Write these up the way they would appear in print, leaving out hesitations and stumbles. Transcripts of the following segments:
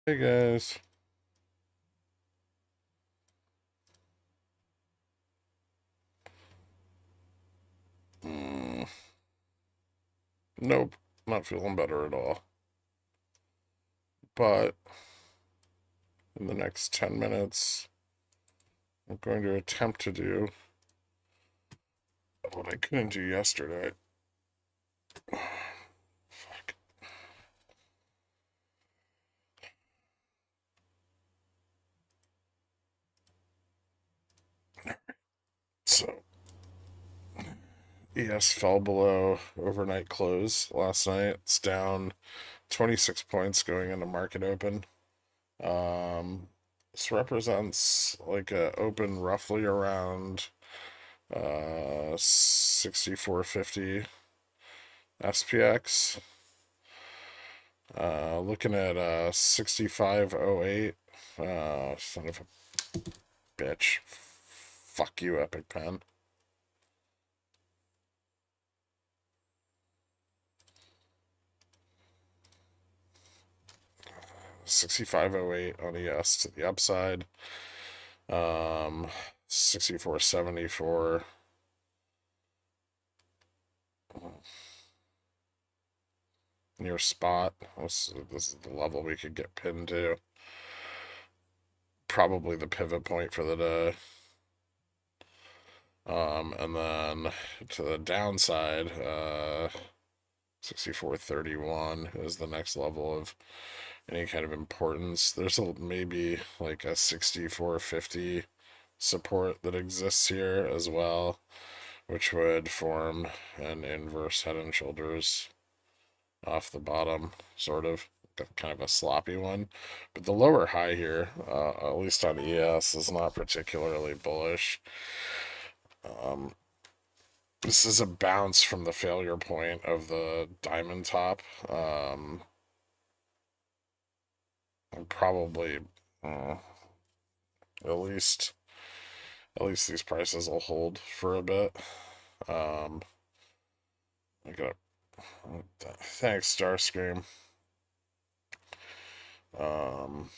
Hey guys. Mm, nope, not feeling better at all. But in the next 10 minutes, I'm going to attempt to do what I couldn't do yesterday. Fuck. So, ES fell below overnight close last night. It's down 26 points going into market open. This represents like a open roughly around 6450 SPX. Looking at 6508. Son of a bitch. Fuck you, Epic Pen. 6508 on ES to the upside. 6474 near spot. This is the level we could get pinned to. Probably the pivot point for the day. And then to the downside, 6431 is the next level of any kind of importance. There's maybe like a 6450 support that exists here as well, which would form an inverse head and shoulders off the bottom, sort of kind of a sloppy one. But the lower high here, at least on ES, is not particularly bullish. This is a bounce from the failure point of the diamond top. Probably at least these prices will hold for a bit. Um, I got thanks Starscream. Um,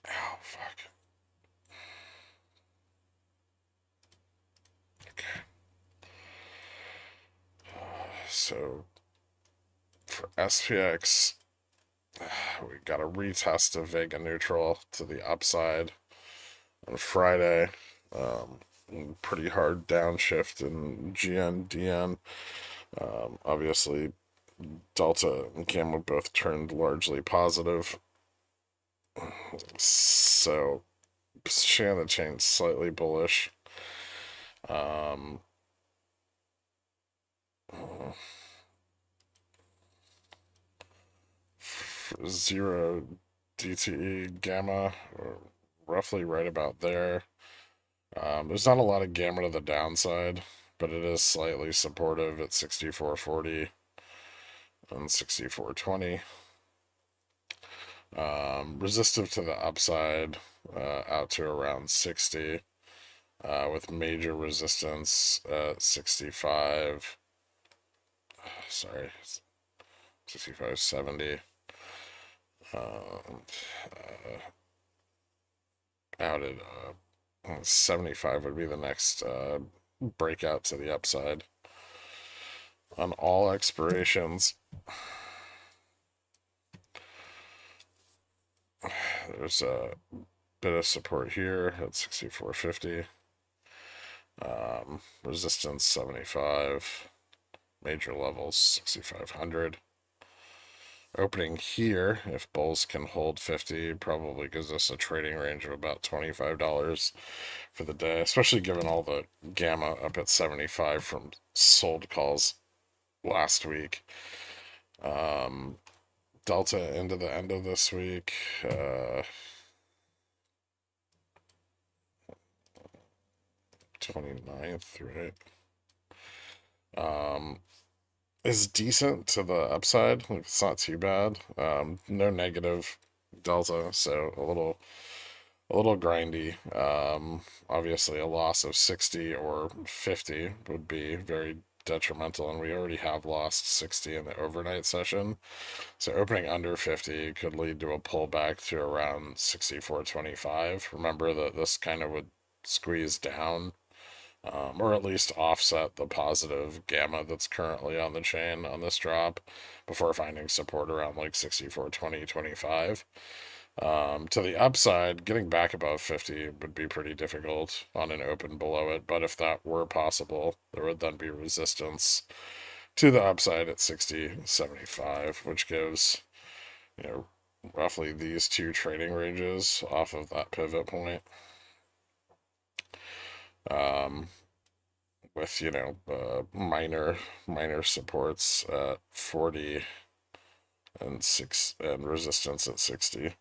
oh fuck. Okay. So for SPX, we got a retest of Vega neutral to the upside on Friday. Pretty hard downshift in GN, DN. Obviously, Delta and Gamma both turned largely positive. So, position on the chain slightly bullish. Um, Zero DTE gamma, roughly right about there. There's not a lot of gamma to the downside, but it is slightly supportive at 6440 and 6420. Resistive to the upside, out to around 60, with major resistance at 65. Sorry, 6570. Out at 75 would be the next breakout to the upside on all expirations. There's a bit of support here at 6450. Resistance 75. Major levels 6500. Opening here, if bulls can hold 50, probably gives us a trading range of about $25 for the day, especially given all the gamma up at 75 from sold calls last week. Delta into the end of this week. 29th, right? Is decent to the upside. Like, it's not too bad. No negative delta, so a little grindy. Obviously, a loss of 60 or 50 would be very detrimental, and we already have lost 60 in the overnight session. So opening under 50 could lead to a pullback to around 64.25. Remember that this kind of would squeeze down, or at least offset the positive gamma that's currently on the chain on this drop before finding support around like 64.20, 25. To the upside, getting back above 50 would be pretty difficult on an open below it, but if that were possible, there would then be resistance to the upside at 60.75, which gives, you know, roughly these two trading ranges off of that pivot point. With, you know, minor supports at 40 and resistance at 60.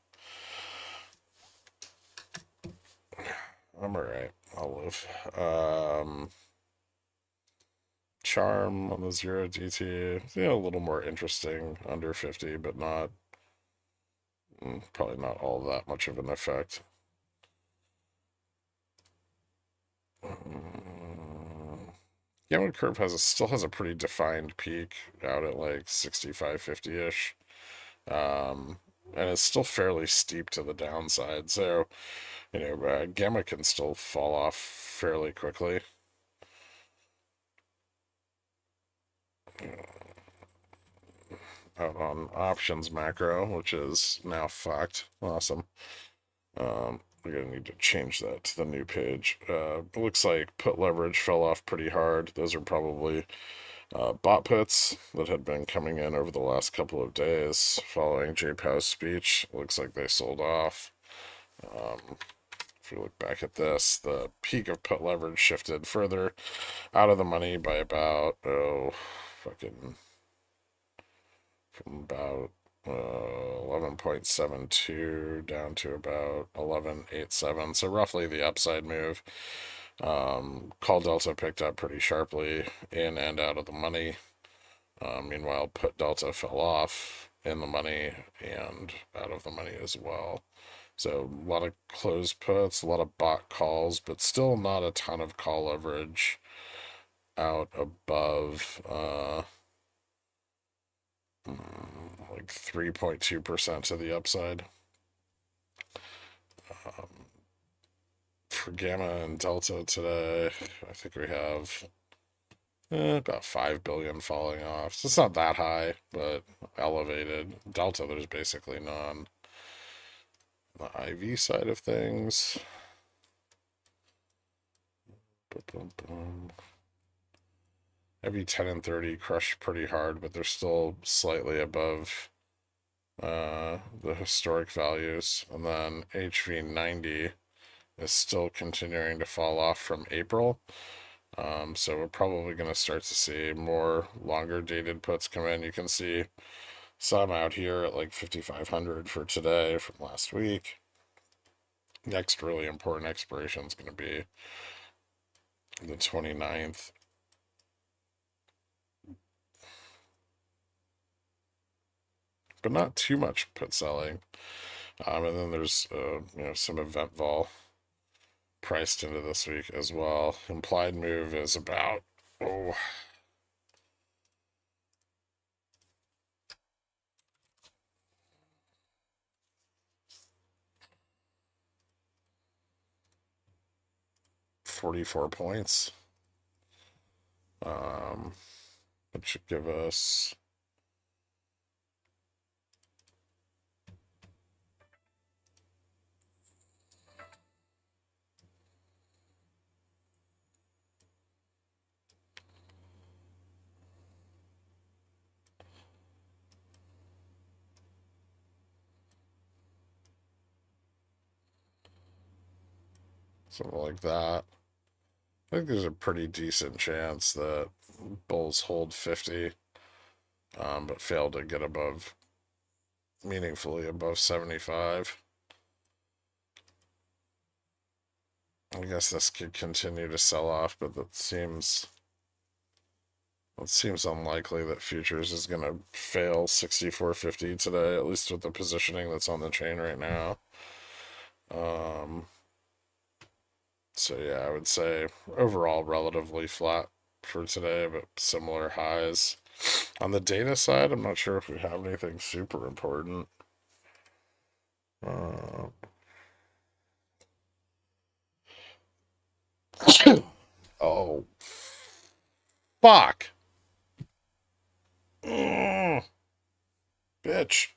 I'm alright. I'll live. Charm on the 0 DT. Yeah, a little more interesting under 50, but not probably not all that much of an effect. Gamma curve still has a pretty defined peak out at like 65.50-ish. And it's still fairly steep to the downside, so you know, gamma can still fall off fairly quickly. Out on options macro, which is now fucked. Awesome. We're gonna need to change that to the new page. It looks like put leverage fell off pretty hard. Those are probably bot puts that had been coming in over the last couple of days following Jay Powell's speech. Looks like they sold off. If we look back at this, the peak of put leverage shifted further out of the money by about, from about 11.72 down to about 11.87. So roughly the upside move. Call delta picked up pretty sharply in and out of the money. Meanwhile, put delta fell off in the money and out of the money as well. So a lot of closed puts, a lot of bot calls, but still not a ton of call leverage out above like 3.2% to the upside. For gamma and delta today, I think we have about 5 billion falling off. So it's not that high, but elevated. Delta, there's basically none. The IV side of things. Every 10 and 30 crushed pretty hard, but they're still slightly above the historic values. And then HV90 is still continuing to fall off from April. So we're probably going to start to see more longer dated puts come in. You can see some out here at like 5,500 for today from last week. Next really important expiration is going to be the 29th. But not too much put selling. And then there's you know, some event vol priced into this week as well. Implied move is about 44 points. Which should give us something like that. I think there's a pretty decent chance that bulls hold 50, but fail to get meaningfully above 75. I guess this could continue to sell off, but it seems unlikely that futures is going to fail 64.50 today, at least with the positioning that's on the chain right now. So yeah, I would say overall relatively flat for today, but similar highs. On the data side, I'm not sure if we have anything super important. Uh, oh, fuck. Bitch.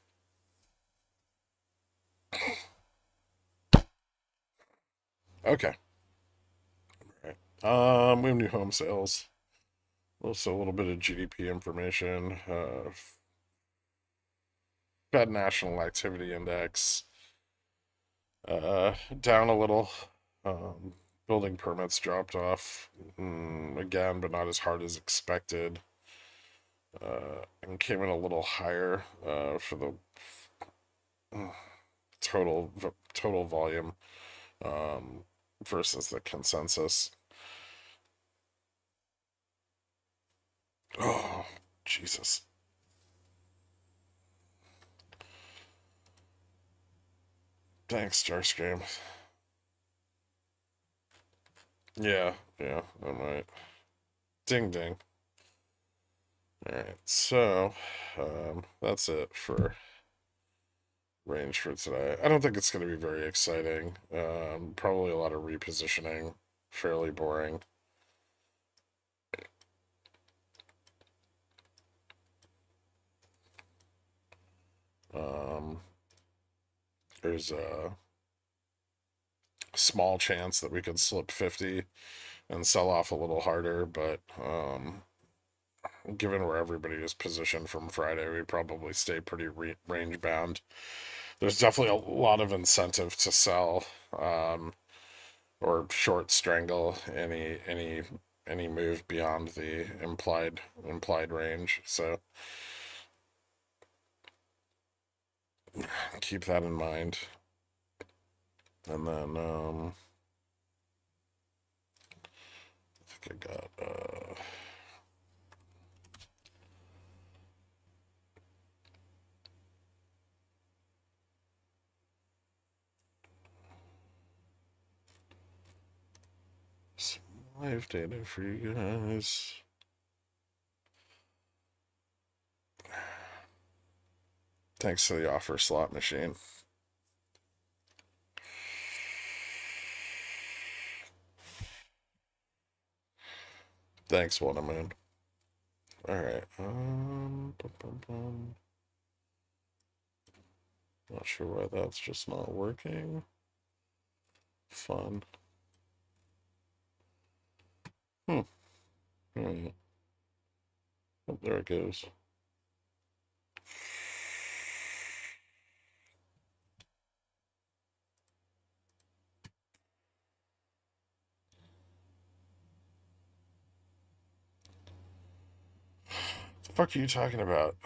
Okay. All right. We have new home sales. Also, a little bit of GDP information. Fed National Activity Index. Down a little. Um, Building permits dropped off again, but not as hard as expected. And came in a little higher for the total volume versus the consensus. Oh, Jesus. Thanks, Starscream. Yeah, I might. Ding ding. Alright, so that's it for range for today. I don't think it's going to be very exciting. Probably a lot of repositioning, fairly boring. Um, there's a small chance that we could slip 50 and sell off a little harder, but given where everybody is positioned from Friday, we probably stay pretty range bound. There's definitely a lot of incentive to sell or short strangle any move beyond the implied range. So keep that in mind. And then I think I got some live data for you guys. Thanks to the offer slot machine. Thanks, Wanamoon. Alright. Not sure why that's just not working. Fun. Hmm. Oh, there it goes. What the fuck are you talking about?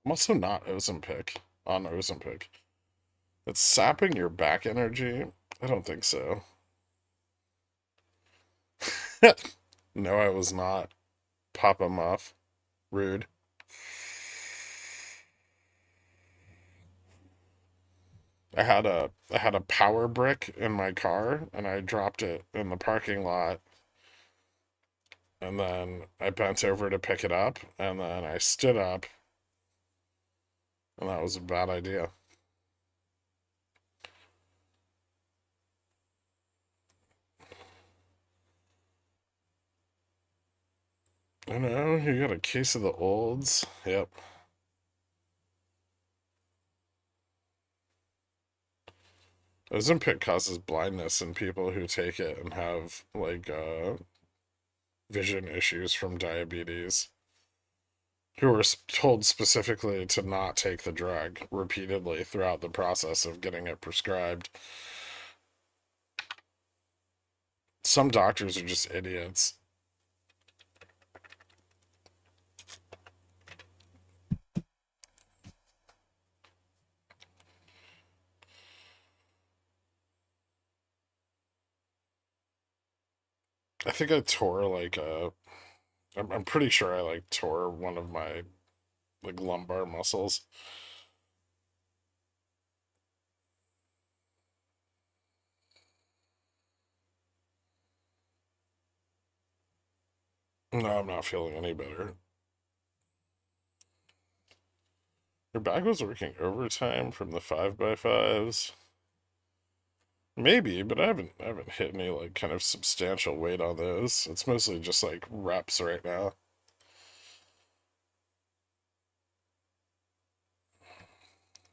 I'm also not Ozempic on Ozempic. It's sapping your back energy? I don't think so. No, I was not. Papa Muff. Rude. I had a power brick in my car and I dropped it in the parking lot and then I bent over to pick it up and then I stood up And that was a bad idea. I know, you got a case of the olds. Yep. Ozempic causes blindness in people who take it and have, like, vision issues from diabetes, who were told specifically to not take the drug repeatedly throughout the process of getting it prescribed. Some doctors are just idiots. I think I tore like a. I'm pretty sure I like tore one of my like lumbar muscles. No, I'm not feeling any better. Your back was working overtime from the 5x5s. Maybe, but I haven't hit any like kind of substantial weight on those. It's mostly just like reps right now.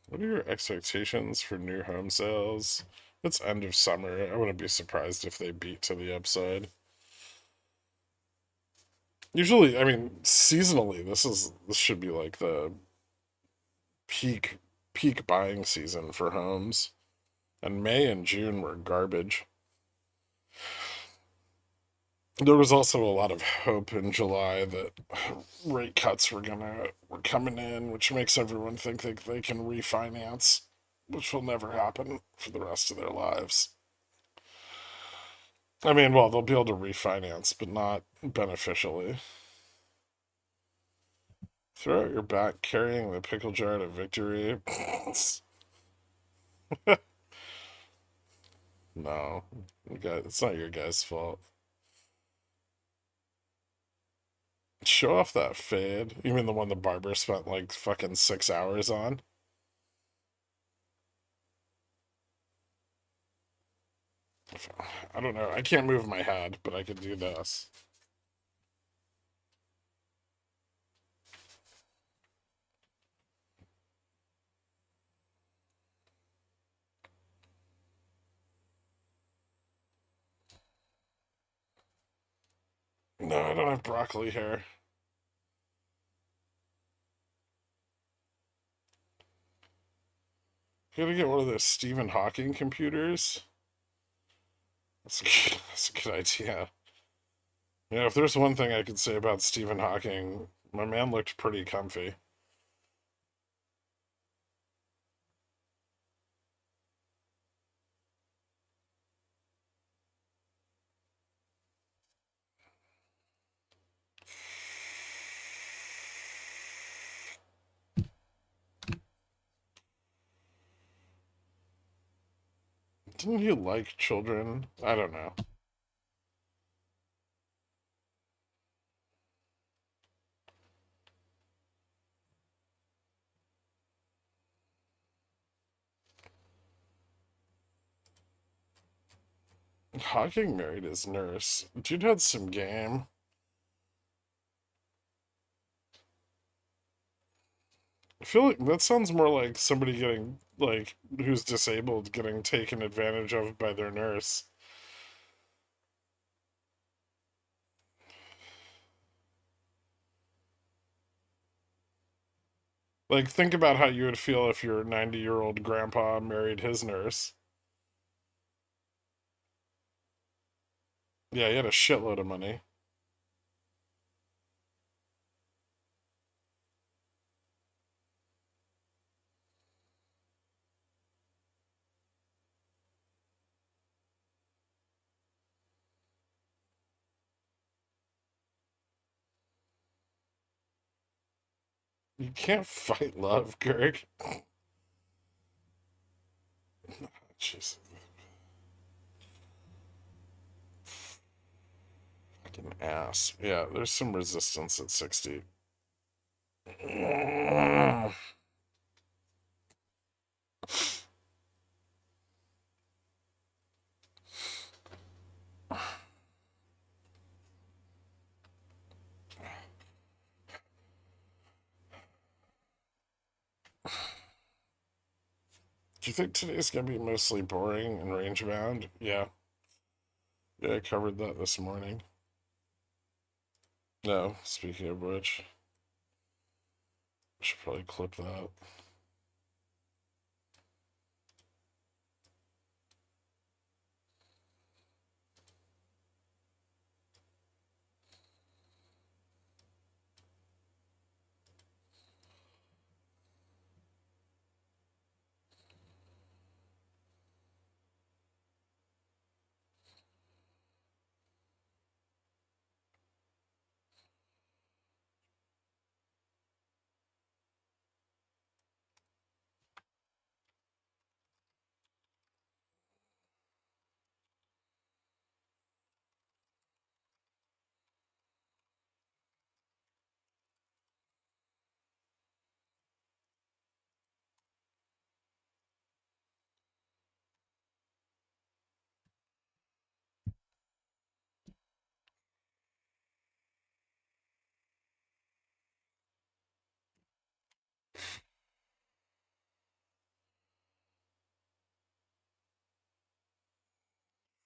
What are your expectations for new home sales? It's end of summer. I wouldn't be surprised if they beat to the upside. Usually, I mean, seasonally, this should be like the peak peak buying season for homes. And May and June were garbage. There was also a lot of hope in July that rate cuts were coming in, which makes everyone think that they can refinance, which will never happen for the rest of their lives. I mean, well, they'll be able to refinance, but not beneficially. Throw out your back carrying the pickle jar to victory. No, it's not your guy's fault. Show off that fade. You mean the one the barber spent like fucking 6 hours on? I don't know. I can't move my head, but I could do this. No, I don't have broccoli hair. You gotta get one of those Stephen Hawking computers. That's a good idea. You know, if there's one thing I could say about Stephen Hawking, my man looked pretty comfy. Didn't he like children? I don't know. Hawking married his nurse. Dude had some game. I feel like that sounds more like somebody getting, like, who's disabled getting taken advantage of by their nurse. Like, think about how you would feel if your 90-year-old grandpa married his nurse. Yeah, he had a shitload of money. You can't fight love, Gherk. Jeez. Fucking ass. Yeah, there's some resistance at 60. Do you think today's gonna be mostly boring and range bound? Yeah. Yeah, I covered that this morning. No, speaking of which, I should probably clip that.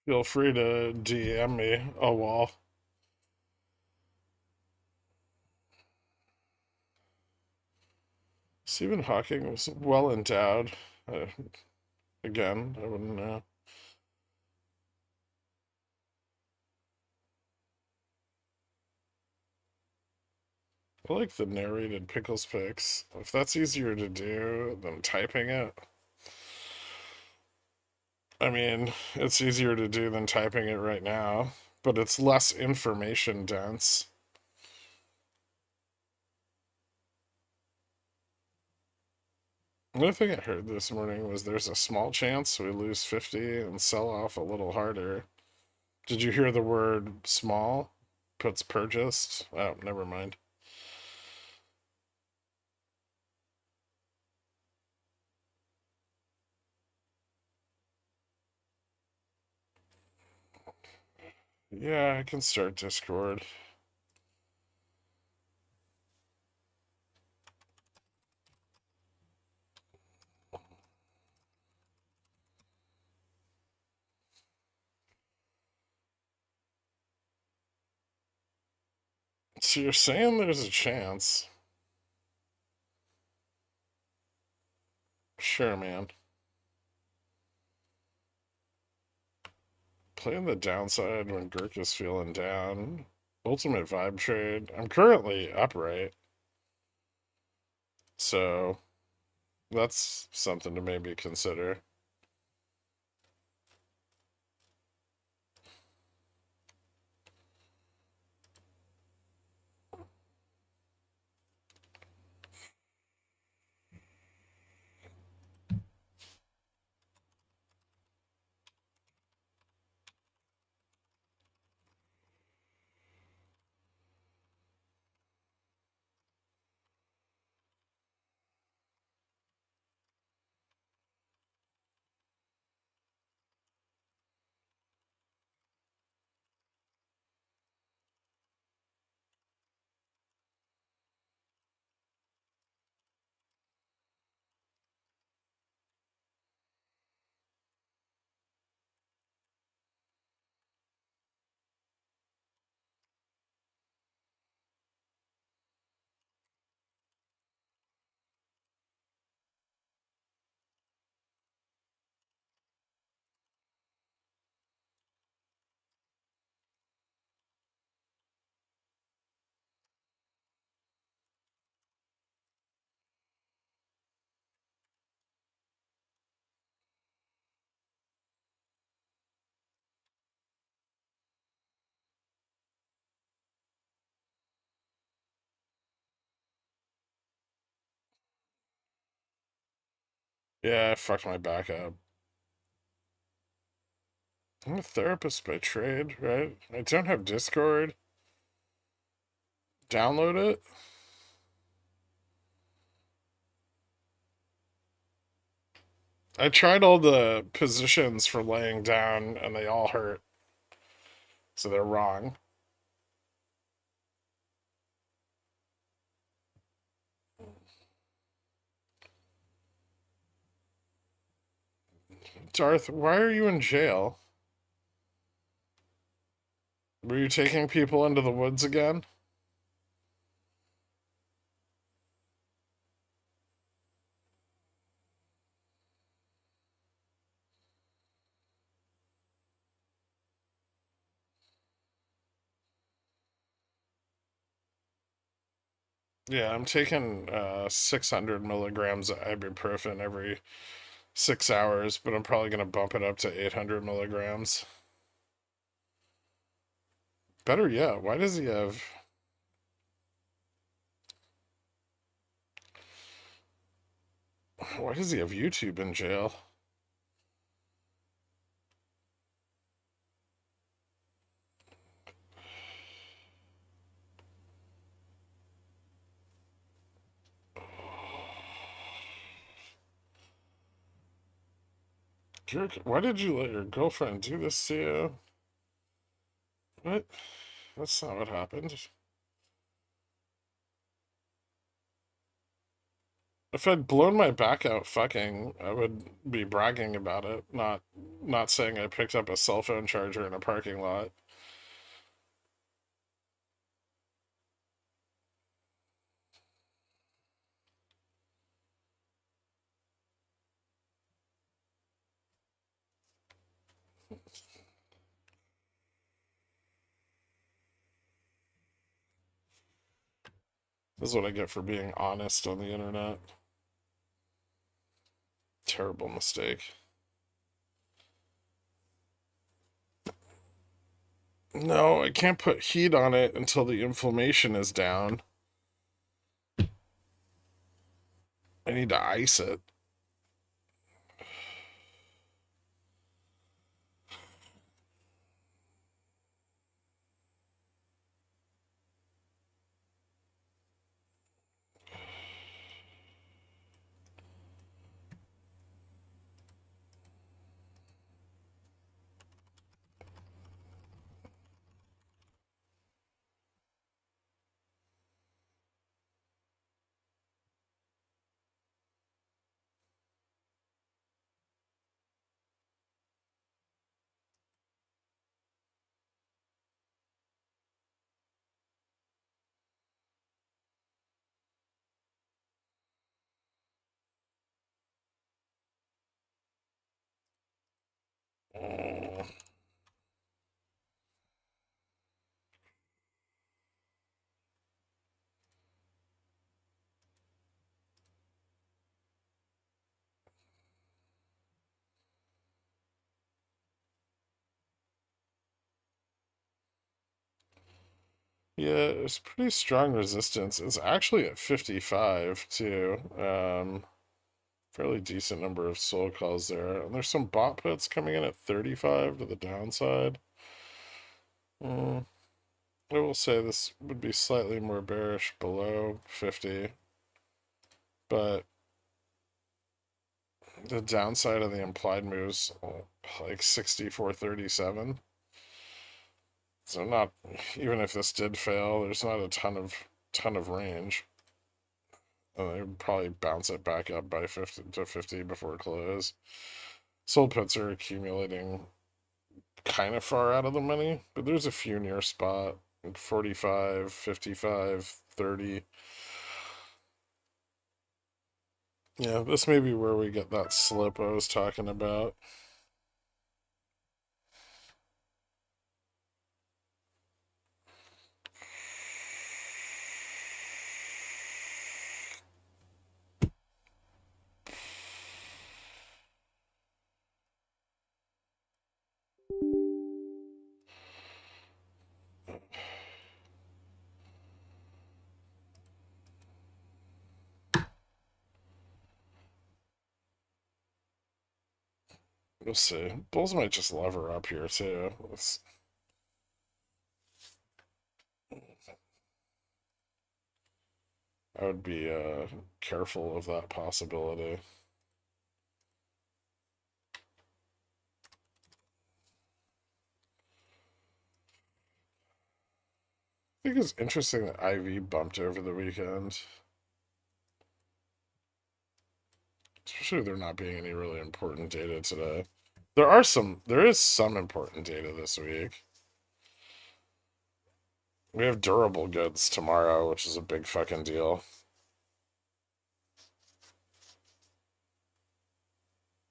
Feel free to DM me. Oh, well. Stephen Hawking was well endowed. Again, I wouldn't know. I like the narrated Pickles picks. If that's easier to do than typing it, I mean, it's easier to do than typing it right now, but it's less information dense. Another thing I heard this morning was there's a small chance we lose 50 and sell off a little harder. Did you hear the word small? Puts purchased? Oh, never mind. Yeah, I can start Discord. So you're saying there's a chance? Sure, man. Playing the downside when Gherkin is feeling down. Ultimate vibe trade. I'm currently upright, so that's something to maybe consider. Yeah, I fucked my back up. I'm a therapist by trade, right? I don't have Discord. Download it. I tried all the positions for laying down and they all hurt. So they're wrong. Darth, why are you in jail? Were you taking people into the woods again? Yeah, I'm taking 600 milligrams of ibuprofen every 6 hours, but I'm probably going to bump it up to 800 milligrams. Better yet, why does he have... Why does he have YouTube in jail? Gherkin, why did you let your girlfriend do this to you? What? That's not what happened. If I'd blown my back out fucking, I would be bragging about it, not saying I picked up a cell phone charger in a parking lot. This is what I get for being honest on the internet. Terrible mistake. No, I can't put heat on it until the inflammation is down. I need to ice it. Oh. Yeah, it's pretty strong resistance. It's actually at 55 too. Fairly decent number of soul calls there. And there's some bot puts coming in at 35 to the downside. I will say this would be slightly more bearish below 50, but the downside of the implied moves like 64.37. So not, even if this did fail, there's not a ton of range. And they would probably bounce it back up by 50 to 50 before close. Sold puts are accumulating kind of far out of the money, but there's a few near spot, like 45, 55, 30. Yeah, this may be where we get that slip I was talking about. We'll see. Bulls might just lever up here too. I would be careful of that possibility. I think it's interesting that IV bumped over the weekend. Especially there not being any really important data today. There is some important data this week. We have durable goods tomorrow, which is a big fucking deal.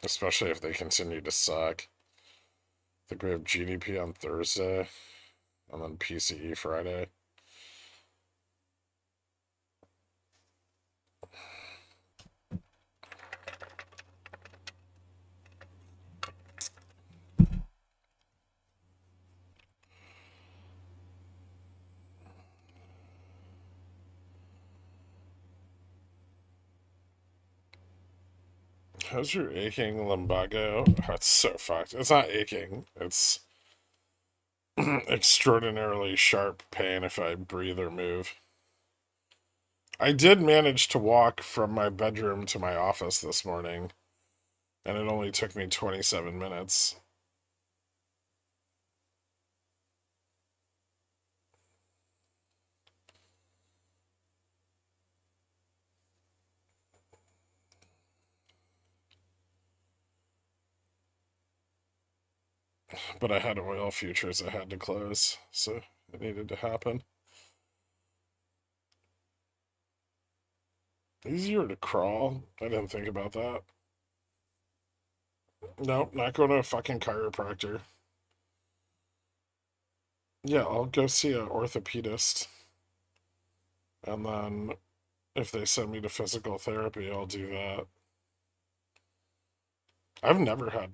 Especially if they continue to suck. I think we have GDP on Thursday, and then PCE Friday. How's your aching lumbago? Oh, it's so fucked. It's not aching. It's extraordinarily sharp pain if I breathe or move. I did manage to walk from my bedroom to my office this morning, and it only took me 27 minutes. But I had oil futures I had to close, so it needed to happen. Easier to crawl? I didn't think about that. Nope, not going to a fucking chiropractor. Yeah, I'll go see an orthopedist. And then if they send me to physical therapy, I'll do that. I've never had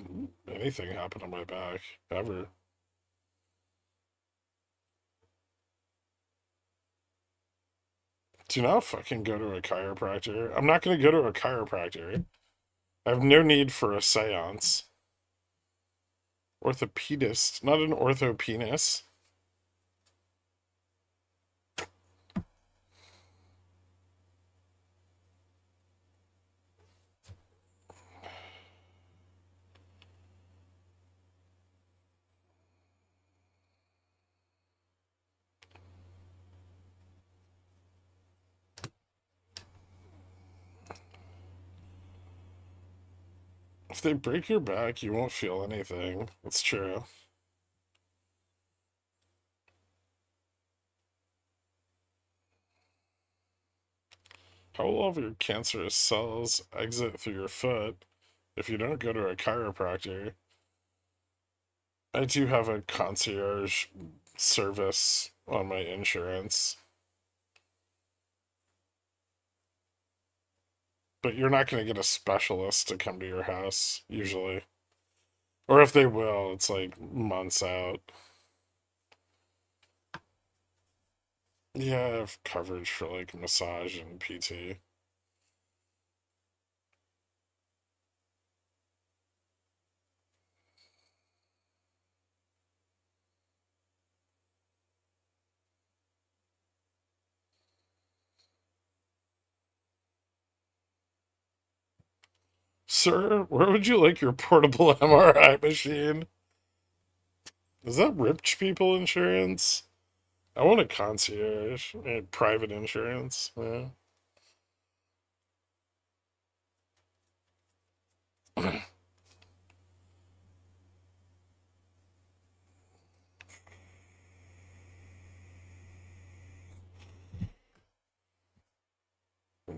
anything happen on my back, ever. Do not fucking go to a chiropractor. I'm not going to go to a chiropractor. I have no need for a seance. Orthopedist, not an orthopenis. If they break your back, you won't feel anything. It's true. How will all of your cancerous cells exit through your foot if you don't go to a chiropractor? I do have a concierge service on my insurance, but you're not going to get a specialist to come to your house, usually. Or if they will, it's like months out. Yeah, I have coverage for like massage and PT. Sir, where would you like your portable MRI machine? Is that rich people insurance? I want a concierge, private insurance. Yeah.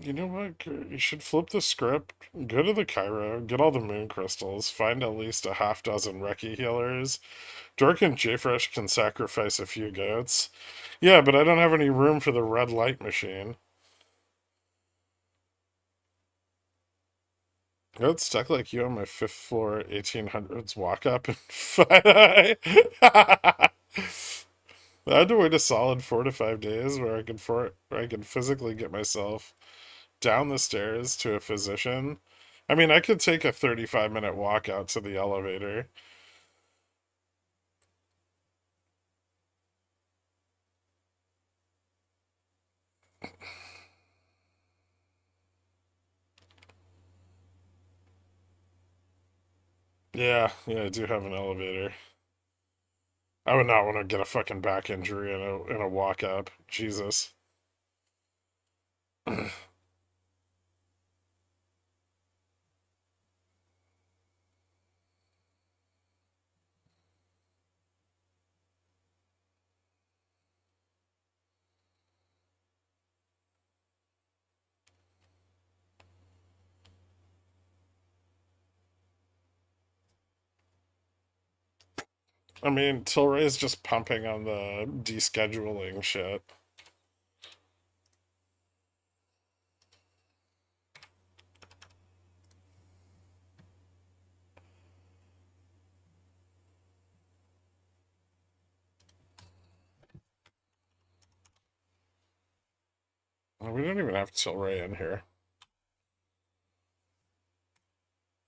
You know what? You should flip the script. Go to the Cairo, get all the moon crystals, find at least a half dozen Reki healers. Dork and Jfresh can sacrifice a few goats. Yeah, but I don't have any room for the red light machine. I'd stuck like you on my fifth floor 1800s walk up and fight. I had to wait a solid 4 to 5 days where I could physically get myself down the stairs to a physician. I mean, I could take a 35-minute walk out to the elevator. Yeah, yeah, I do have an elevator. I would not want to get a fucking back injury in a walk up. Jesus. I mean, Tilray's just pumping on the descheduling shit. We don't even have Tilray in here.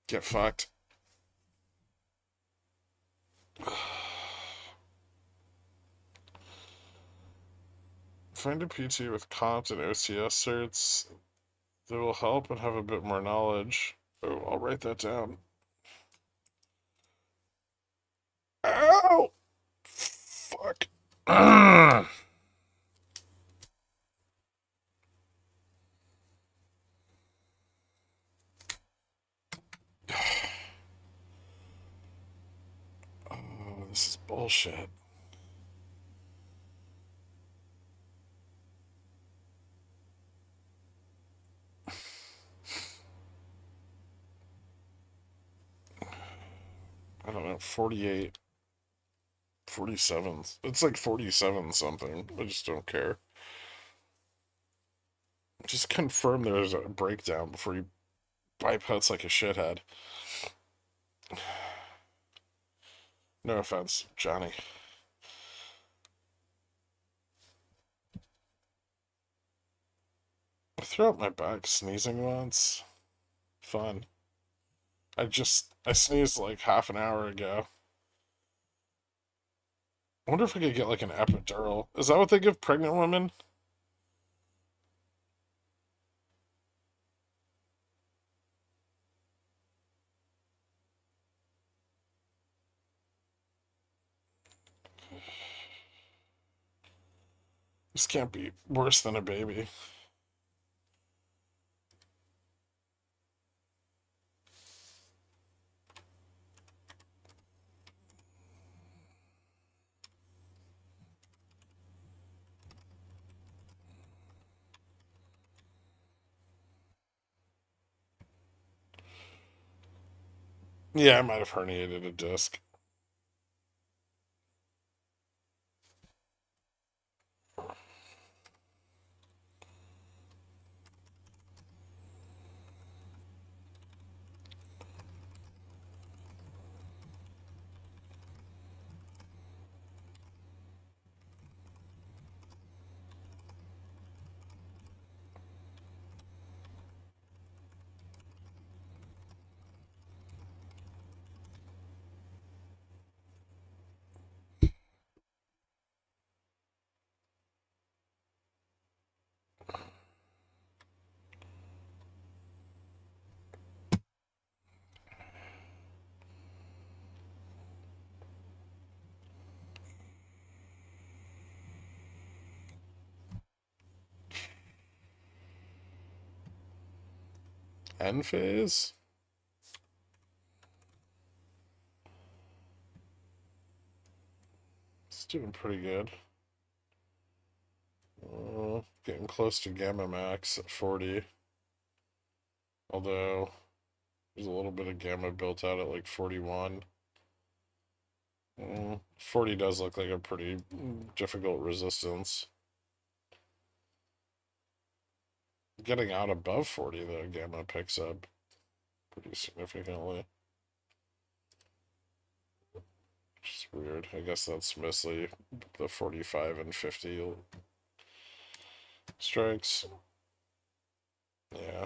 Get fucked. Find a PT with comp and OCS certs that will help and have a bit more knowledge. Oh, I'll write that down. Ow! Fuck. Oh, this is bullshit. I don't know, 48, 47. It's like 47 something. I just don't care. Just confirm there's a breakdown before you buy puts like a shithead. No offense, Johnny. I threw out my back sneezing once. Fun. I sneezed like half an hour ago. I wonder if I could get like an epidural. Is that what they give pregnant women? This can't be worse than a baby. Yeah, I might have herniated a disc. End phase? It's doing pretty good. Getting close to gamma max at 40. Although, there's a little bit of gamma built out at like 41. 40 does look like a pretty difficult resistance. Getting out above 40, though, gamma picks up pretty significantly. Which is weird. I guess that's mostly the 45 and 50 strikes. Yeah.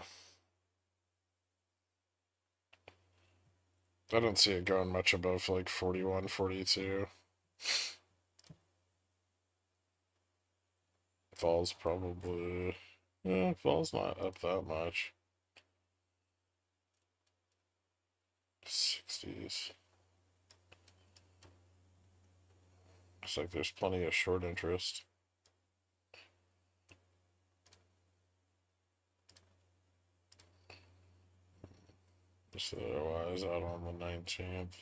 I don't see it going much above like 41, 42. Falls probably. Yeah, falls not up that much. 60s. Looks like there's plenty of short interest. Just otherwise out on the 19th.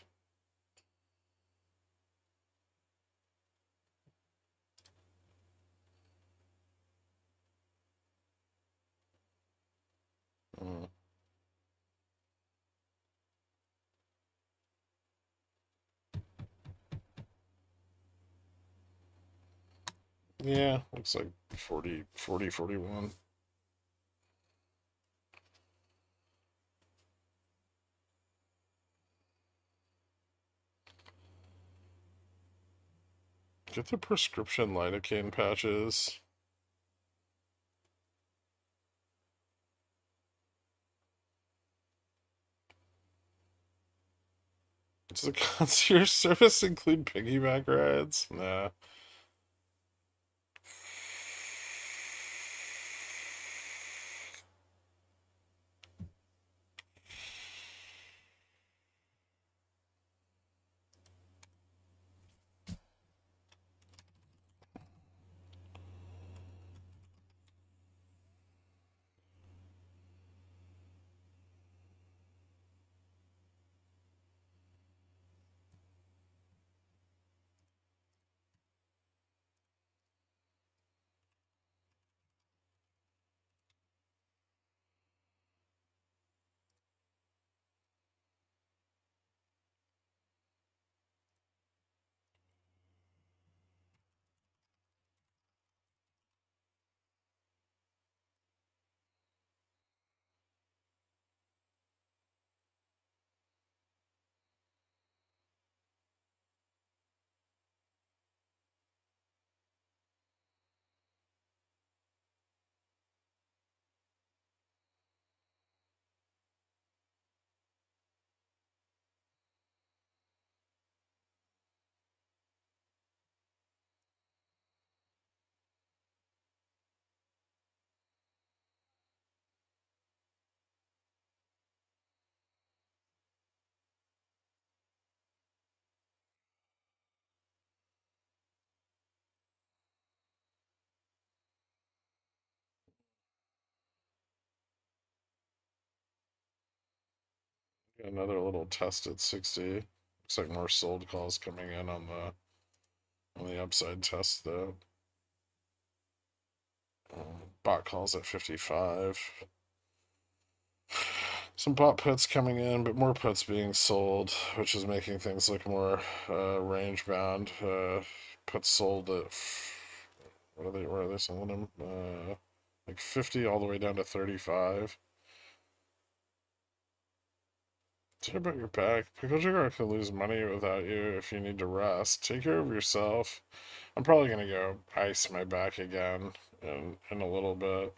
Mm. Yeah, looks like 40, 40, 41. Get the prescription lidocaine patches. Does the concierge service include piggyback rides? Nah. Got another little test at 60. Looks like more sold calls coming in on the upside test though. Bot calls at 55. Some bot puts coming in, but more puts being sold, which is making things look more range bound. Puts sold at where are they selling them? Like 50 all the way down to 35. Care about your back. Pickle Jar can lose money without you if you need to rest. Take care of yourself. I'm probably gonna go ice my back again in a little bit.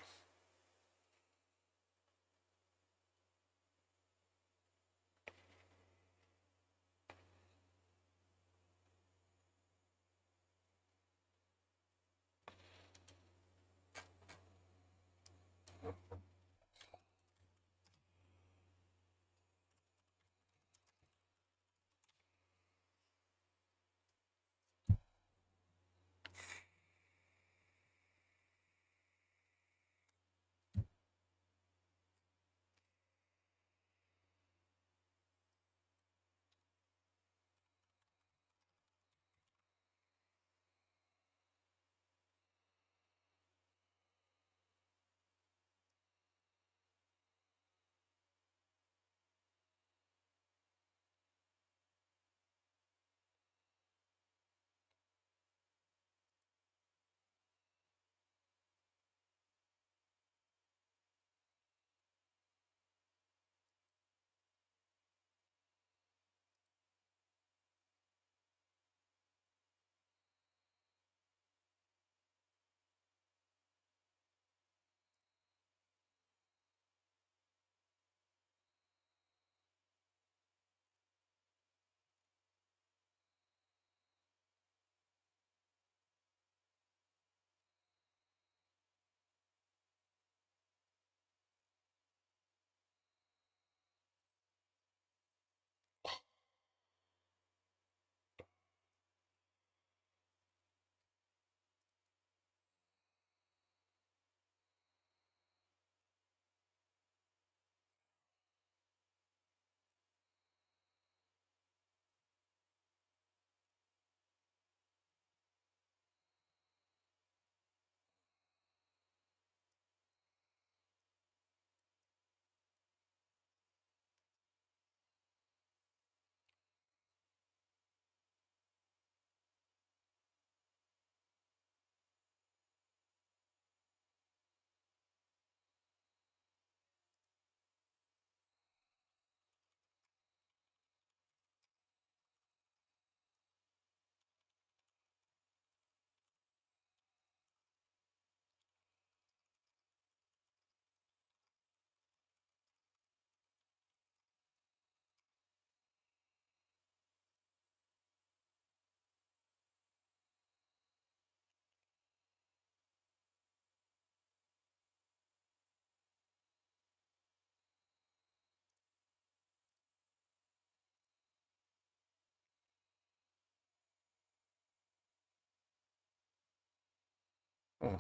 Oh.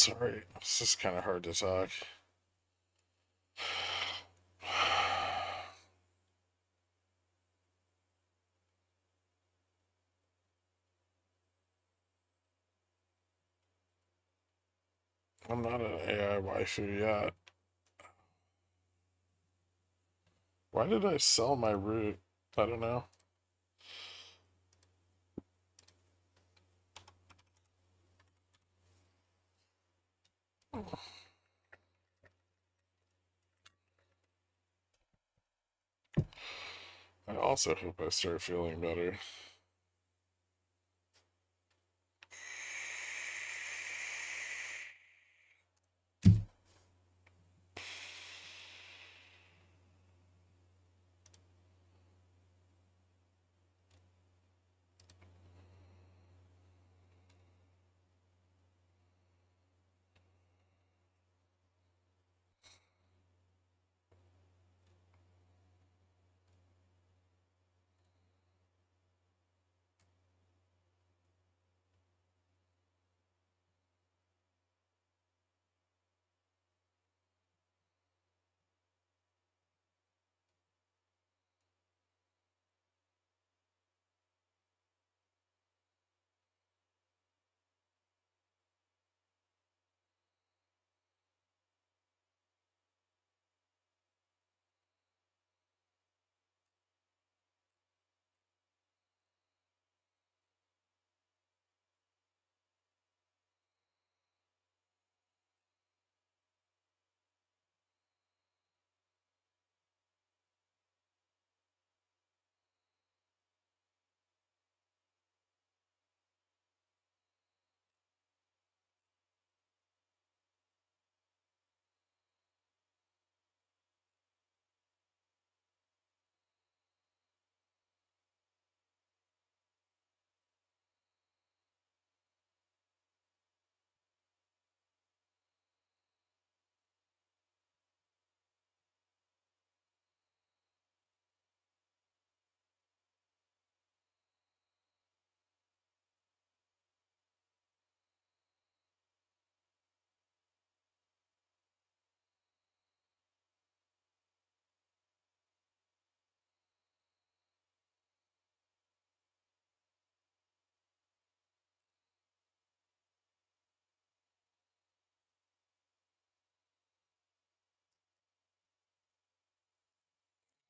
Sorry, it's just kind of hard to talk. I'm not an AI waifu yet. Why did I sell my root? I don't know. I also hope I start feeling better.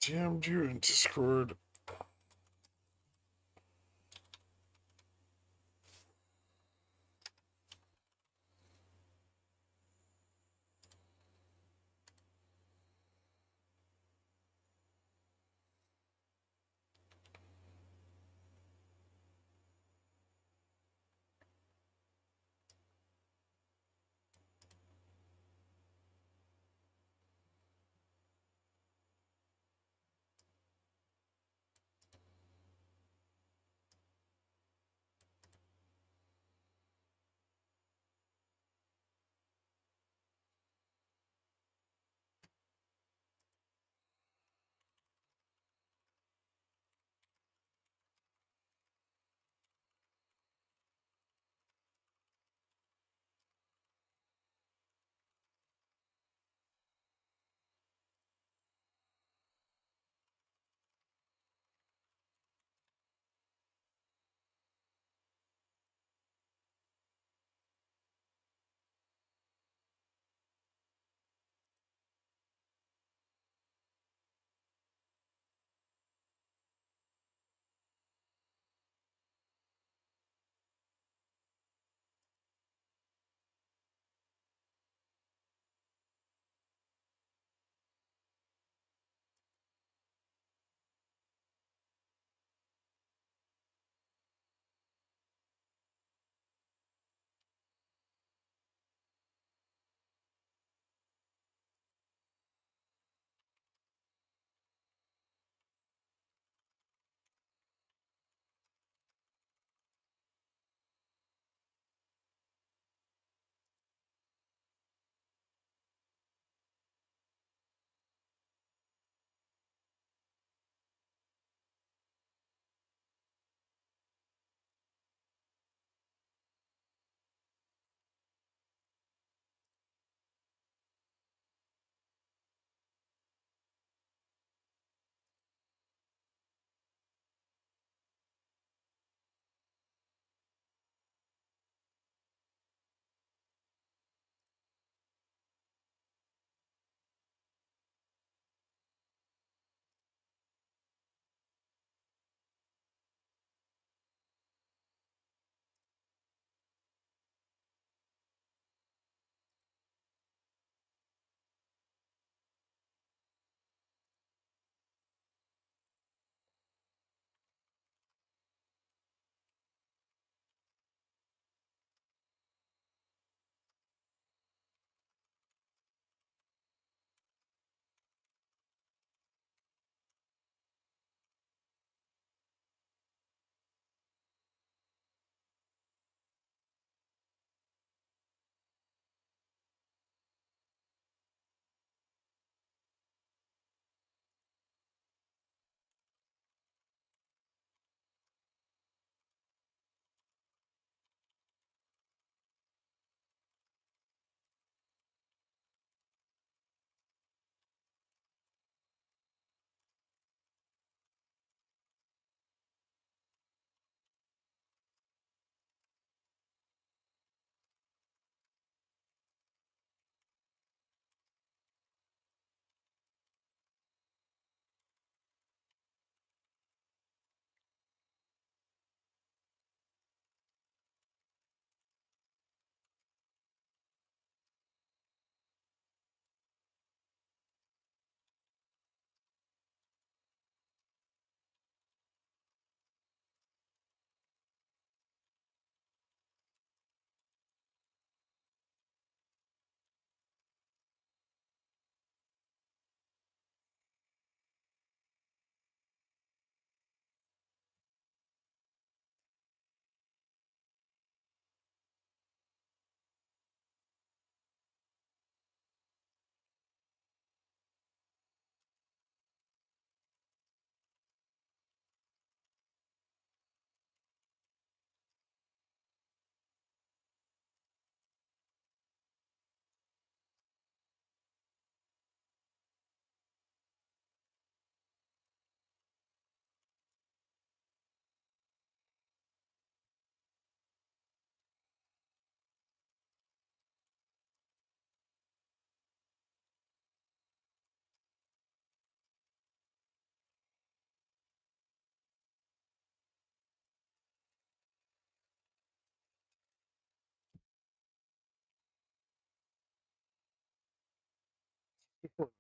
DM'd you in Discord.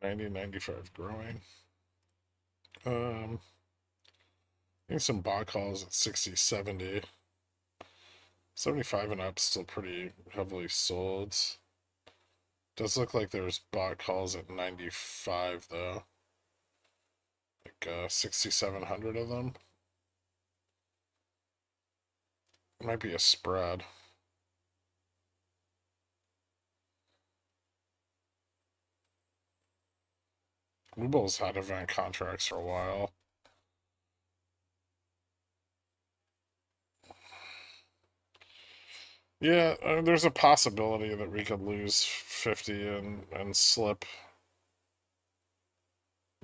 90, 95 growing. I think some bot calls at 60, 70. 75 and up still pretty heavily sold. Does look like there's bot calls at 95 though. Like 6,700 of them. Might be a spread. WeBull's had event contracts for a while. Yeah, there's a possibility that we could lose 50 and slip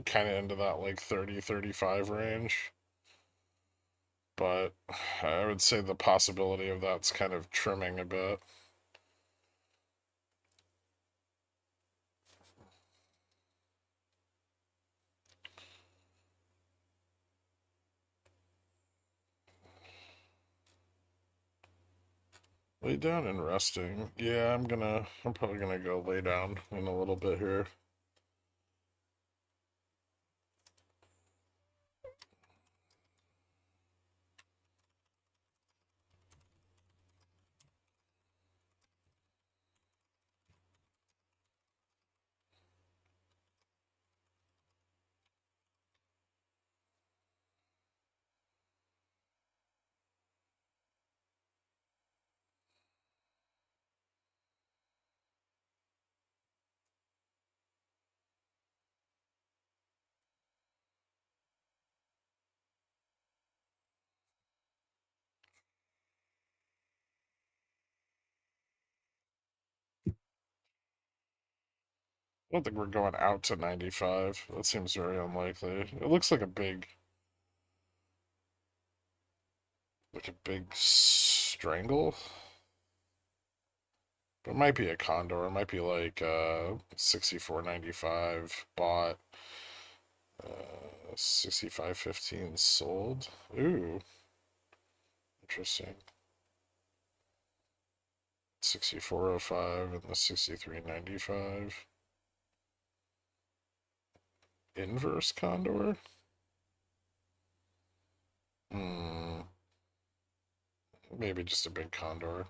kind of into that like 30, 35 range. But I would say the possibility of that's kind of trimming a bit. Lay down and resting. Yeah, I'm probably gonna go lay down in a little bit here. I don't think we're going out to 95. That seems very unlikely. It looks like a big strangle. But it might be a condor. It might be like 64.95 bought, 65.15 sold. Ooh, interesting. 64.05 and the 63.95. Inverse condor? Hmm. Maybe just a big condor.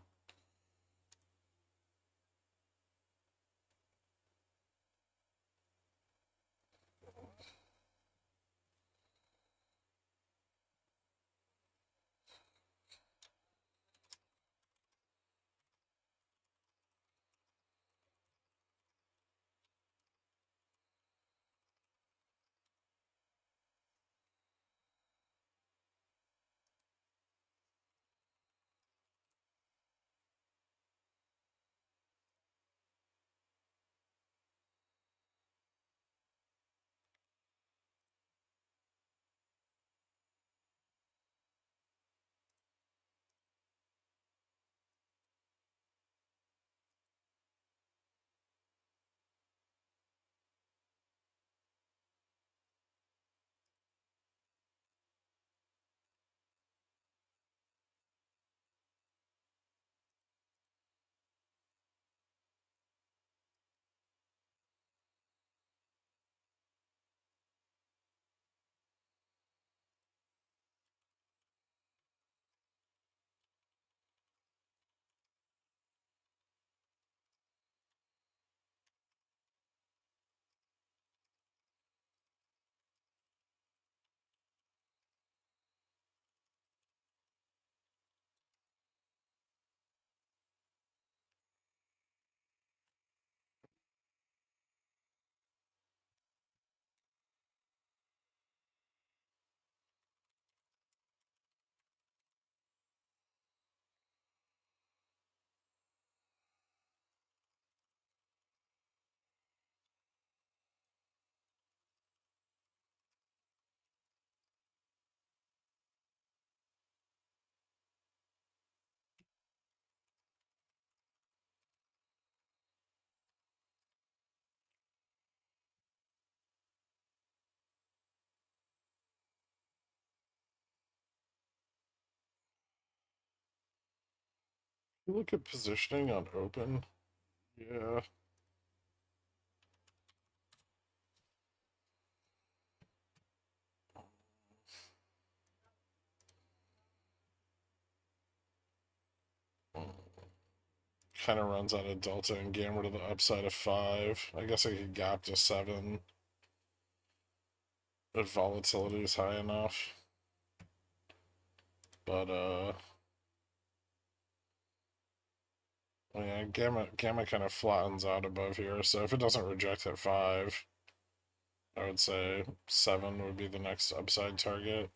You look at positioning on open. Yeah. kind of runs out of delta and gamma to the upside of 5. I guess I could gap to 7 if volatility is high enough. But yeah, gamma kind of flattens out above here. So if it doesn't reject at 5, I would say 7 would be the next upside target.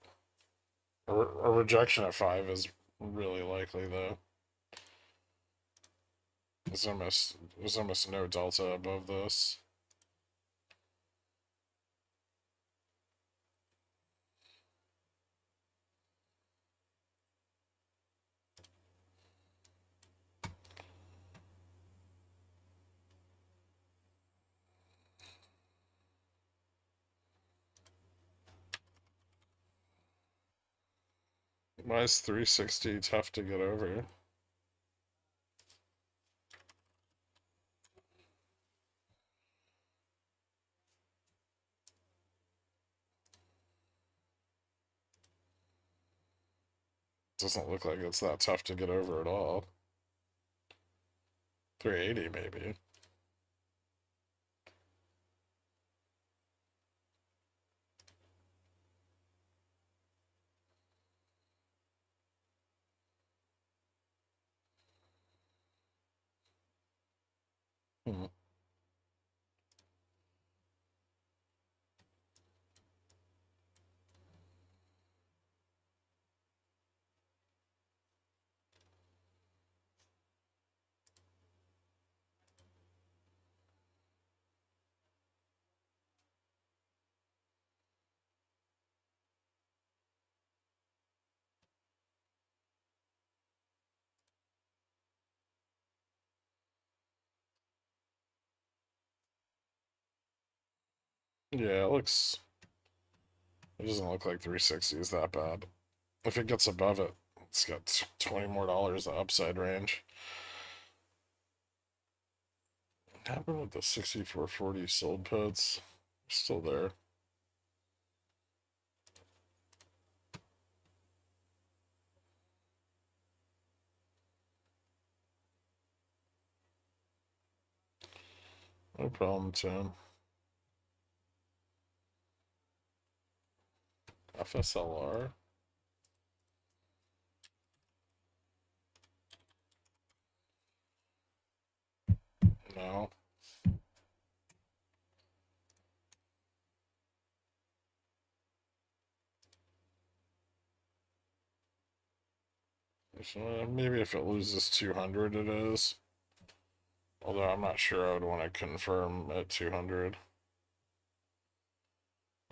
A rejection at 5 is really likely though. There's almost no delta above this. Why is 360 tough to get over? Doesn't look like it's that tough to get over at all. 380 maybe. Hmm. Yeah, it doesn't look like 360 is that bad. If it gets above it, it's got $20 more the upside range. What happened with the 6440 sold puts? Still there. No problem, Tim. FSLR? No. Maybe if it loses 200 it is. Although I'm not sure I would want to confirm at 200.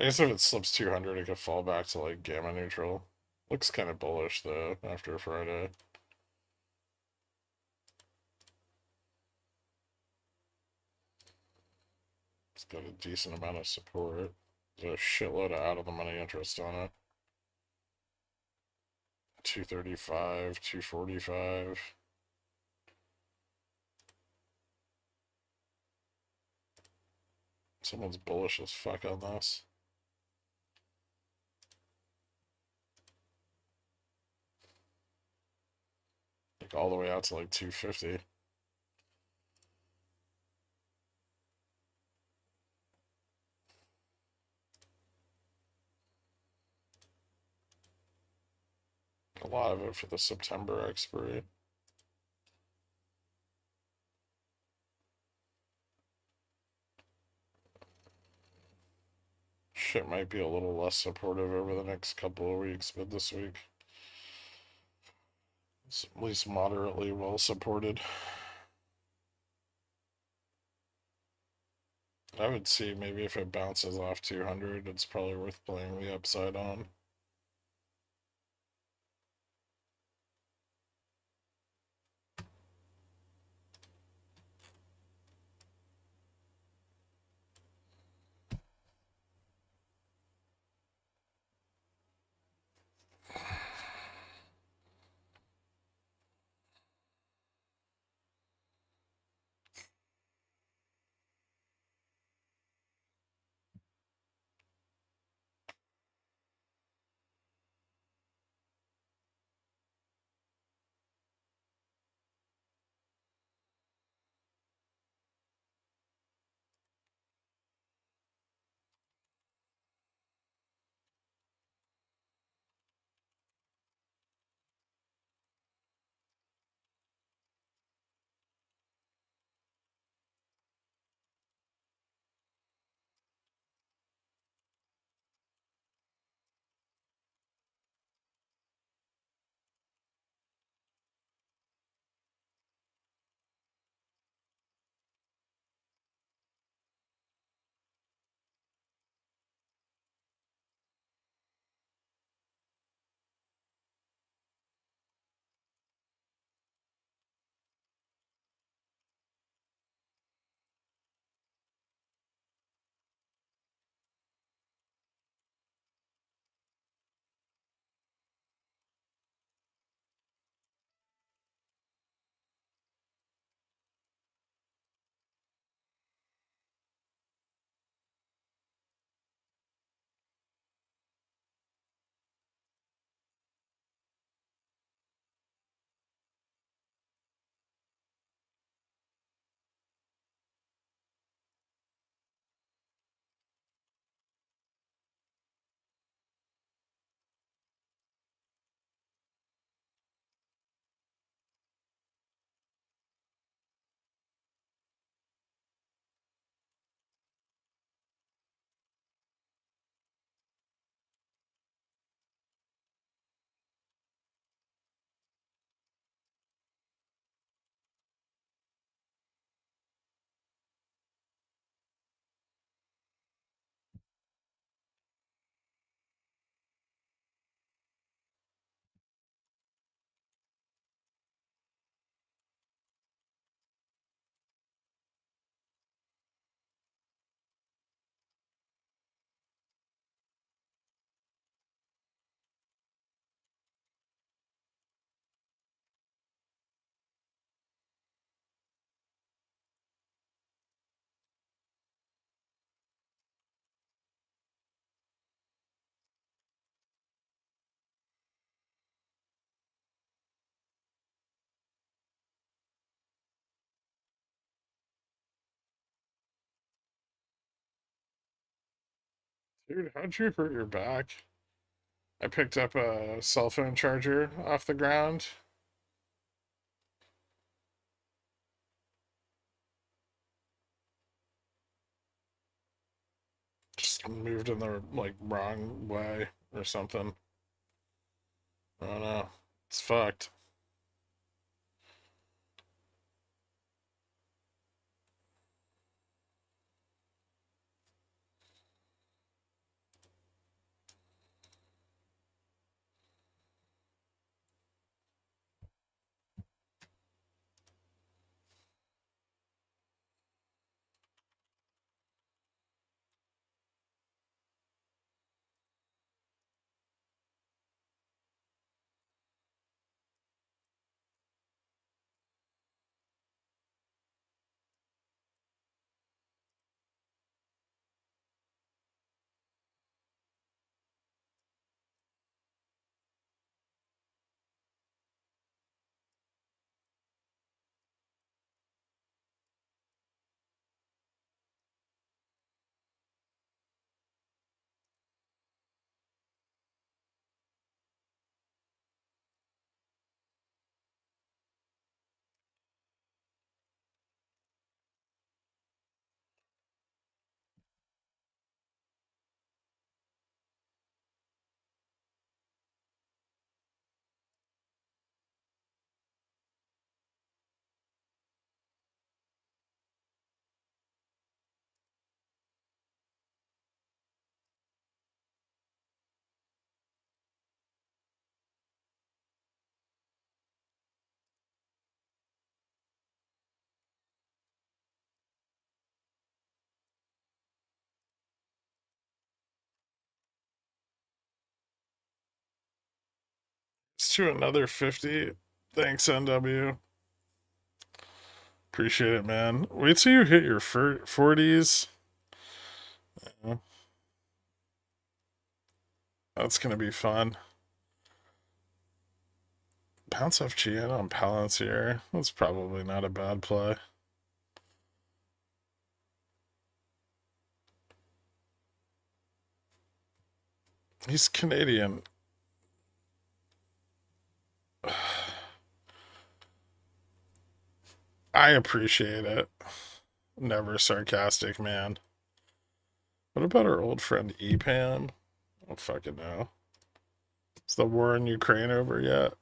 I guess if it slips 200 it could fall back to like gamma neutral. Looks kind of bullish though after Friday. It's got a decent amount of support. There's a shitload of out of the money interest on it. 235, 245. Someone's bullish as fuck on this. Like all the way out to like 250. A lot of it for the September expiry. Shit might be a little less supportive over the next couple of weeks, but this week it's at least moderately well supported. I would see maybe if it bounces off 200, it's probably worth playing the upside on. Dude, how'd you hurt your back? I picked up a cell phone charger off the ground. Just moved in the like wrong way or something. I don't know. It's fucked. It's to another 50. Thanks, NW. Appreciate it, man. Wait till you hit your 40s. That's going to be fun. Bounce FGN on Palantir. That's probably not a bad play. He's Canadian. I appreciate it. Never sarcastic, man. What about our old friend EPAM? I don't fucking know. Is the war in Ukraine over yet?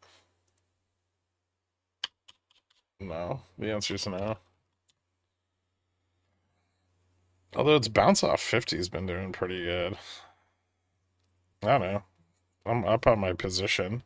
No. The answer is no. Although its bounce off 50's been doing pretty good. I don't know. I'm up on my position.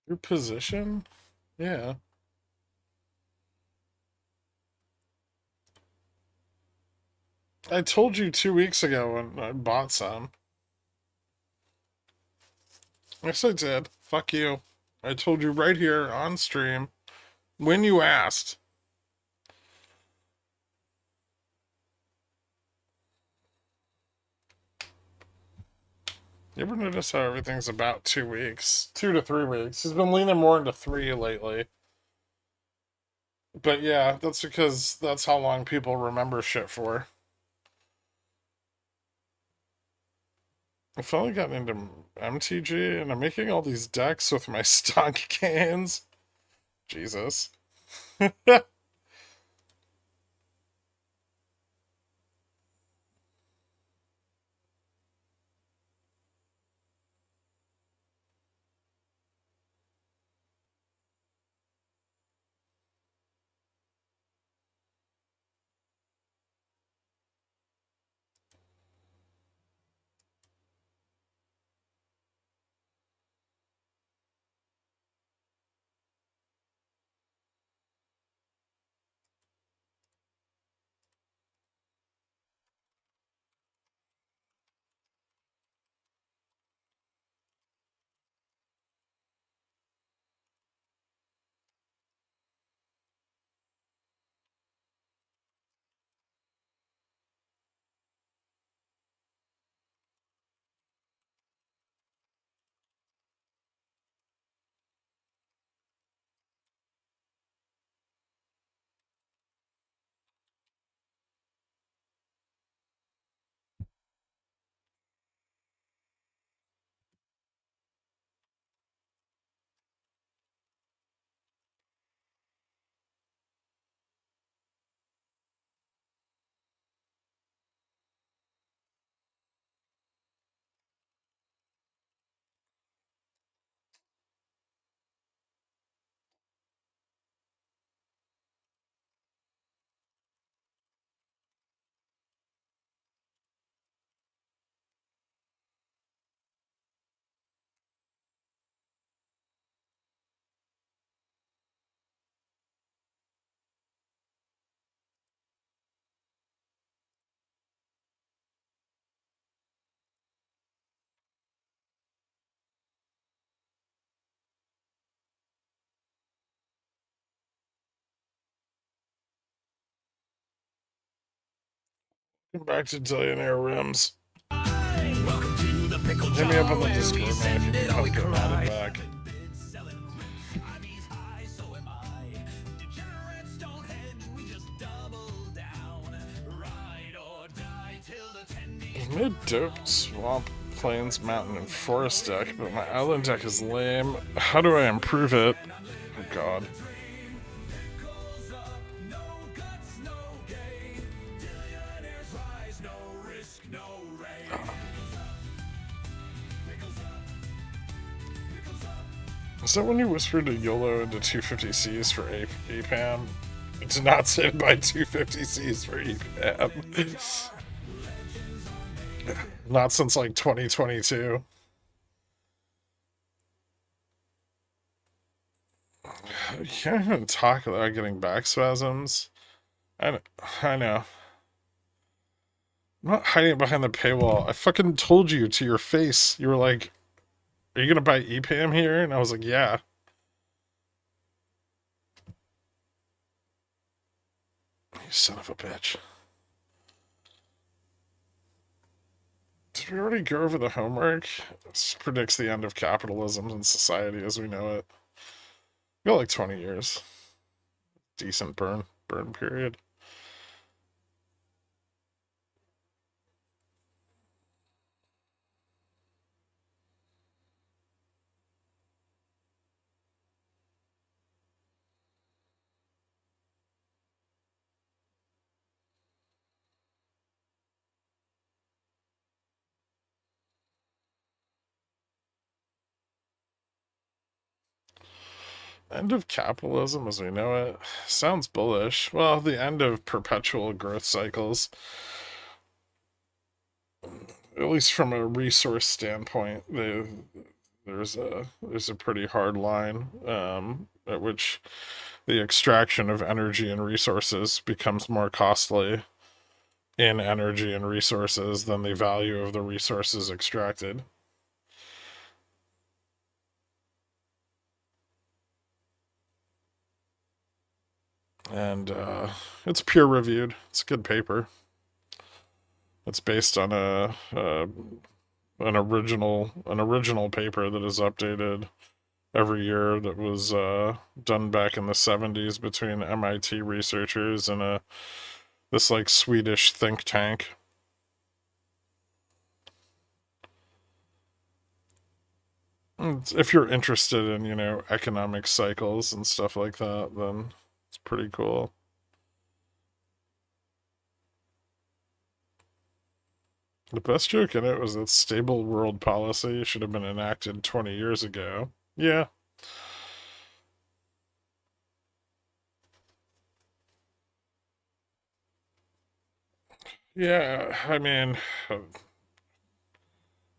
Your position? Yeah. I told you 2 weeks ago when I bought some. Yes, I did. Fuck you. I told you right here on stream when you asked. You ever notice how everything's about 2 weeks? 2 to 3 weeks. He's been leaning more into 3 lately. But yeah, that's because that's how long people remember shit for. I finally got into MTG and I'm making all these decks with my stock gains. Jesus. Back to Billionaire Rims. Hit me up on the Discord, man, if you need help getting added back. I made dope swamp, plains, mountain, and forest deck, but my island deck is lame. How do I improve it? Oh god. Is that when you whispered a YOLO into 250Cs for APAM? I did not say to buy 250Cs for EPAM. Not since like 2022. You can't even talk without getting back spasms. I know. I'm not hiding it behind the paywall. I fucking told you to your face. You were like, are you gonna buy EPAM here? And I was like, yeah. You son of a bitch. Did we already go over the homework? This predicts the end of capitalism and society as we know it. We got like 20 years. Decent burn period. End of capitalism as we know it. Sounds bullish. Well, the end of perpetual growth cycles. At least from a resource standpoint, there's a pretty hard line at which the extraction of energy and resources becomes more costly. in energy and resources than the value of the resources extracted. And it's peer reviewed. It's a good paper. It's based on an original paper that is updated every year that was done back in the 70s between MIT researchers and this like Swedish think tank. If you're interested in, economic cycles and stuff like that, then it's pretty cool. The best joke in it was that stable world policy should have been enacted 20 years ago. Yeah. Yeah, I mean,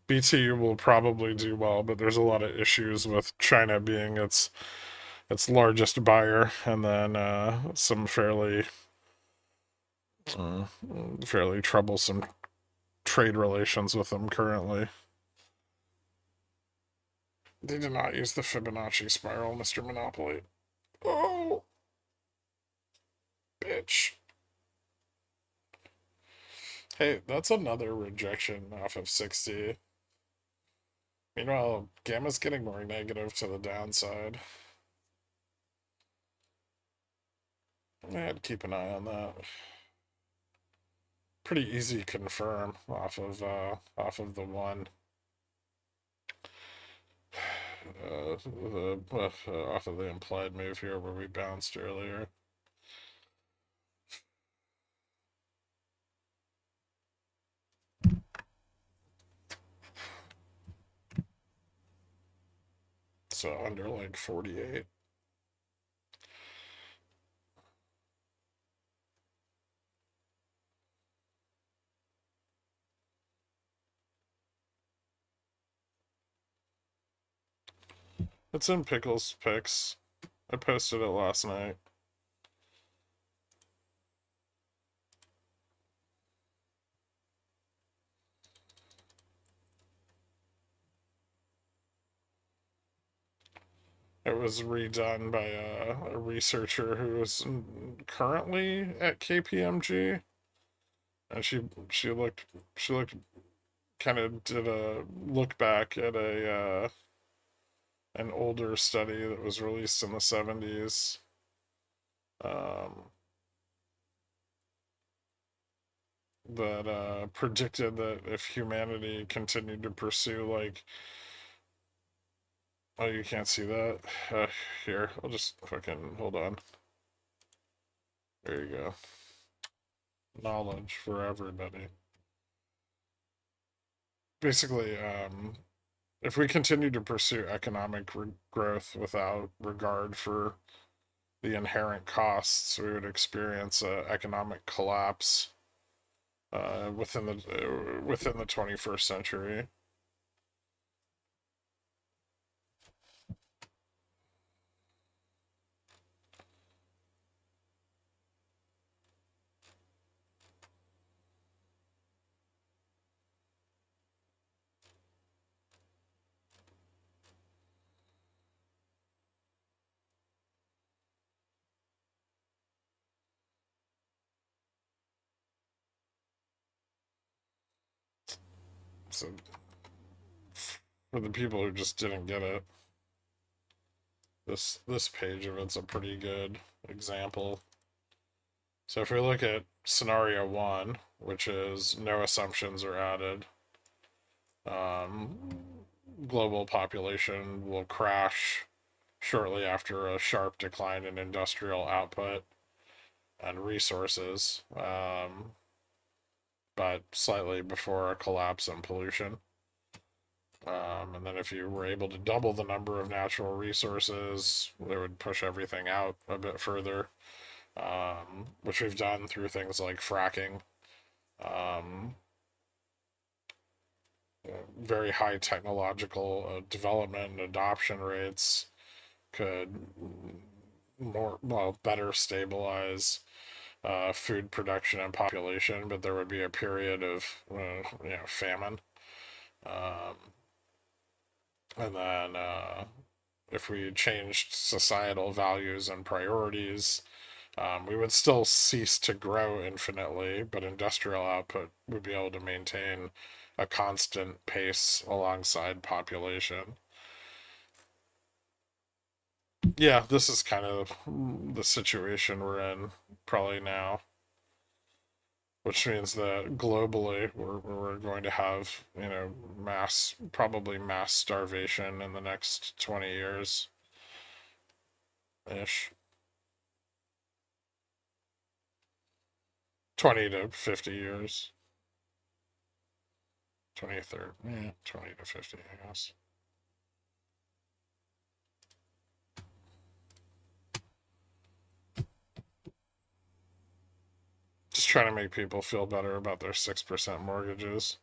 BTU will probably do well, but there's a lot of issues with China being its largest buyer, and then some uh, fairly troublesome trade relations with them currently. They did not use the Fibonacci spiral, Mr. Monopoly. Oh, bitch. Hey, that's another rejection off of 60. Meanwhile, Gamma's getting more negative to the downside. I'd keep an eye on that. Pretty easy confirm off of the one. Off of the implied move here where we bounced earlier. So under like 48. It's in Pickles Picks. I posted it last night. It was redone by a researcher who is currently at KPMG, and she looked kind of did a look back at a an older study that was released in the 70s. Um, that predicted that if humanity continued to pursue like, oh, you can't see that. Here, I'll just fucking hold on. There you go. Knowledge for everybody. Basically, if we continue to pursue economic growth without regard for the inherent costs, we would experience an economic collapse within the 21st century. So for the people who just didn't get it, this page of it's a pretty good example. So if we look at scenario one, which is no assumptions are added, um, global population will crash shortly after a sharp decline in industrial output and resources, but slightly before a collapse in pollution. And then if you were able to double the number of natural resources, it would push everything out a bit further, which we've done through things like fracking. Um, Very high technological development and adoption rates could better stabilize food production and population, but there would be a period of famine. Um, and then if we changed societal values and priorities, we would still cease to grow infinitely, but industrial output would be able to maintain a constant pace alongside population. Yeah, this is kind of the situation we're in probably now, which means that globally we're going to have, probably mass starvation in the next 20 years ish. 20 to 50 years. 23rd. Yeah, 20 to 50, I guess. Just trying to make people feel better about their 6% mortgages.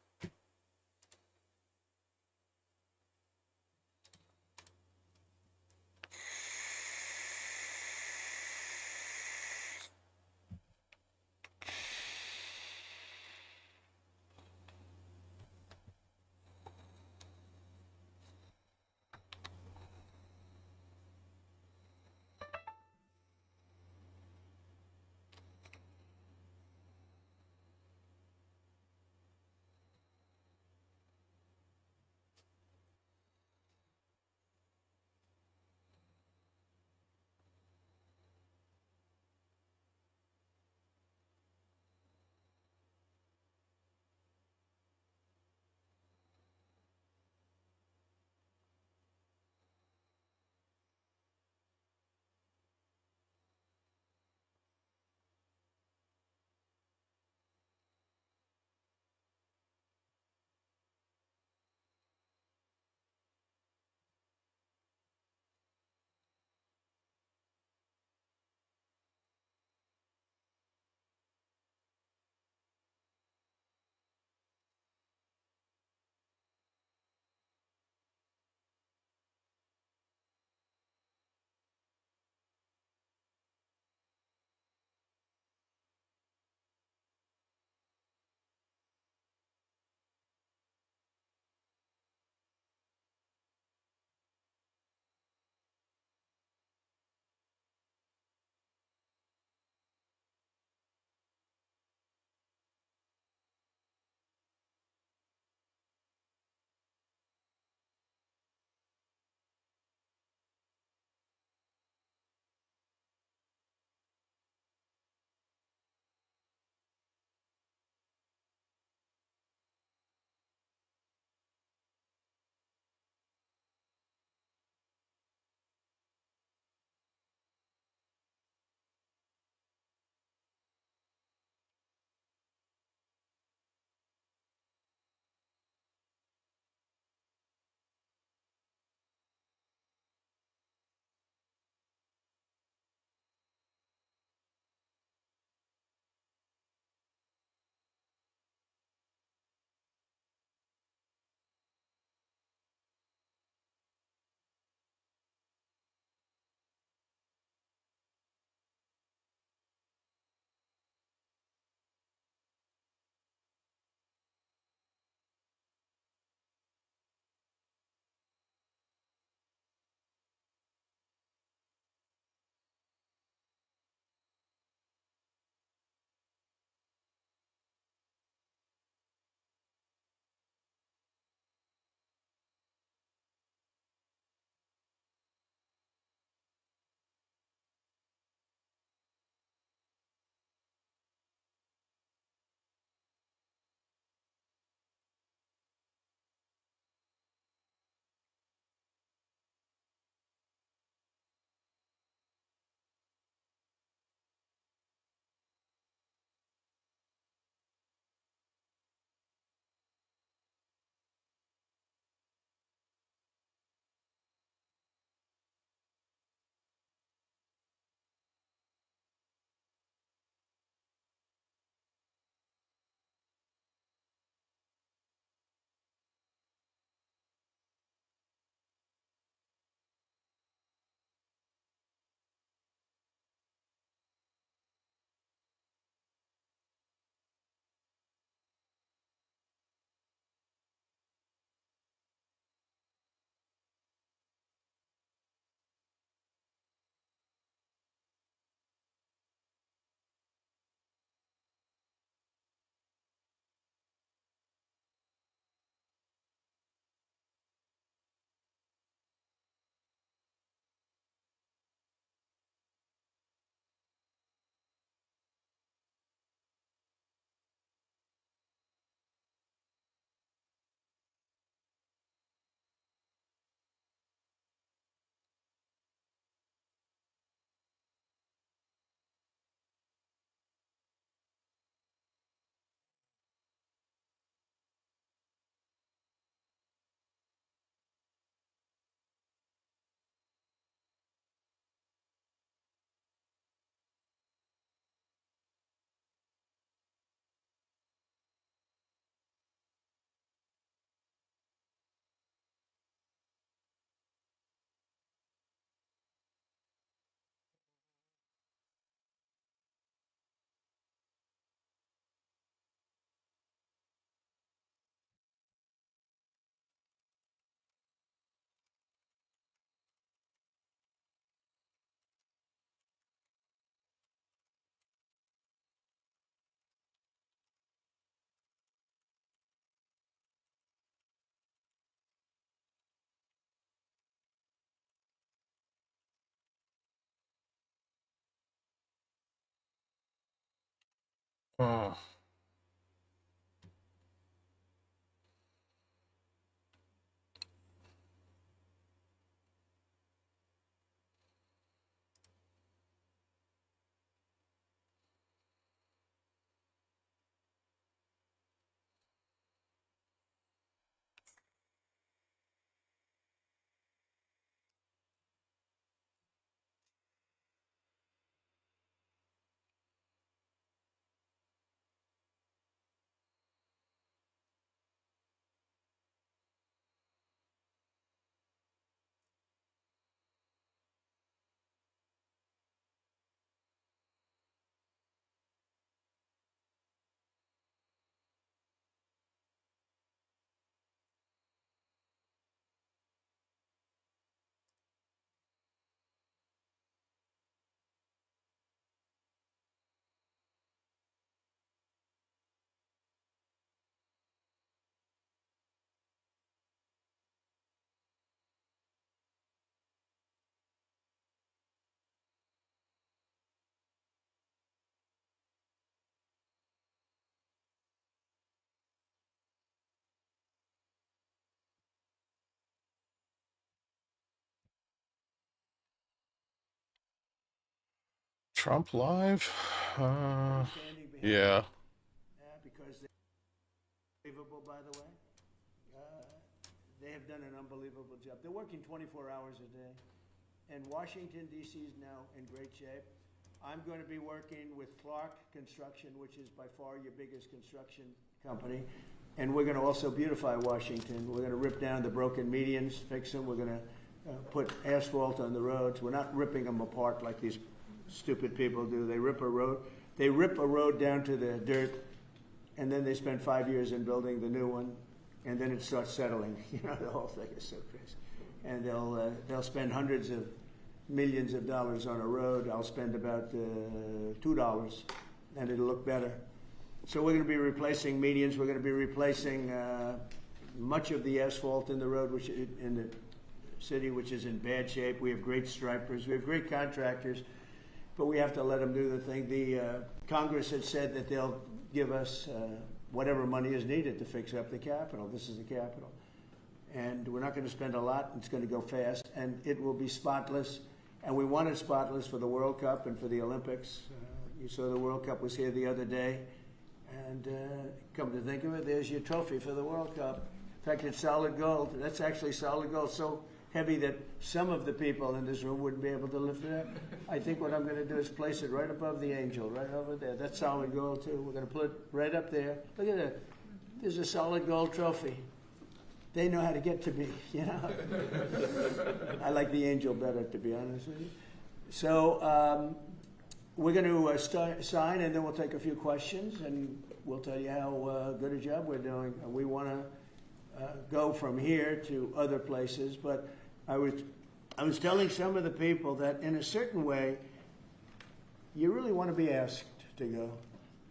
Uh, Trump live? Standing behind Yeah. because they're unbelievable, by the way. They have done an unbelievable job. They're working 24 hours a day. And Washington, D.C. is now in great shape. I'm going to be working with Clark Construction, which is by far your biggest construction company. And we're going to also beautify Washington. We're going to rip down the broken medians, fix them. We're going to put asphalt on the roads. We're not ripping them apart like these stupid people do. They rip a road. They rip a road down to the dirt, and then they spend 5 years in building the new one, and then it starts settling. You know, the whole thing is so crazy. And they'll spend hundreds of millions of dollars on a road. I'll spend about $2, and it'll look better. So we're going to be replacing medians. We're going to be replacing much of the asphalt in the road, which in the city, which is in bad shape. We have great stripers. We have great contractors, but we have to let them do the thing. The Congress had said that they'll give us whatever money is needed to fix up the Capitol. This is the Capitol. And we're not going to spend a lot. It's going to go fast, and it will be spotless. And we want it spotless for the World Cup and for the Olympics. You saw the World Cup was here the other day. And come to think of it, there's your trophy for the World Cup. In fact, it's solid gold. That's actually solid gold, so heavy that some of the people in this room wouldn't be able to lift it up. I think what I'm going to do is place it right above the angel, right over there. That's solid gold, too. We're going to put it right up there. Look at that. There's a solid gold trophy. They know how to get to me, you know. I like the angel better, to be honest with you. So we're going to sign, and then we'll take a few questions, and we'll tell you how good a job we're doing. We want to go from here to other places, but I was telling some of the people that in a certain way, you really want to be asked to go.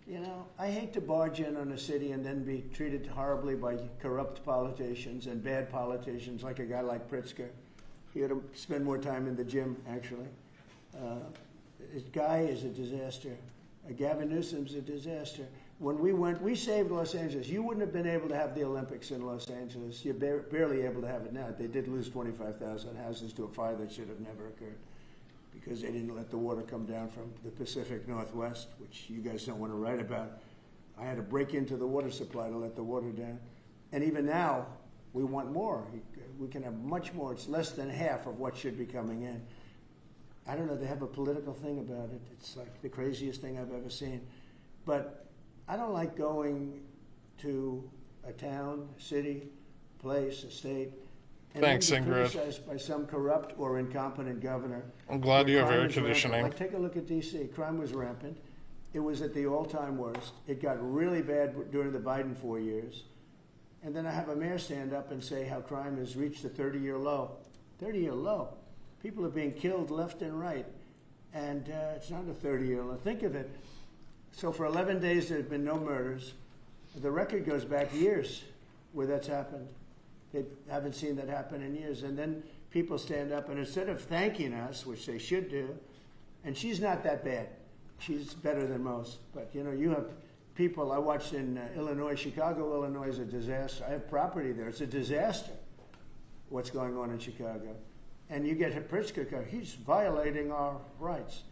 You know, I hate to barge in on a city and then be treated horribly by corrupt politicians and bad politicians, like a guy like Pritzker. He ought to spend more time in the gym, actually. This guy is a disaster. Gavin Newsom's a disaster. When we went, we saved Los Angeles. You wouldn't have been able to have the Olympics in Los Angeles. You're barely able to have it now. They did lose 25,000 houses to a fire that should have never occurred, because they didn't let the water come down from the Pacific Northwest, which you guys don't want to write about. I had to break into the water supply to let the water down. And even now, we want more. We can have much more. It's less than half of what should be coming in. I don't know, they have a political thing about it. It's like the craziest thing I've ever seen. But I don't like going to a town, city, place, a state, and Thanks, then be Ingrid. criticized by some corrupt or incompetent governor. I'm glad you have Crime air is rampant. conditioning. Like, take a look at D.C. Crime was rampant. It was at the all-time worst. It got really bad during the Biden 4 years. And then I have a mayor stand up and say how crime has reached a 30-year low. 30-year low. People are being killed left and right. And it's not a 30-year low. Think of it. So for 11 days, there have been no murders. The record goes back years where that's happened. They haven't seen that happen in years. And then people stand up, and instead of thanking us, which they should do, and she's not that bad. She's better than most. But, you know, you have people, I watched in Illinois, Chicago, Illinois is a disaster. I have property there. It's a disaster what's going on in Chicago. And you get Pritzker, he's violating our rights.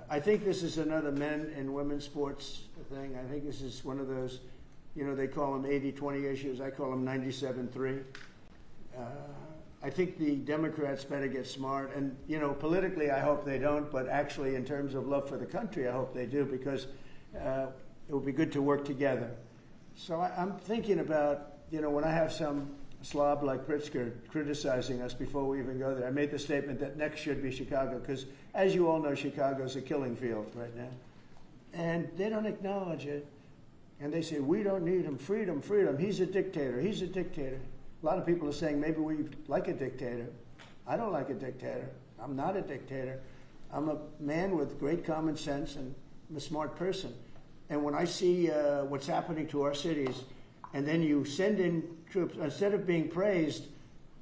I think this is another men and women's sports thing. I think this is one of those, they call them 80-20 issues. I call them 97-3. I think the Democrats better get smart. And, politically, I hope they don't. But actually, in terms of love for the country, I hope they do, because it would be good to work together. So I'm thinking about, when I have some slob like Pritzker criticizing us before we even go there, I made the statement that next should be Chicago, because as you all know, Chicago's a killing field right now. And they don't acknowledge it. And they say, we don't need him, freedom, freedom. He's a dictator, he's a dictator. A lot of people are saying maybe we like a dictator. I don't like a dictator. I'm not a dictator. I'm a man with great common sense, and I'm a smart person. And when I see what's happening to our cities, and then you send in troops, instead of being praised,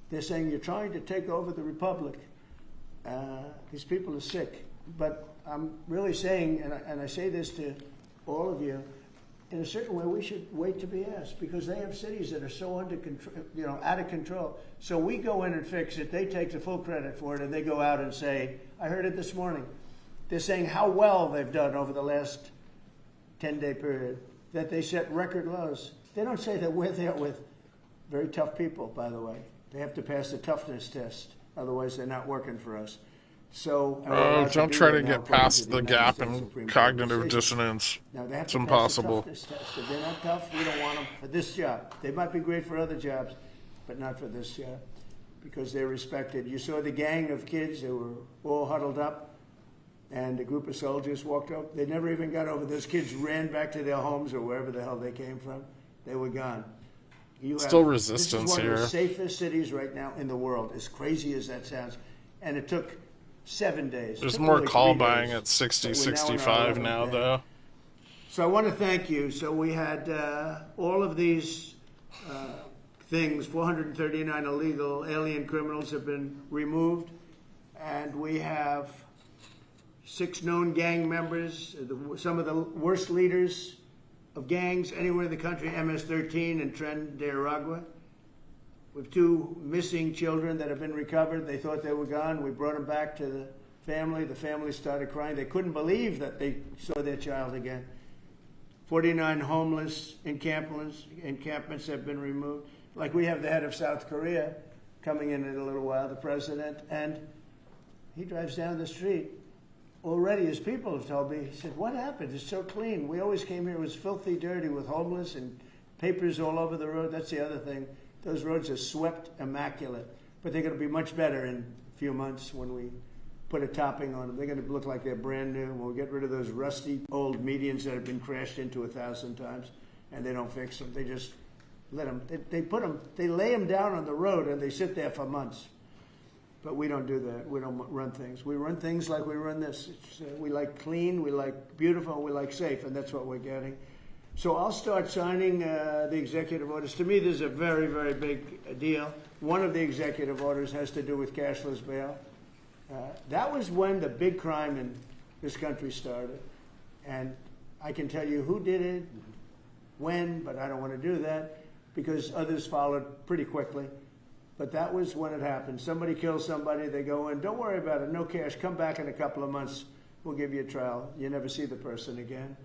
they're saying you're trying to take over the republic. These people are sick. But I'm really saying, and I say this to all of you, in a certain way, we should wait to be asked, because they have cities that are so under control, out of control. So we go in and fix it. They take the full credit for it, and they go out and say, I heard it this morning. They're saying how well they've done over the last 10-day period, that they set record lows. They don't say that we're there with very tough people, by the way. They have to pass the toughness test. Otherwise, they're not working for us. So, don't try to get past the gap in cognitive dissonance. Now, they have it's to pass impossible. the toughness test. If they're not tough, we don't want them for this job. They might be great for other jobs, but not for this job, because they're respected. You saw the gang of kids. They were all huddled up, and a group of soldiers walked up. They never even got over. Those kids ran back to their homes or wherever the hell they came from. They were gone. Still resistance here. This is one of the safest cities right now in the world, as crazy as that sounds. And it took 7 days. There's more call buying at 60, 65 now, though. So I want to thank you. So we had all of these things, 439 illegal alien criminals have been removed. And we have 6 known gang members, some of the worst leaders of gangs anywhere in the country, MS-13 and Tren de Aragua. We have 2 missing children that have been recovered. They thought they were gone. We brought them back to the family. The family started crying. They couldn't believe that they saw their child again. 49 homeless encampments have been removed. Like, we have the head of South Korea coming in a little while, the president, and he drives down the street. Already, his people have told me, he said, what happened? It's so clean. We always came here, it was filthy dirty with homeless and papers all over the road. That's the other thing. Those roads are swept immaculate. But they're going to be much better in a few months when we put a topping on them. They're going to look like they're brand new. We'll get rid of those rusty old medians that have been crashed into 1,000 times, and they don't fix them. They just let them, they lay them down on the road, and they sit there for months. But we don't do that. We don't run things. We run things like we run this. We like clean, we like beautiful, we like safe, and that's what we're getting. So I'll start signing the executive orders. To me, this is a very, very big deal. One of the executive orders has to do with cashless bail. That was when the big crime in this country started. And I can tell you who did it, when, but I don't want to do that because others followed pretty quickly. But that was when it happened. Somebody kills somebody, they go in, don't worry about it, no cash, come back in a couple of months, we'll give you a trial. You never see the person again.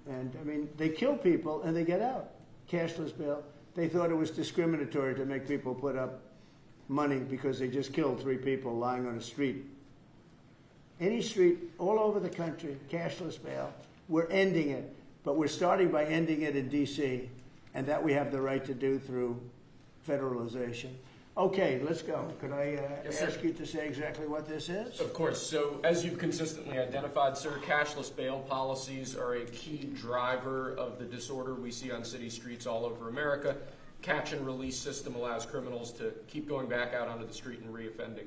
And, I mean, they kill people and they get out. Cashless bail. They thought it was discriminatory to make people put up money because they just killed 3 people lying on a street. Any street, all over the country, cashless bail. We're ending it. But we're starting by ending it in D.C., and that we have the right to do through federalization. Okay, let's go. Could I ask you to say exactly what this is? Of course. So, as you've consistently identified, sir, cashless bail policies are a key driver of the disorder we see on city streets all over America. Catch and release system allows criminals to keep going back out onto the street and reoffending.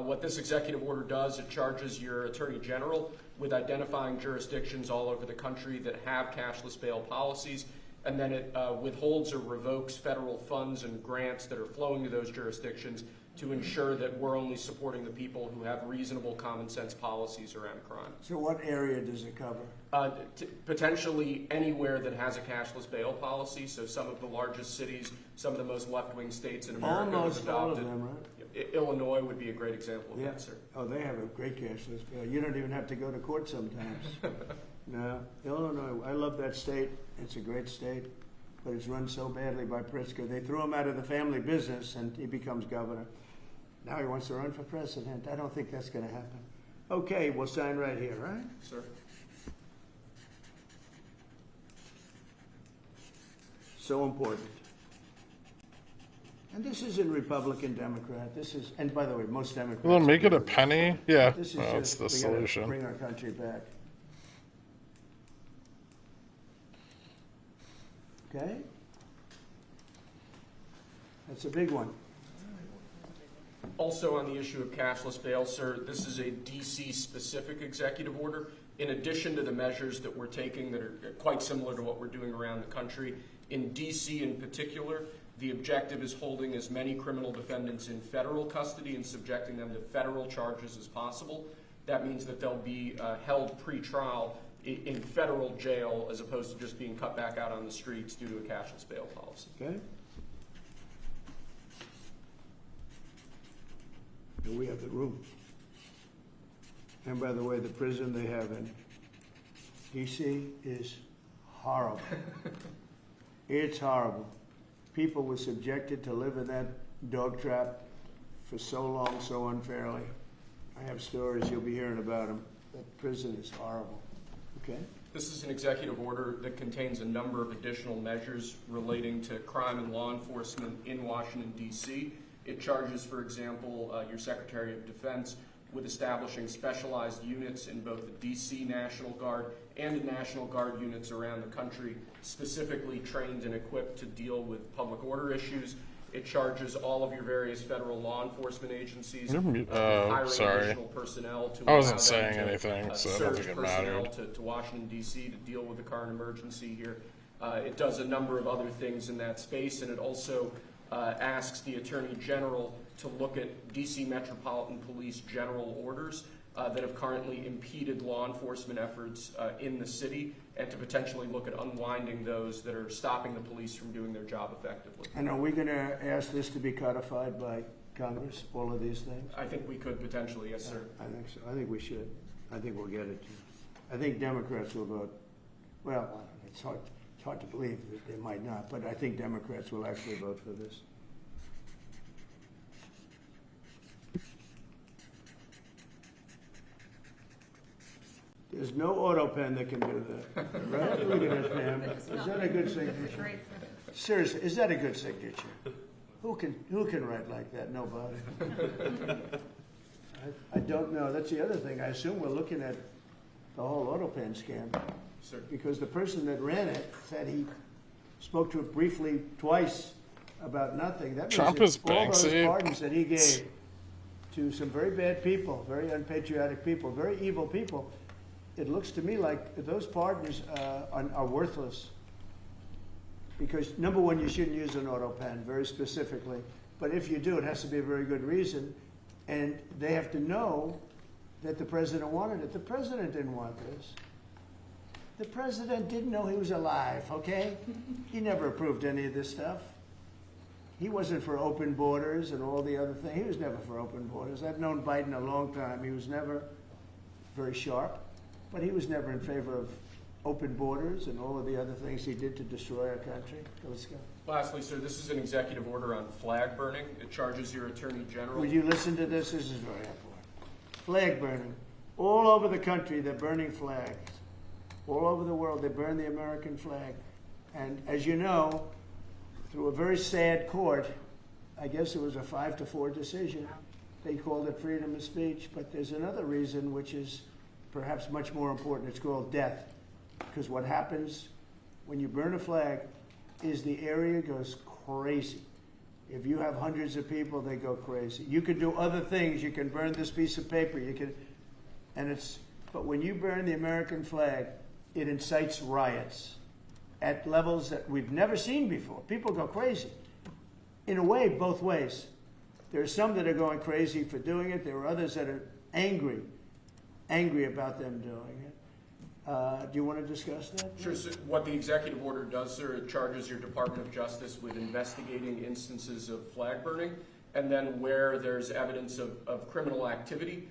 What this executive order does, it charges your attorney general with identifying jurisdictions all over the country that have cashless bail policies and then it withholds or revokes federal funds and grants that are flowing to those jurisdictions to ensure that we're only supporting the people who have reasonable common sense policies around crime. So what area does it cover? Potentially anywhere that has a cashless bail policy. So some of the largest cities, some of the most left-wing states in America Almost have all of adopted. them, right? Illinois would be a great example of that, sir. Oh, they have a great cashless bail. You don't even have to go to court sometimes. No, Illinois, I love that state. It's a great state, but it's run so badly by Pritzker. They threw him out of the family business and he becomes governor. Now he wants to run for president. I don't think that's going to happen. Okay, we'll sign right here, right? Sir. So important. And this isn't Republican, Democrat. This is, and by the way, most Democrats. Well, make it a penny. Yeah, This is well, that's just, the we gotta solution. bring our country back. Okay? That's a big one. Also on the issue of cashless bail, sir, this is a DC-specific executive order. In addition to the measures that we're taking that are quite similar to what we're doing around the country, in DC in particular, the objective is holding as many criminal defendants in federal custody and subjecting them to federal charges as possible. That means that they'll be held pre-trial in federal jail as opposed to just being cut back out on the streets due to a cashless bail policy. Okay? And we have the room. And by the way, the prison they have in DC is horrible. It's horrible. People were subjected to live in that dog trap for so long, so unfairly. I have stories, you'll be hearing about them. That prison is horrible. Okay? This is an executive order that contains a number of additional measures relating to crime and law enforcement in Washington, D.C. It charges, for example, your Secretary of Defense with establishing specialized units in both the D.C. National Guard and the National Guard units around the country, specifically trained and equipped to deal with public order issues. It charges all of your various federal law enforcement agencies hiring sorry. additional personnel to I wasn't allow them saying to, anything, so I don't surge think it personnel mattered. to Washington, D.C. to deal with the current emergency here. It does a number of other things in that space, and it also asks the Attorney General to look at D.C. Metropolitan Police general orders that have currently impeded law enforcement efforts in the city, and to potentially look at unwinding those that are stopping the police from doing their job effectively. And are we going to ask this to be codified by Congress, all of these things? I think we could potentially, yes, sir. I think so. I think we should. I think we'll get it. I think Democrats will vote. Well, it's hard to believe that they might not, but I think Democrats will actually vote for this. There's no auto pen that can do that. Right? Look at that, Pam. Is that a good signature? Seriously, is that a good signature? Who can write like that? Nobody. I don't know. That's the other thing. I assume we're looking at the whole auto pen scam. Sir. Because the person that ran it said he spoke to it briefly twice about nothing. That means Trump that is all those Banksy. pardons that he gave to some very bad people, very unpatriotic people, very evil people, it looks to me like those pardons are worthless. Because number one, you shouldn't use an auto pen very specifically. But if you do, it has to be a very good reason. And they have to know that the president wanted it. The president didn't want this. The president didn't know he was alive, okay? He never approved any of this stuff. He wasn't for open borders and all the other things. He was never for open borders. I've known Biden a long time. He was never very sharp, but he was never in favor of open borders and all of the other things he did to destroy our country. Let's go. Lastly, sir, this is an executive order on flag burning. It charges your Attorney General. Would you listen to this? This is very important. Flag burning. All over the country, they're burning flags. All over the world, they burn the American flag. And as you know, through a very sad court, I guess it was a 5-4 decision, they called it freedom of speech. But there's another reason which is perhaps much more important. It's called death. Because what happens when you burn a flag is the area goes crazy. If you have hundreds of people, they go crazy. You can do other things. You can burn this piece of paper. You can, but when you burn the American flag, it incites riots. at levels that we've never seen before. People go crazy. In a way, both ways. There are some that are going crazy for doing it. There are others that are angry about them doing it. Do you want to discuss that? Sure. So what the executive order does, sir, it charges your Department of Justice with investigating instances of flag burning, and then where there's evidence of criminal activity,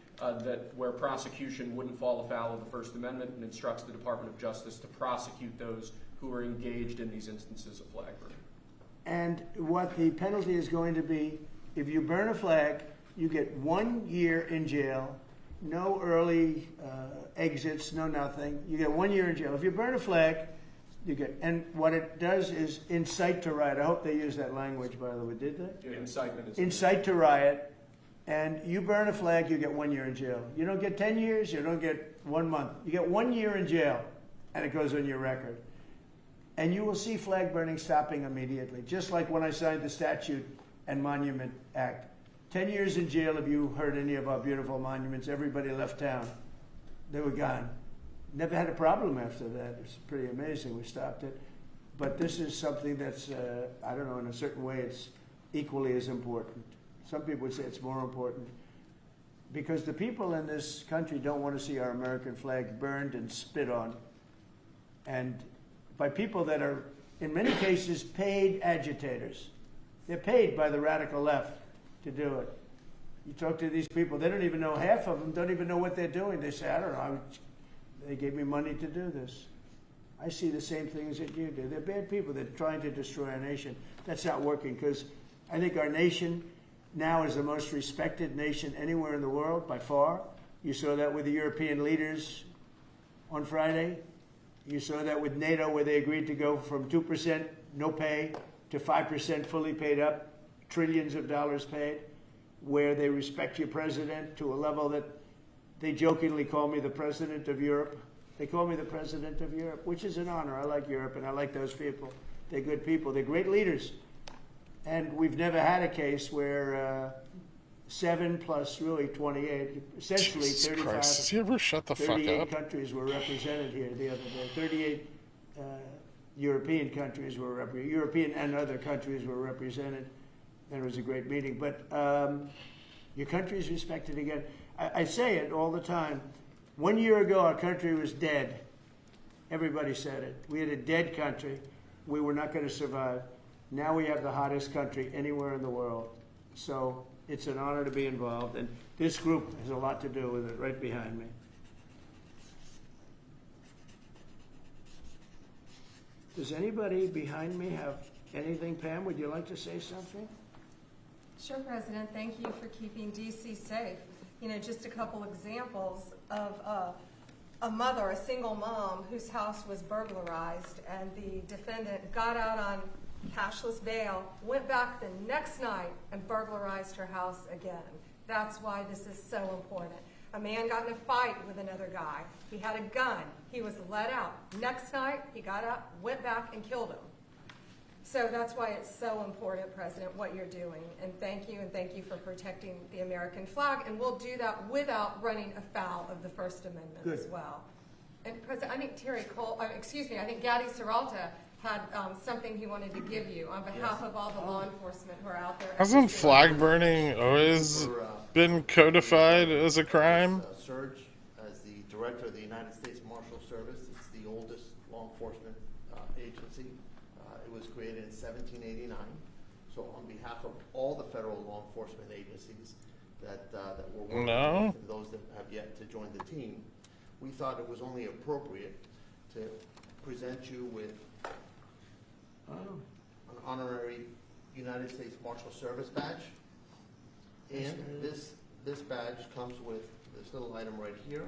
where prosecution wouldn't fall afoul of the First Amendment, and instructs the Department of Justice to prosecute those who are engaged in these instances of flag burning. And what the penalty is going to be, if you burn a flag, you get 1 year in jail, no early exits, no nothing. You get 1 year in jail. If you burn a flag, you get, and what it does is incite to riot. I hope they use that language, by the way. Did they? Yeah, incitement is incite to riot. And you burn a flag, you get 1 year in jail. You don't get 10 years, you don't get 1 month. You get 1 year in jail, and it goes on your record. And you will see flag burning stopping immediately, just like when I signed the Statute and Monument Act. 10 years in jail if you hurt any of our beautiful monuments. Everybody left town. They were gone. Never had a problem after that. It's pretty amazing. We stopped it. But this is something that's, I don't know, in a certain way it's equally as important. Some people would say it's more important. Because the people in this country don't want to see our American flag burned and spit on. And by people that are, in many cases, paid agitators. They're paid by the radical left to do it. You talk to these people, they don't even know, half of them don't even know what they're doing. They say, I don't know, they gave me money to do this. I see the same things that you do. They're bad people. They're trying to destroy our nation. That's not working, because I think our nation now is the most respected nation anywhere in the world, by far. You saw that with the European leaders on Friday. You saw that with NATO, where they agreed to go from 2% no pay to 5% fully paid up, trillions of dollars paid, where they respect your president to a level that they jokingly call me the president of Europe. They call me the president of Europe, which is an honor. I like Europe, and I like those people. They're good people. They're great leaders. And we've never had a case where 7 plus really 28, essentially Jesus 35, Christ, does he ever shut the fuck 38 up? countries were represented here the other day. 38 European countries were represented. European and other countries were represented. And it was a great meeting. But your country is respected again. I say it all the time. 1 year ago, our country was dead. Everybody said it. We had a dead country. We were not going to survive. Now we have the hottest country anywhere in the world. So it's an honor to be involved. And this group has a lot to do with it, right behind me. Does anybody behind me have anything? Pam, would you like to say something? Sure, President. Thank you for keeping D.C. safe. You know, just a couple examples of a mother, a single mom, whose house was burglarized, and the defendant got out on cashless bail, went back the next night and burglarized her house again. That's why this is so important. A man got in a fight with another guy. He had a gun. He was let out. Next night, he got up, went back, and killed him. So that's why it's so important, President, what you're doing. And thank you for protecting the American flag. And we'll do that without running afoul of the First Amendment as well. And President, I think I think Gaddy Serralta had something he wanted to give you on behalf of all the law enforcement who are out there. Hasn't flag burning always been codified as a crime? Serge, as the director of the United States Marshal Service, it's the oldest law enforcement agency. It was created in 1789. So on behalf of all the federal law enforcement agencies that we're working with, and those that have yet to join the team, we thought it was only appropriate to present you with an honorary United States Marshal Service badge. And this badge comes with this little item right here,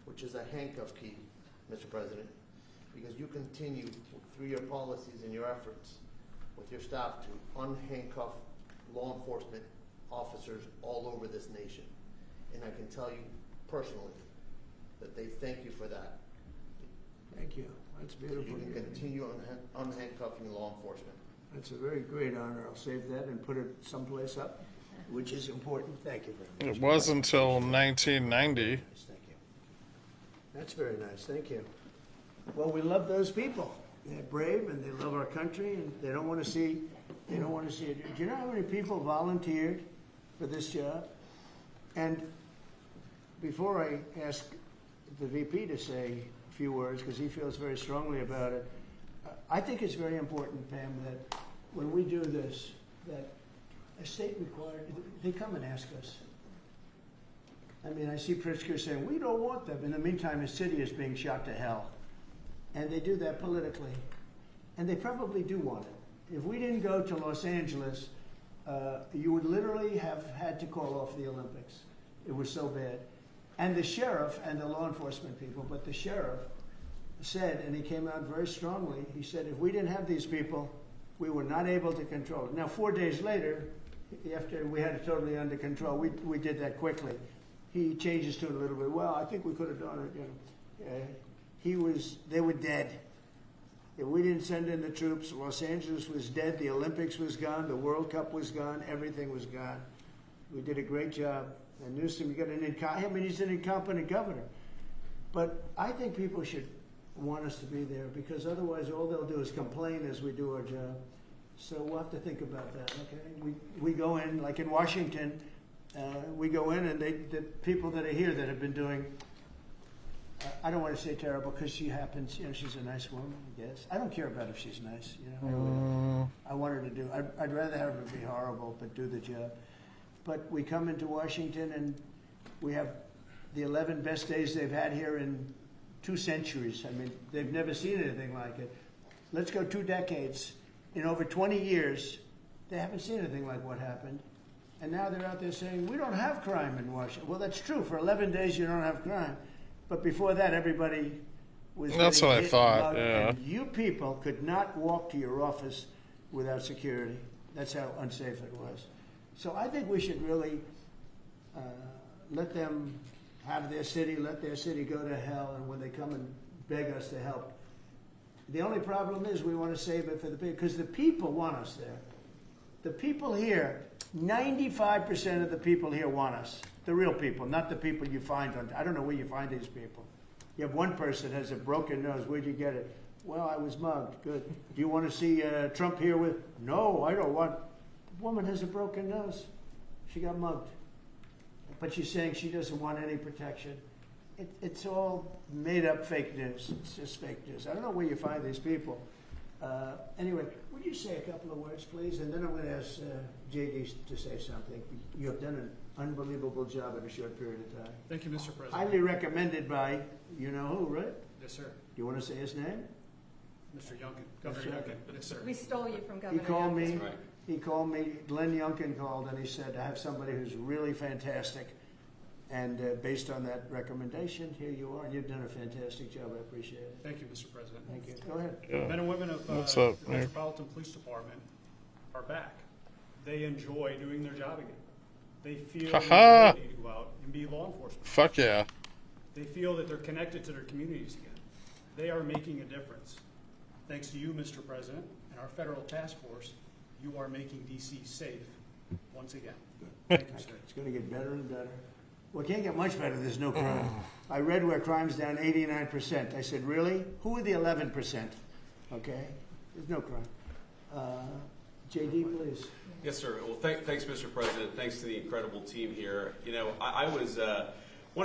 which is a handcuff key, Mr. President, because you continue through your policies and your efforts with your staff to unhandcuff law enforcement officers all over this nation. And I can tell you personally that they thank you for that. Thank you. That's beautiful. You can continue unhandcuffing law enforcement. That's a very great honor. I'll save that and put it someplace up, which is important. Thank you very much. It was until 1990. Thank you. That's very nice, thank you. Well, we love those people. They're brave and they love our country and they don't want to see it. Do you know how many people volunteered for this job? And before I ask the VP to say a few words, because he feels very strongly about it, I think it's very important, Pam, that when we do this, that a state required, they come and ask us. I mean, I see Pritzker saying, we don't want them. In the meantime, his city is being shot to hell. And they do that politically. And they probably do want it. If we didn't go to Los Angeles, you would literally have had to call off the Olympics. It was so bad. And the sheriff and the law enforcement people, but the sheriff said, and he came out very strongly, he said, if we didn't have these people, we were not able to control it. Now, 4 days later, after we had it totally under control, we did that quickly. He changed his tune a little bit. Well, I think we could have done it. You know, they were dead. If we didn't send in the troops, Los Angeles was dead, the Olympics was gone, the World Cup was gone, everything was gone. We did a great job. And Newsom, you got he's an incompetent governor. But I think people should want us to be there because otherwise all they'll do is complain as we do our job. So we'll have to think about that, okay? We go in, like in Washington, we go in and the people that are here that have been doing, I don't want to say terrible because she happens, you know, she's a nice woman, I guess. I don't care about if she's nice, you know. I really don't. I want her to do, I'd rather have her be horrible but do the job. But we come into Washington and we have the 11 best days they've had here in 2 centuries. I mean, they've never seen anything like it. Let's go 2 decades. In over 20 years, they haven't seen anything like what happened. And now they're out there saying, we don't have crime in Washington. Well, that's true. For 11 days, you don't have crime. But before that, everybody was That's what I thought, yeah. And you people could not walk to your office without security. That's how unsafe it was. So I think we should really let them have their city, let their city go to hell, and when they come and beg us to help. The only problem is we want to save it for the people, because the people want us there. The people here, 95% of the people here want us. The real people, not the people you find on, I don't know where you find these people. You have one person has a broken nose. Where'd you get it? Well, I was mugged. Good. Do you want to see Trump here with? No, I don't want. The woman has a broken nose. She got mugged. But she's saying she doesn't want any protection. It's all made up fake news. It's just fake news. I don't know where you find these people. Anyway, would you say a couple of words, please? And then I'm going to ask JD to say something. You have done an unbelievable job in a short period of time. Thank you, Mr. President. Highly recommended by you know who, right? Yes, sir. Do you want to say his name? Mr. Youngkin, Governor Yes, sir. Youngkin. Yes, sir. We stole you from He Governor called Youngkin. me. Right. He called me. Glenn Youngkin called, and he said, "I have somebody who's really fantastic." And based on that recommendation, here you are. You've done a fantastic job. I appreciate it. Thank you, Mr. President. Thank you. Go ahead. Yeah. Men and women of What's the up, Nick? Metropolitan Police Department are back. They enjoy doing their job again. They feel the Ha-ha! ability to go out and be law enforcement. Fuck yeah. They feel that they're connected to their communities again. They are making a difference. Thanks to you, Mr. President, and our federal task force, you are making D.C. safe once again. Thank you, sir. It's going to get better and better. Well, it can't get much better. There's no crime. I read where crime's down 89%. I said, really? Who are the 11%? Okay? There's no crime. JD, please. Yes, sir. Well, thanks, Mr. President. Thanks to the incredible team here. You know, I want to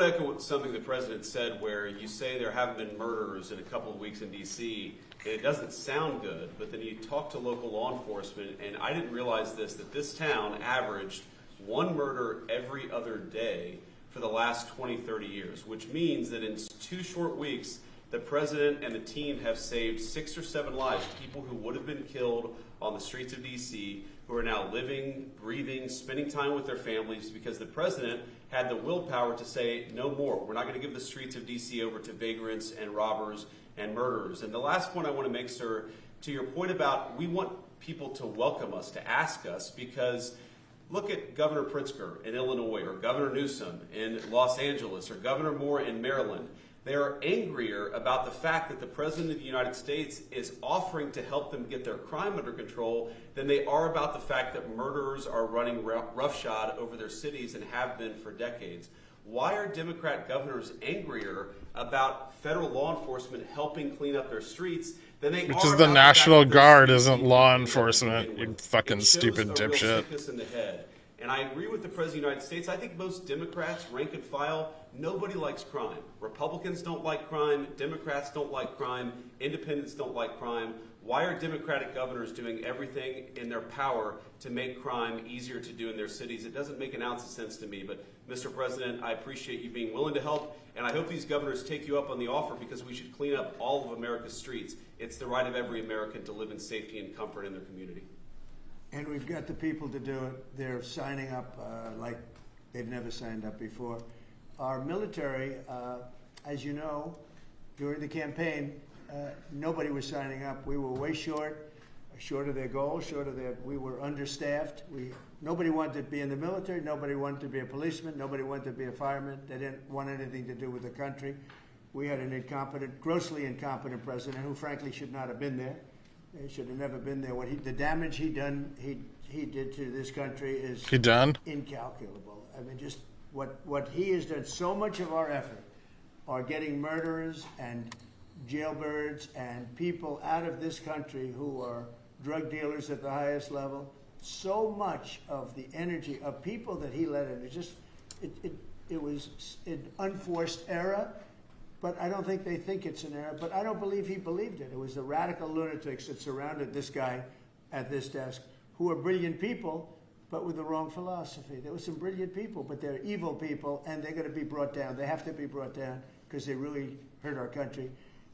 echo something the President said where you say there haven't been murders in a couple of weeks in D.C., and it doesn't sound good, but then you talk to local law enforcement, and I didn't realize that this town averaged 1 murder every other day for the last 20, 30 years, which means that in 2 short weeks, the President and the team have saved 6 or 7 lives, people who would have been killed on the streets of D.C., who are now living, breathing, spending time with their families because the President had the willpower to say, no more. We're not going to give the streets of D.C. over to vagrants and robbers and murderers. And the last point I want to make, sir, to your point about we want people to welcome us, to ask us, because look at Governor Pritzker in Illinois, or Governor Newsom in Los Angeles, or Governor Moore in Maryland. They are angrier about the fact that the President of the United States is offering to help them get their crime under control than they are about the fact that murderers are running roughshod over their cities and have been for decades. Why are Democrat governors angrier about federal law enforcement helping clean up their streets than they Which are is about the fact National that those Guard streets isn't need to be law cleaned up to enforcement, begin you with? fucking It shows stupid a real dipshit. sickness in the head. And I agree with the President of the United States. I think most Democrats, rank and file, nobody likes crime. Republicans don't like crime. Democrats don't like crime. Independents don't like crime. Why are Democratic governors doing everything in their power to make crime easier to do in their cities? It doesn't make an ounce of sense to me. But, Mr. President, I appreciate you being willing to help, and I hope these governors take you up on the offer because we should clean up all of America's streets. It's the right of every American to live in safety and comfort in their community. And we've got the people to do it. They're signing up like they've never signed up before. Our military, as you know, during the campaign, nobody was signing up. We were way short of their goal, we were understaffed. Nobody wanted to be in the military. Nobody wanted to be a policeman. Nobody wanted to be a fireman. They didn't want anything to do with the country. We had an grossly incompetent president who frankly should not have been there. He should have never been there. The damage he did to this country is incalculable. I mean, just what he has done. So much of our effort are getting murderers and jailbirds and people out of this country who are drug dealers at the highest level. So much of the energy of people that he led in, it was an unforced error. But I don't think they think it's an error. But I don't believe he believed it. It was the radical lunatics that surrounded this guy at this desk, who are brilliant people, but with the wrong philosophy. There were some brilliant people, but they're evil people, and they're going to be brought down. They have to be brought down because they really hurt our country.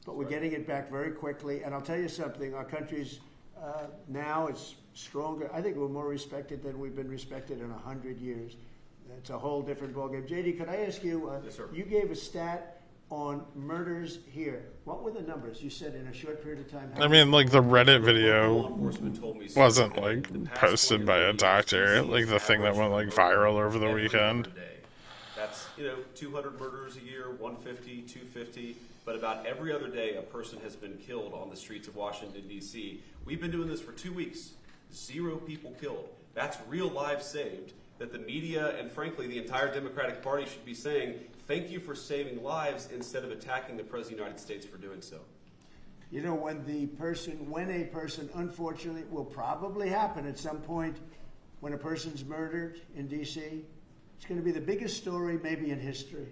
But we're getting it back very quickly. And I'll tell you something. Our country's now is stronger. I think we're more respected than we've been respected in 100 years. It's a whole different ballgame. JD, could I ask you, Yes, sir. You gave a stat on murders here. What were the numbers? You said in a short period of time. I mean, like the Reddit Law video enforcement told me wasn't the like past posted 20 by a years, doctor, DC's like the thing that went like viral over the every weekend. other day. That's, 200 murders a year, 150, 250, but about every other day a person has been killed on the streets of Washington, D.C. We've been doing this for 2 weeks. 0 people killed. That's real lives saved that the media and frankly the entire Democratic Party should be saying, thank you for saving lives instead of attacking the President of the United States for doing so. When a person, unfortunately, will probably happen at some point when a person's murdered in D.C., it's going to be the biggest story maybe in history.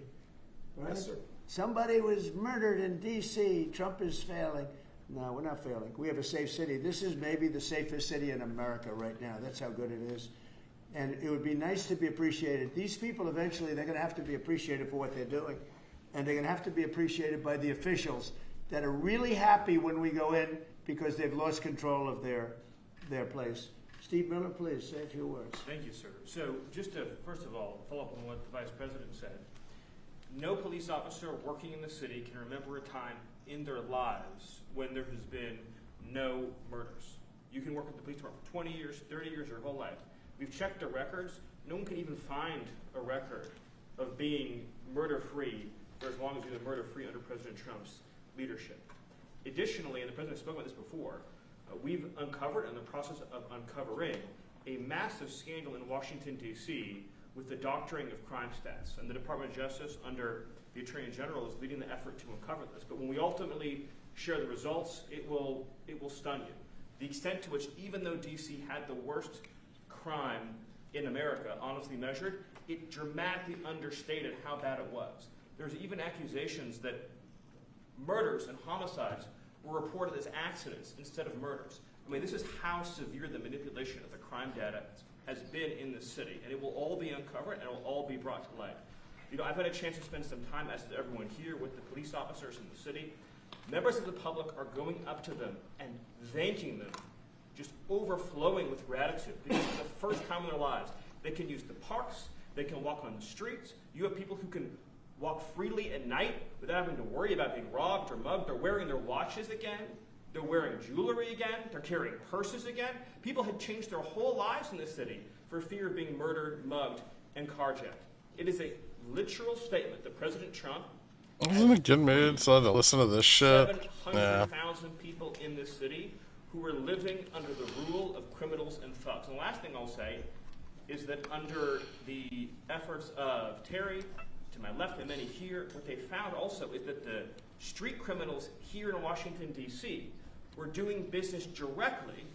Right? Yes, sir. Somebody was murdered in D.C. Trump is failing. No, we're not failing. We have a safe city. This is maybe the safest city in America right now. That's how good it is. And it would be nice to be appreciated. These people eventually, they're going to have to be appreciated for what they're doing. And they're going to have to be appreciated by the officials that are really happy when we go in because they've lost control of their place. Steve Miller, please say a few words. Thank you, sir. So just to, first of all, follow up on what the Vice President said. No police officer working in the city can remember a time in their lives when there has been no murders. You can work at the police department for 20 years, 30 years, your whole life. We've checked the records. No one can even find a record of being murder-free for as long as you've been murder-free under President Trump's leadership. Additionally, and the President spoke about this before, we've uncovered, in the process of uncovering, a massive scandal in Washington, D.C. with the doctoring of crime stats. And the Department of Justice, under the Attorney General, is leading the effort to uncover this. But when we ultimately share the results, it will stun you. The extent to which, even though D.C. had the worst crime in America, honestly measured, it dramatically understated how bad it was. There's even accusations that murders and homicides were reported as accidents instead of murders. I mean, this is how severe the manipulation of the crime data has been in this city, and it will all be uncovered and it will all be brought to light. I've had a chance to spend some time, as has everyone here, with the police officers in the city. Members of the public are going up to them and thanking them, just overflowing with gratitude, because for the first time in their lives, they can use the parks, they can walk on the streets. You have people who can walk freely at night without having to worry about being robbed or mugged. They're wearing their watches again. They're wearing jewelry again. They're carrying purses again. People had changed their whole lives in this city for fear of being murdered, mugged, and carjacked. It is a literal statement that President Trump Wasn't it good mood so I had to listen to this shit? 700,000 people in this city who are living under the rule of criminals and thugs. And the last thing I'll say is that under the efforts of Terry to my left and many here, what they found also is that the street criminals here in Washington, D.C. were doing business directly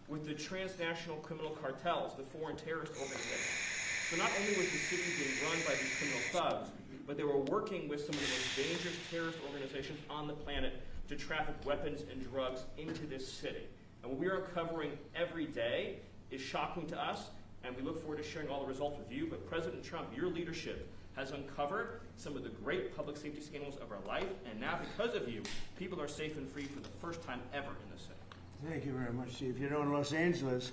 with the transnational criminal cartels, the foreign terrorist organizations. So not only was the city being run by these criminal thugs, but they were working with some of the most dangerous terrorist organizations on the planet to traffic weapons and drugs into this city. And what we are uncovering every day is shocking to us, and we look forward to sharing all the results with you. But President Trump, your leadership has uncovered some of the great public safety scandals of our life, and now because of you, people are safe and free for the first time ever in this city. Thank you very much, Steve. You know, in Los Angeles,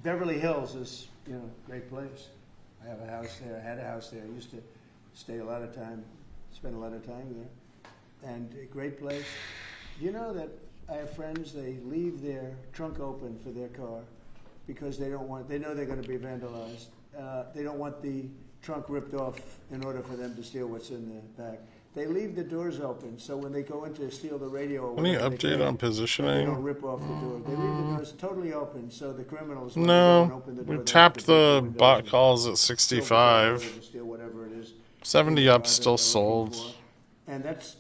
Beverly Hills is, you know, a great place. I have a house there. I had a house there. I used to stay a lot of time, spend a lot of time there. And a great place. You know that I have friends, they leave their trunk open for their car because they don't want, they know they're going to be vandalized. They don't want the trunk ripped off in order for them to steal what's in the back. They leave the doors open, so when they go in to steal the radio or Any whatever, they update can, on they don't positioning? rip off the door. They leave the doors totally open, so the criminals when No, they go and open the door, we they have tapped to break the windows bot and calls at steal 65. the car and steal whatever it is. 70 in the up, car still that they're looking sold. for. And that's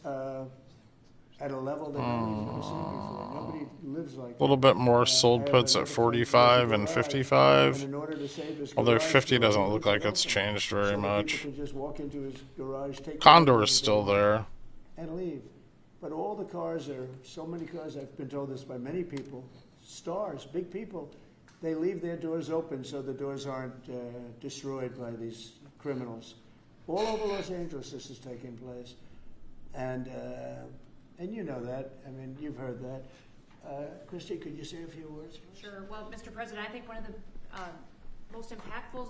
at a level that nobody's ever seen before. Nobody lives like A little bit more I sold have puts at another friend who has a 45 and garage, 55. and in order to save his Although garage 50 door, doesn't he look leaves like it it's open changed so very that much. people can just walk into his garage, take Condor is whatever still they want, there. and leave. But all the cars are, so many cars, I've been told this by many people, stars, big people, they leave their doors open so the doors aren't destroyed by these criminals. All over Los Angeles this is taking place. And you know that. I mean, you've heard that. Christy, could you say a few words, please? Sure. Well, Mr. President, I think one of the most impactful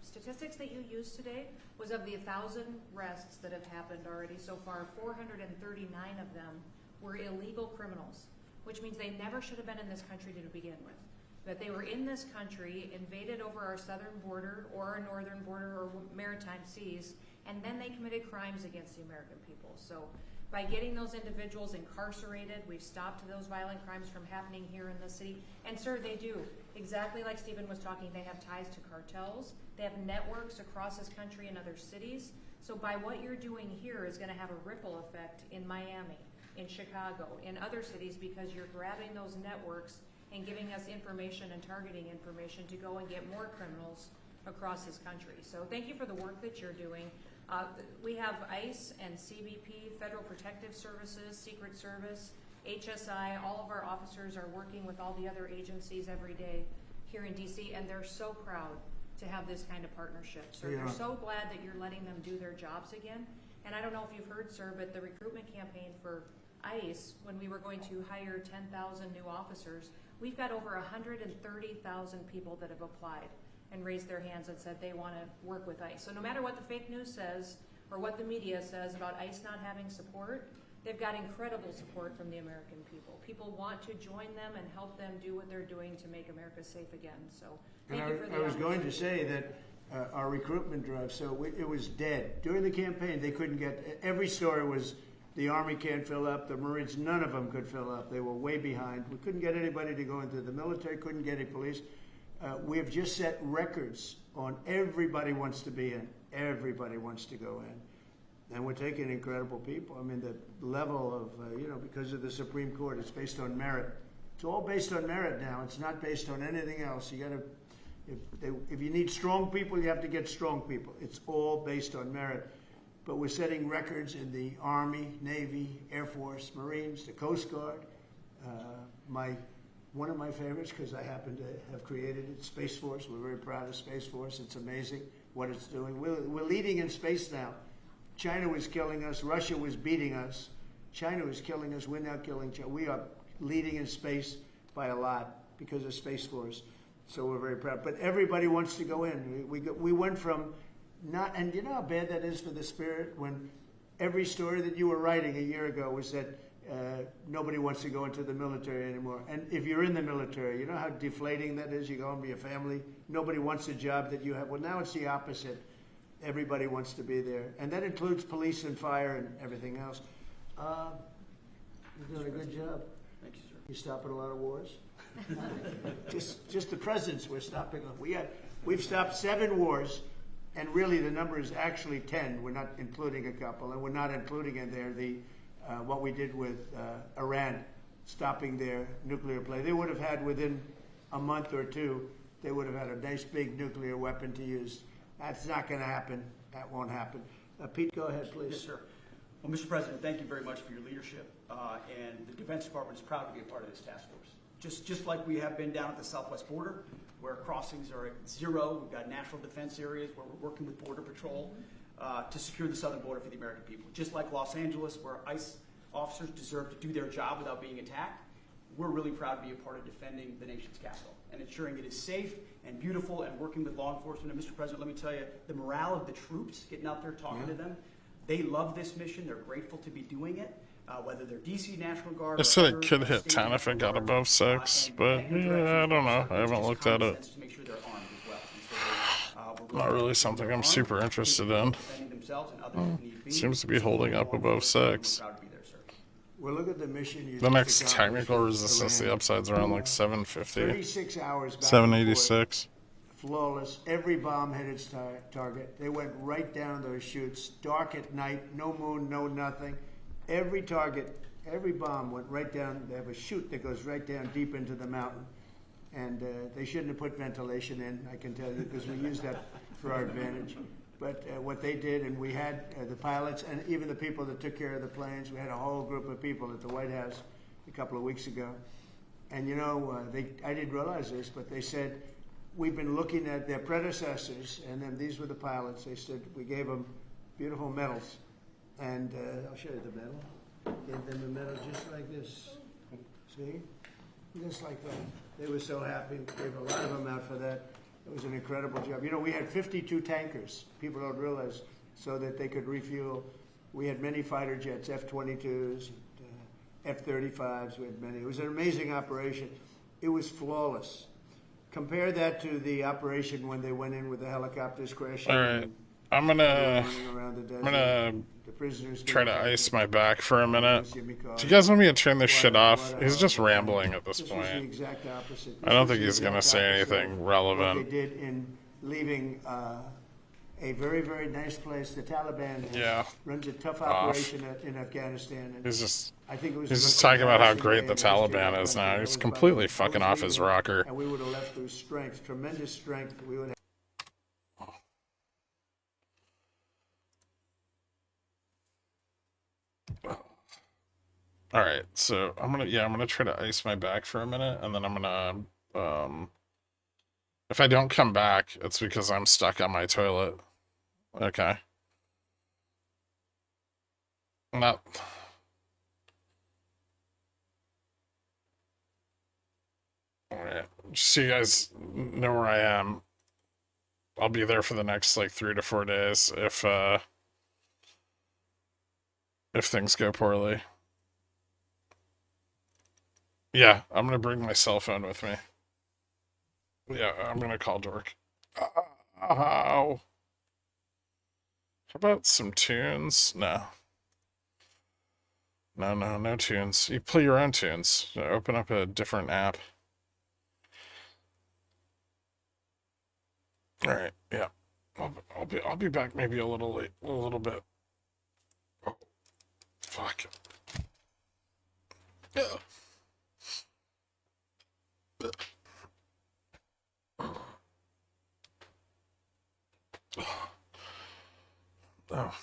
statistics that you used today was of the 1,000 arrests that have happened already so far, 439 of them were illegal criminals, which means they never should have been in this country to begin with. That they were in this country, invaded over our southern border or our northern border or maritime seas, and then they committed crimes against the American people. So by getting those individuals incarcerated, we've stopped those violent crimes from happening here in the city. And sir, they do. Exactly like Stephen was talking, they have ties to cartels. They have networks across this country and other cities. So by what you're doing here is going to have a ripple effect in Miami, in Chicago, in other cities, because you're grabbing those networks and giving us information and targeting information to go and get more criminals across this country. So thank you for the work that you're doing. We have ICE and CBP, Federal Protective Services, Secret Service, HSI, all of our officers are working with all the other agencies every day here in DC, and they're so proud to have this kind of partnership. So they're so glad that you're letting them do their jobs again. And I don't know if you've heard, sir, but the recruitment campaign for ICE, when we were going to hire 10,000 new officers, we've got over 130,000 people that have applied and raised their hands and said they want to work with ICE. So no matter what the fake news says or what the media says about ICE not having support, they've got incredible support from the American people. People want to join them and help them do what they're doing to make America safe again. So thank you for the I was going to opportunity. say that our recruitment drive, so it was dead. During the campaign, they couldn't get, every story was the Army can't fill up, the Marines, none of them could fill up. They were way behind. We couldn't get anybody to go into the military, couldn't get any police. We have just set records on everybody wants to be in. Everybody wants to go in. And we're taking incredible people. I mean, the level of, because of the Supreme Court, it's based on merit. It's all based on merit now. It's not based on anything else. You got to, if you need strong people, you have to get strong people. It's all based on merit. But we're setting records in the Army, Navy, Air Force, Marines, the Coast Guard. One of my favorites, because I happen to have created it, Space Force. We're very proud of Space Force. It's amazing what it's doing. We're leading in space now. China was killing us. Russia was beating us. China was killing us. We're now killing China. We are leading in space by a lot because of Space Force. So we're very proud. But everybody wants to go in. We went from not, and you know how bad that is for the spirit when every story that you were writing a year ago was that nobody wants to go into the military anymore. And if you're in the military, you know how deflating that is? You go home to your family. Nobody wants a job that you have. Well, now it's the opposite. Everybody wants to be there. And that includes police and fire and everything else. You're doing a good job. Thank you, sir. You're stopping a lot of wars. just the presidents we're stopping. We've stopped 7 wars. And really, the number is actually 10. We're not including a couple, and we're not including in there what we did with Iran, stopping their nuclear play. They would have had, within a month or two, they would have had a nice big nuclear weapon to use. That's not going to happen. That won't happen. Pete, go ahead, please. Yes, sir. Well, Mr. President, thank you very much for your leadership. And the Defense Department is proud to be a part of this task force. Just like we have been down at the southwest border, where crossings are at 0. We've got national defense areas where we're working with Border Patrol to secure the southern border for the American people. Just like Los Angeles, where ICE officers deserve to do their job without being attacked, we're really proud to be a part of defending the nation's capital and ensuring it is safe and beautiful and working with law enforcement. And Mr. President, let me tell you, the morale of the troops, getting out there talking to them, they love this mission. They're grateful to be doing it, whether they're D.C. National Guard. I said it could hit 10 if it got above 6, but yeah, I don't know. I haven't looked at it. To make sure they're armed as well. And so we're Not really something I'm super interested in. defending themselves and others if need be. Seems to be holding up above 6. We're proud to be there, sir. Well, look at the mission you The just next accomplished technical with resistance, Iran. the upside's around like 750, 36 hours back and forth, 786. flawless. Every bomb hit its target. They went right down those chutes. Dark at night, no moon, no nothing. Every target, every bomb went right down. They have a chute that goes right down deep into the mountain. And they shouldn't have put ventilation in, I can tell you, because we use that for our advantage. But what they did, and we had the pilots and even the people that took care of the planes, we had a whole group of people at the White House a couple of weeks ago. And, you know, I didn't realize this, but they said, we've been looking at their predecessors, and then these were the pilots. They said we gave them beautiful medals. And I'll show you the medal. Gave them a medal just like this. See? Just like that. They were so happy. Gave a lot of them out for that. It was an incredible job. You know, we had 52 tankers. People don't realize, so that they could refuel. We had many fighter jets, F-22s, F-35s. We had many. It was an amazing operation. It was flawless. Compare that to the operation when they went in with the helicopters crashing. All right, I'm gonna The prisoners try to ice my back for a minute. Jimmy Do Carter. you guys want me to turn this shit off? What, He's just rambling at this This was the point. exact opposite. I don't This think was he's the gonna exact say opposite anything of relevant. What they did in leaving a very, very nice place. The Taliban runs a tough operation in Afghanistan. And He's just I think it was he's the just most talking about how embarrassing great day the in history of Taliban our is country. now. That He's was completely about fucking off his rocker. And we would have left through strength, tremendous strength. We would have. All right, so I'm gonna try to ice my back for a minute, and then I'm gonna if I don't come back, it's because I'm stuck on my toilet. Okay. Not. All right, just so you guys know where I am. I'll be there for the next like 3 to 4 days if things go poorly. Yeah, I'm gonna bring my cell phone with me. Yeah, I'm gonna call Dork. Ow. How about some tunes? No. No tunes. You play your own tunes. Open up a different app. All right, yeah. I'll be back maybe a little late, a little bit. Oh, fuck. Yeah. Oh.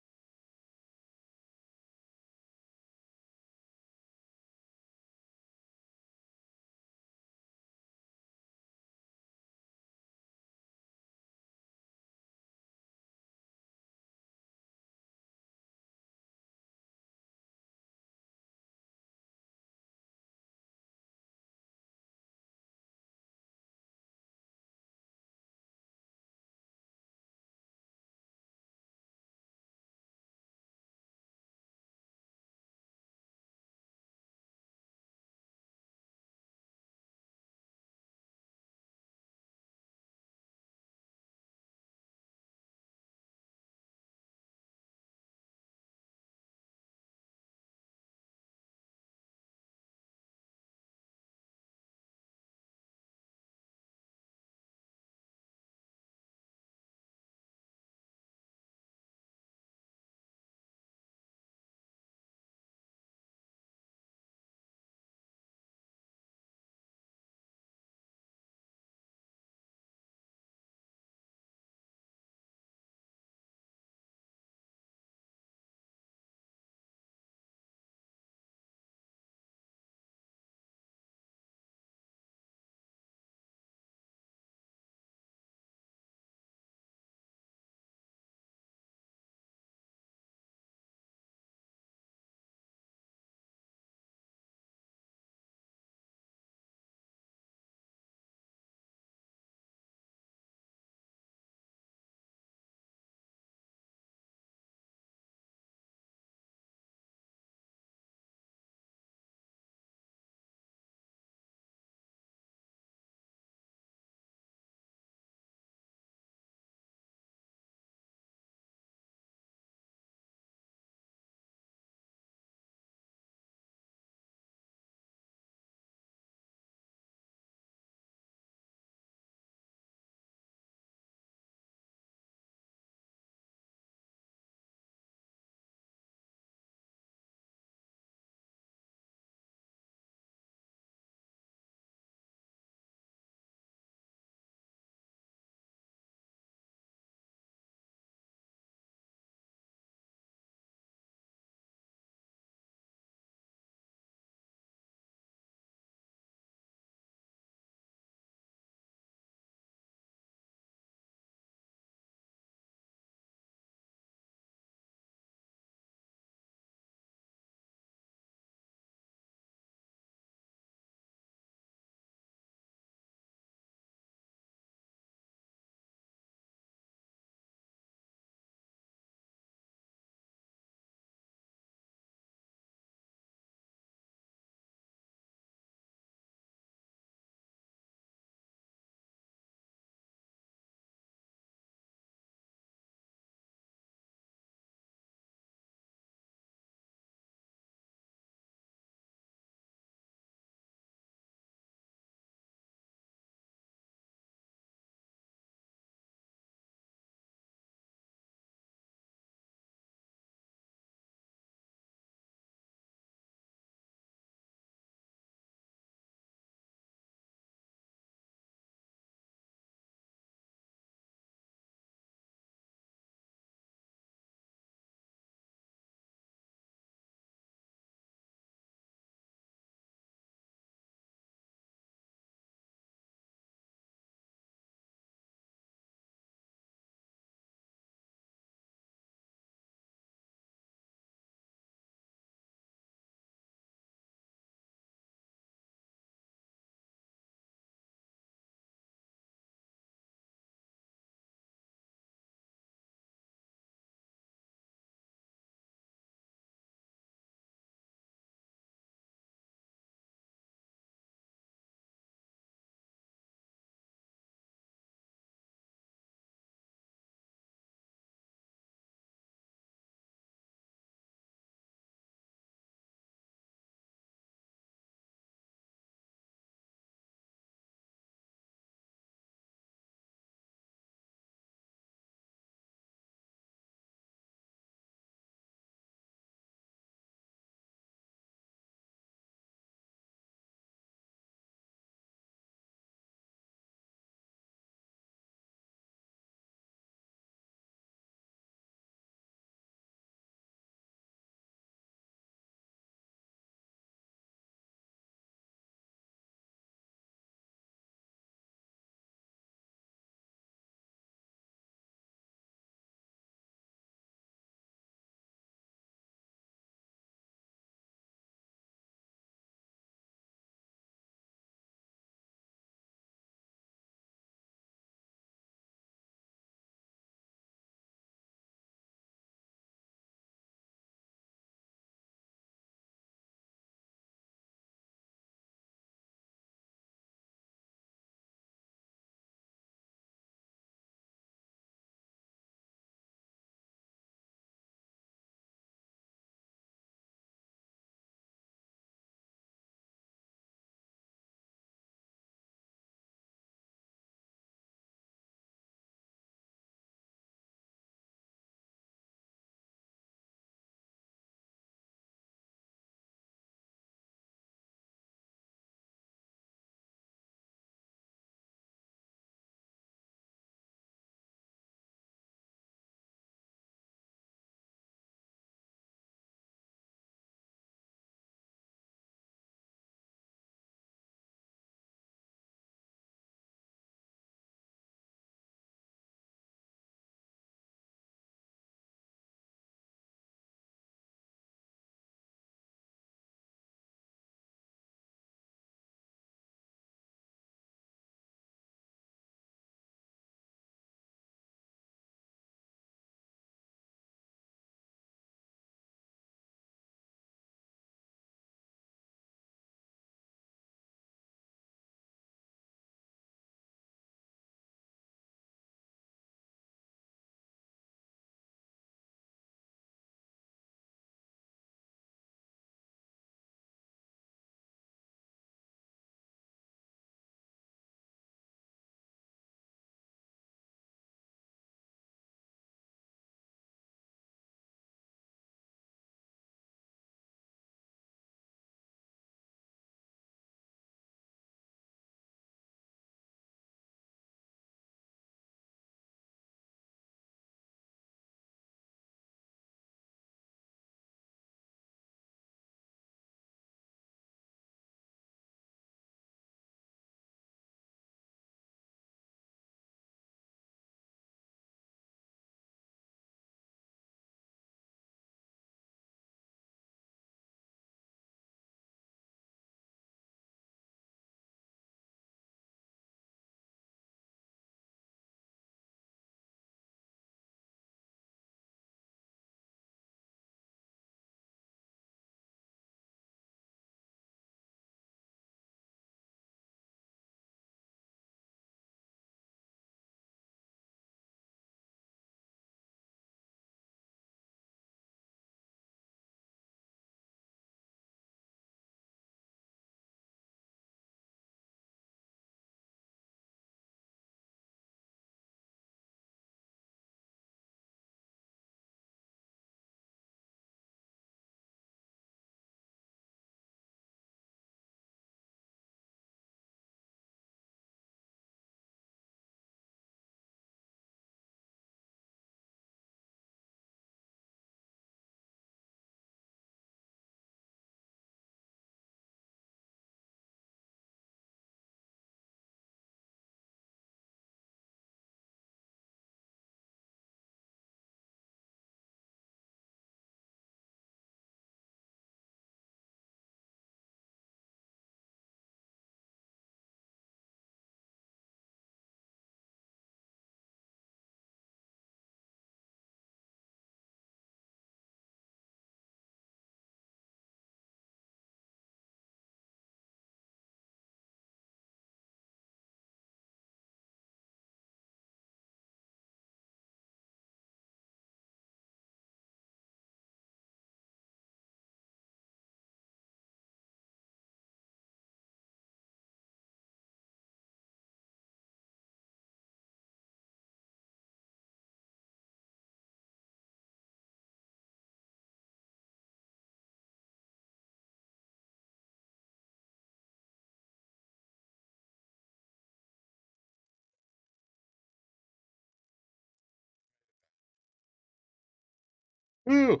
Ooh,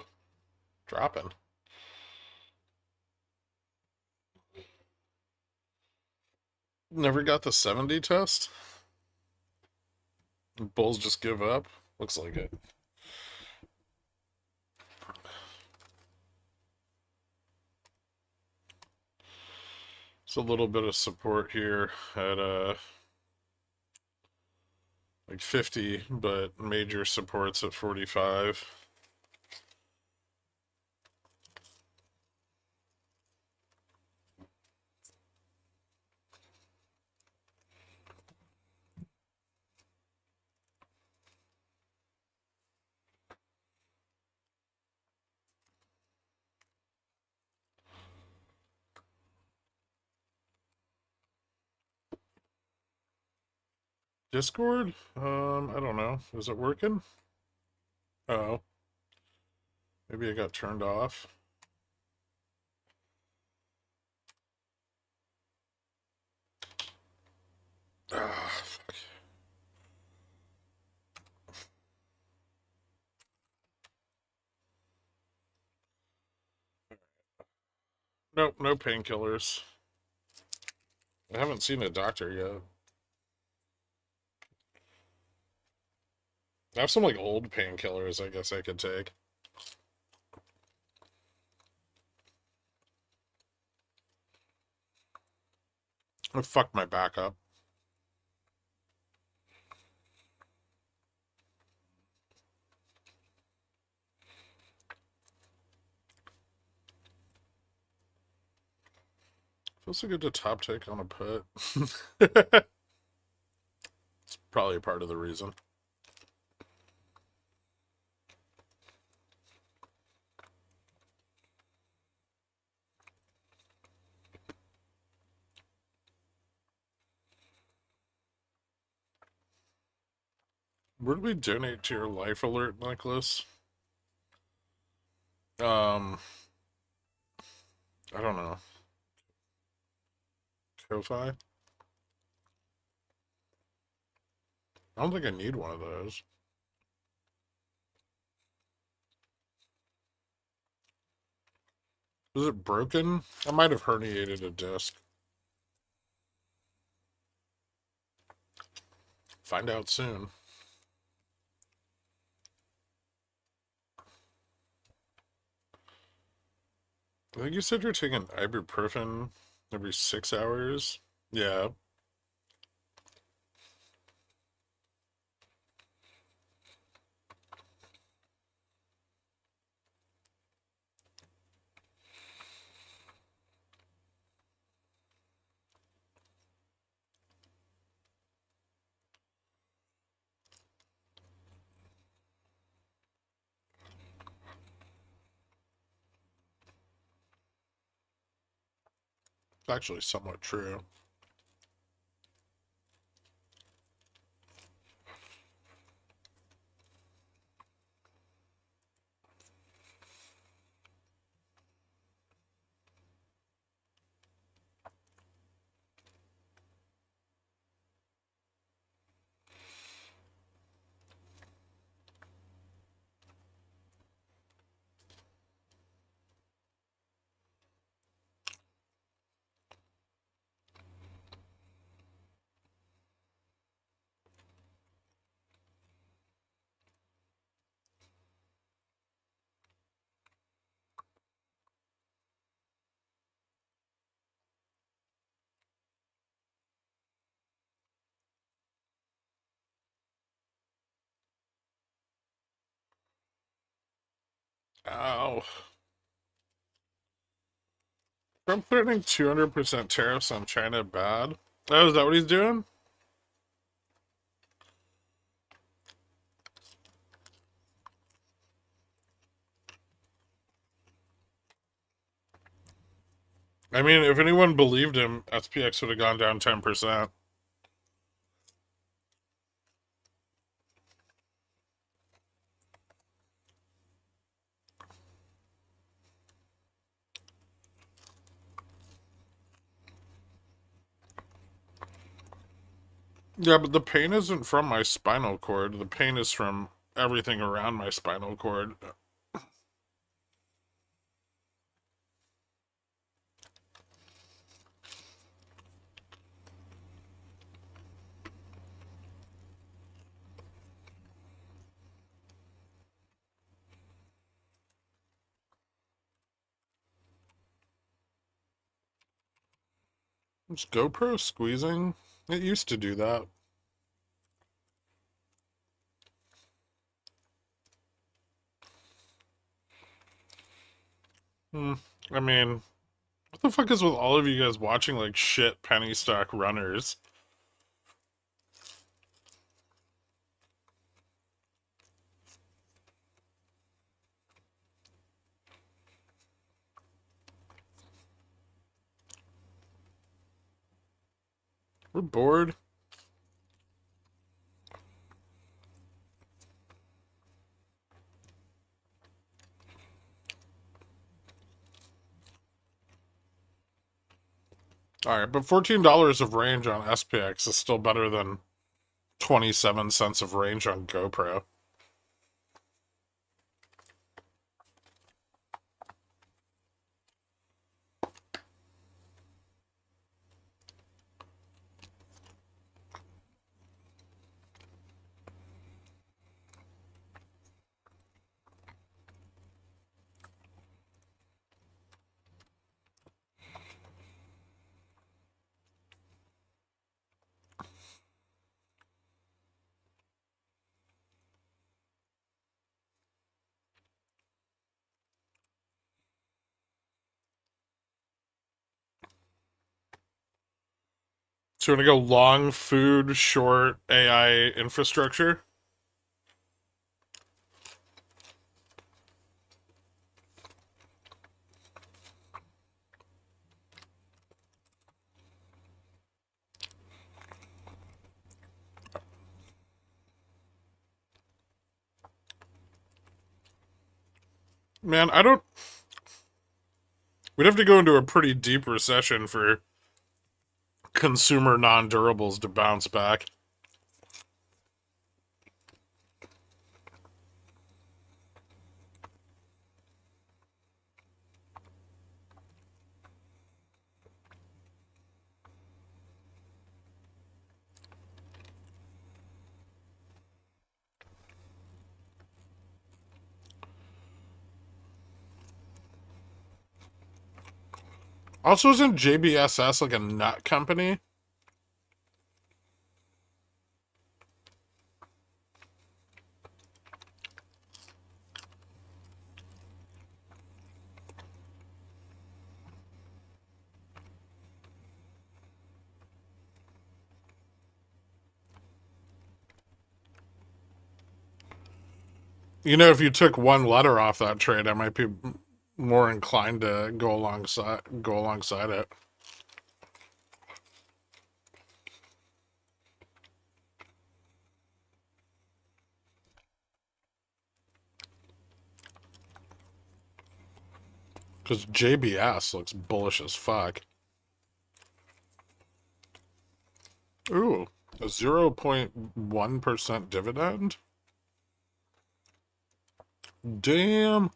dropping. Never got the 70 test? Bulls just give up? Looks like it. It's a little bit of support here at like 50, but major supports at 45. Discord? I don't know. Is it working? Oh. Maybe it got turned off. Ah, fuck. Nope, no painkillers. I haven't seen a doctor yet. I have some like old painkillers I guess I could take. I fucked my back up. Feels like a good top take on a put. It's probably part of the reason. Where do we donate to your life alert necklace? I don't know. Ko-Fi? I don't think I need one of those. Is it broken? I might have herniated a disc. Find out soon. I think you said you're taking ibuprofen every 6 hours. Yeah. It's actually somewhat true. Ow. Trump threatening 200% tariffs on China bad? Oh, is that what he's doing? I mean, if anyone believed him, SPX would have gone down 10%. Yeah, but the pain isn't from my spinal cord. The pain is from everything around my spinal cord. Is GoPro squeezing? It used to do that. I mean, what the fuck is with all of you guys watching like shit penny stock runners? We're bored. Alright, but $14 of range on SPX is still better than 27 cents of range on GoPro. So we're gonna go long food, short AI infrastructure. Man, I don't. We'd have to go into a pretty deep recession for consumer non-durables to bounce back. Also, isn't JBSS like a nut company? You know, if you took one letter off that trade, I might be more inclined to go alongside it. Because JBS looks bullish as fuck. Ooh, a 0.1% dividend? Damn.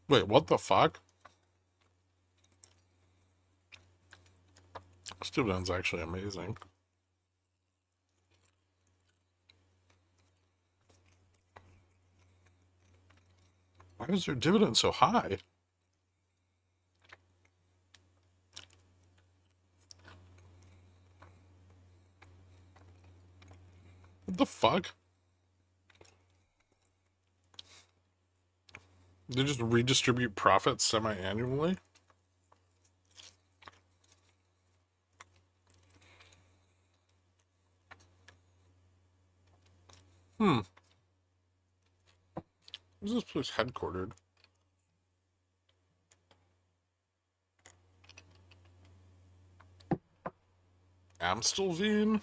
Wait, what the fuck? This dividend's actually amazing. Why is their dividend so high? What the fuck? They just redistribute profits semi-annually? Where's this place headquartered? Amstelveen?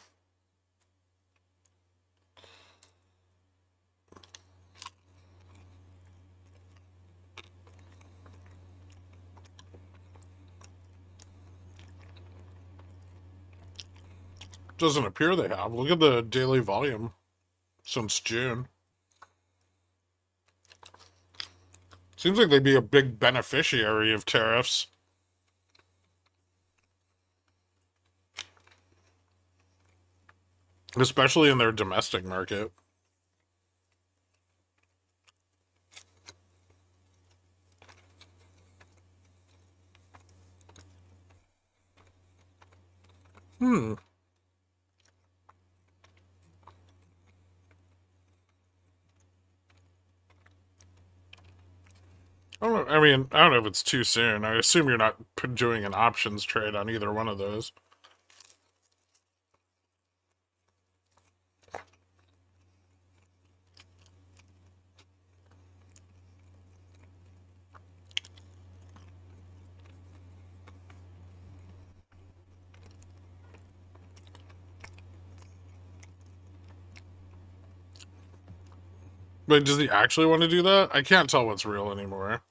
Doesn't appear they have. Look at the daily volume since June. Seems like they'd be a big beneficiary of tariffs. Especially in their domestic market. Hmm. I don't know, I mean, I don't know if it's too soon. I assume you're not doing an options trade on either one of those. But does he actually want to do that? I can't tell what's real anymore.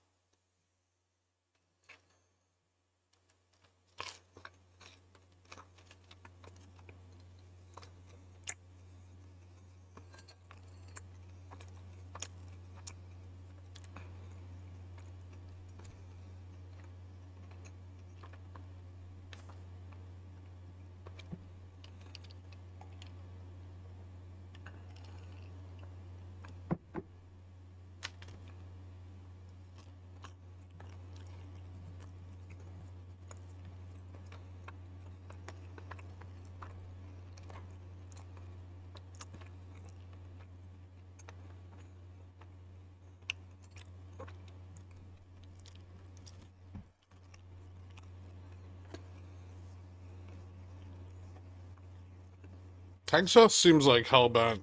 Texas seems like hellbent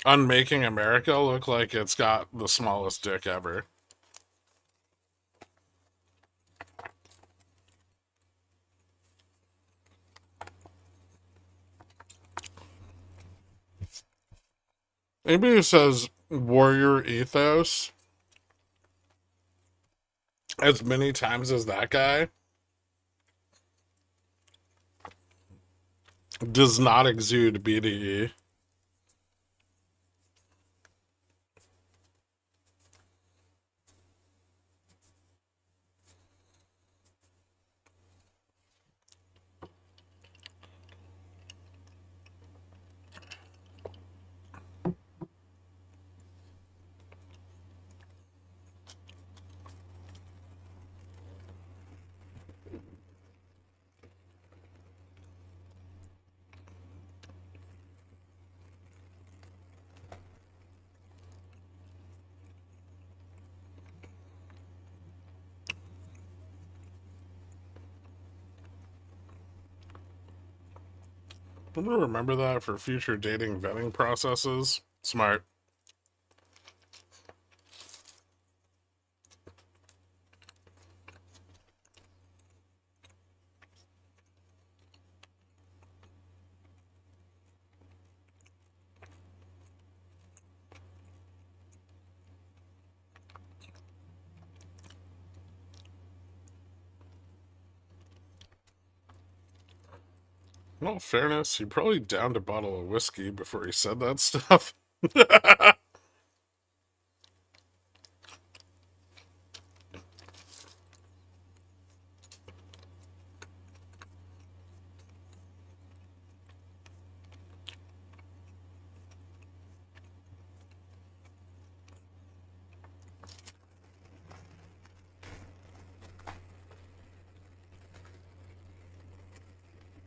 on making America look like it's got the smallest dick ever. Anybody who says warrior ethos as many times as that guy does not exude BDE. I'm gonna remember that for future dating vetting processes. Smart. In all fairness, he probably downed a bottle of whiskey before he said that stuff.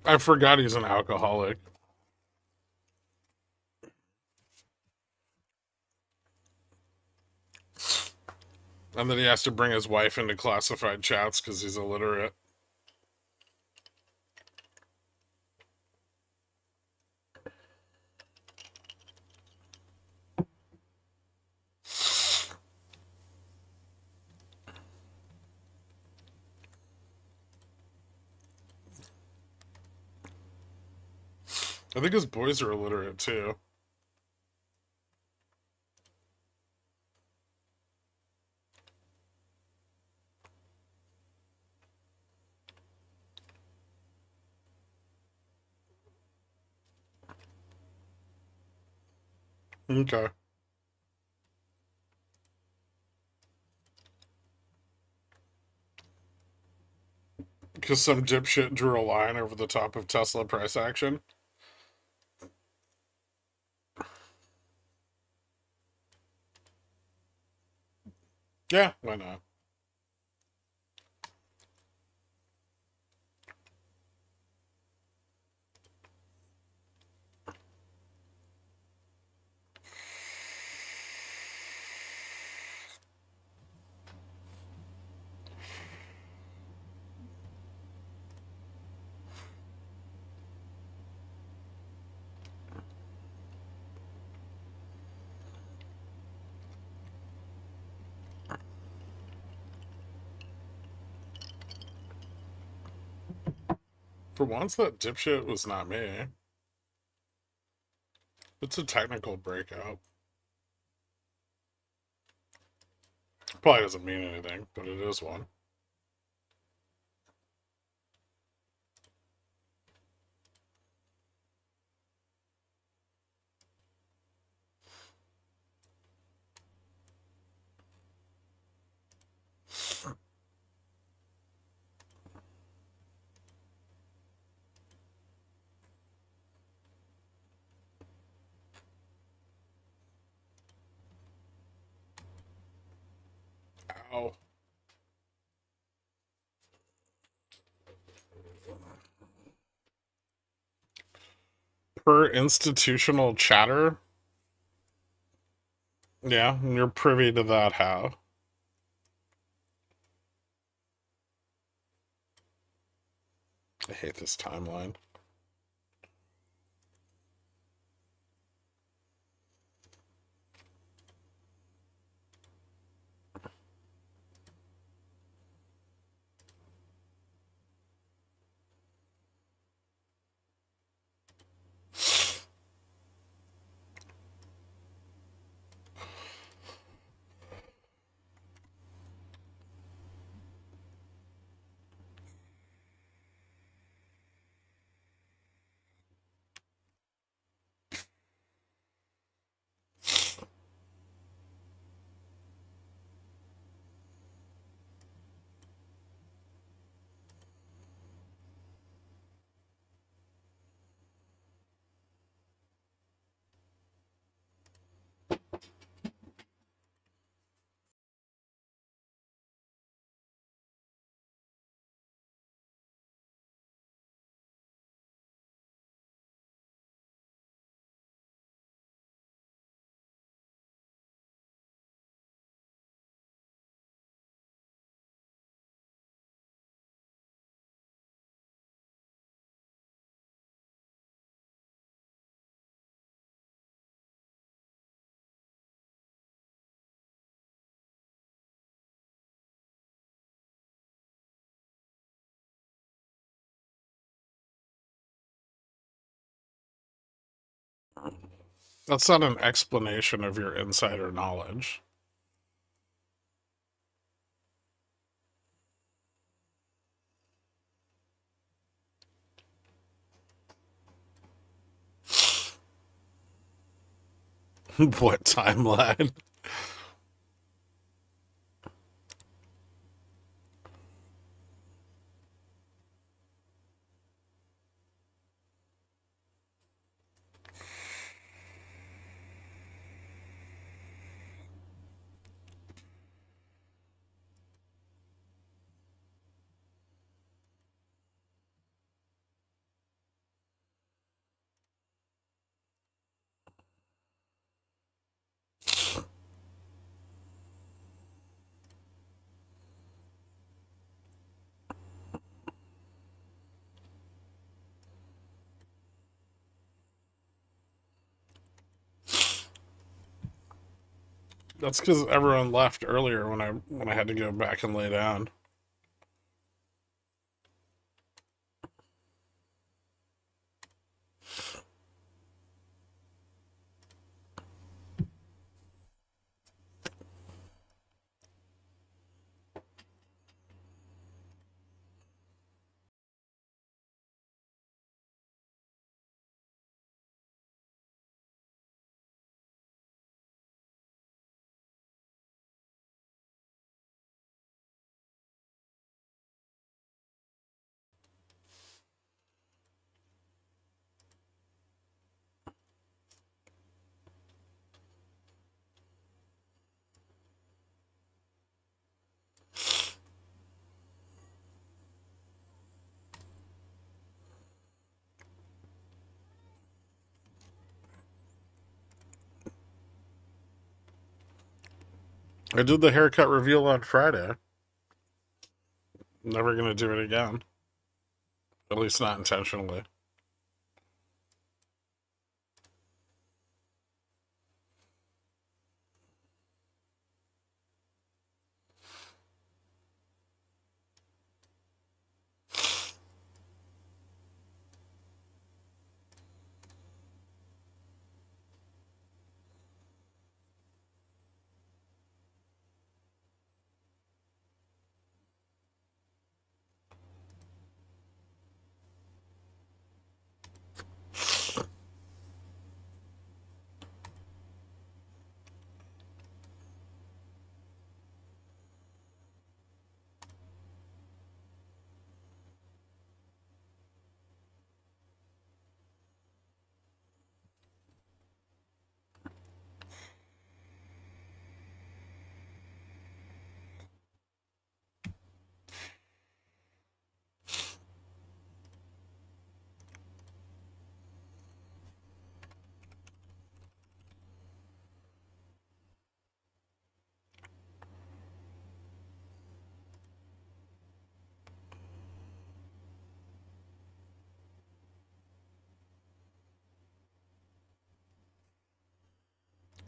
I forgot he's an alcoholic. And then he has to bring his wife into classified chats because he's illiterate. I think his boys are illiterate too. Okay. Because some dipshit drew a line over the top of Tesla price action. Yeah, why not? For once, that dipshit was not me. It's a technical breakout. Probably doesn't mean anything, but it is one. Ow. Per institutional chatter? Yeah, and you're privy to that how? I hate this timeline. That's not an explanation of your insider knowledge. What timeline? That's because everyone left earlier when I had to go back and lay down. I did the haircut reveal on Friday. Never gonna do it again. At least not intentionally.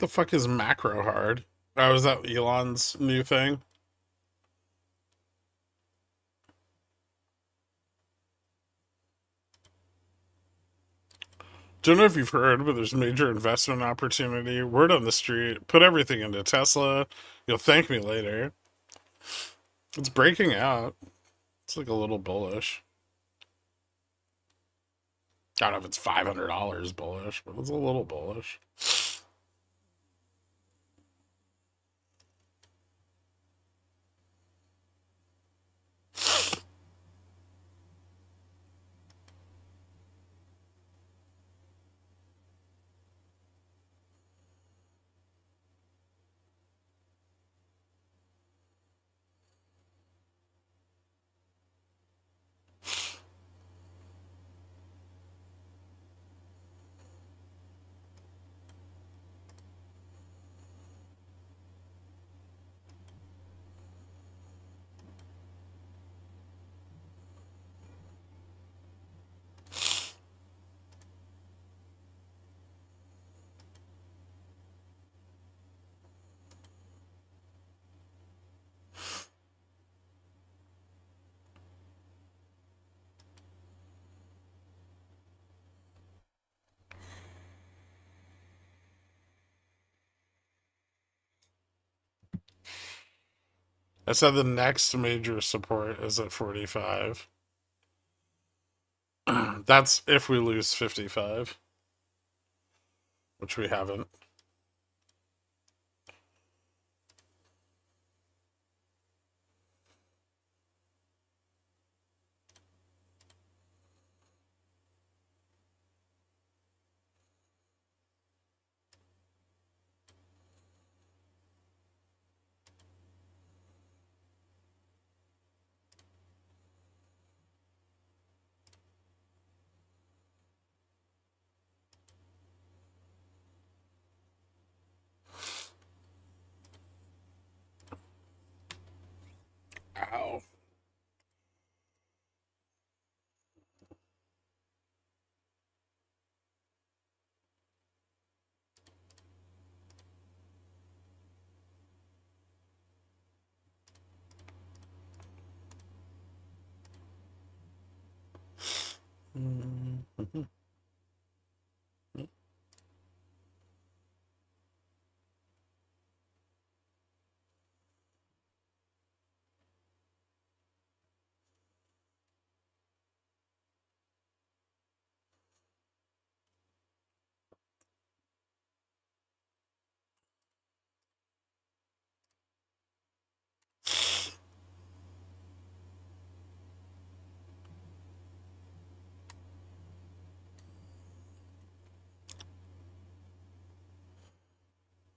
The fuck is macro hard? Oh, is that Elon's new thing? Don't know if you've heard, but there's major investment opportunity. Word on the street. Put everything into Tesla. You'll thank me later. It's breaking out. It's like a little bullish. I don't know if it's $500 bullish, but it's a little bullish. I said the next major support is at 45. That's if we lose 55, which we haven't. Ow.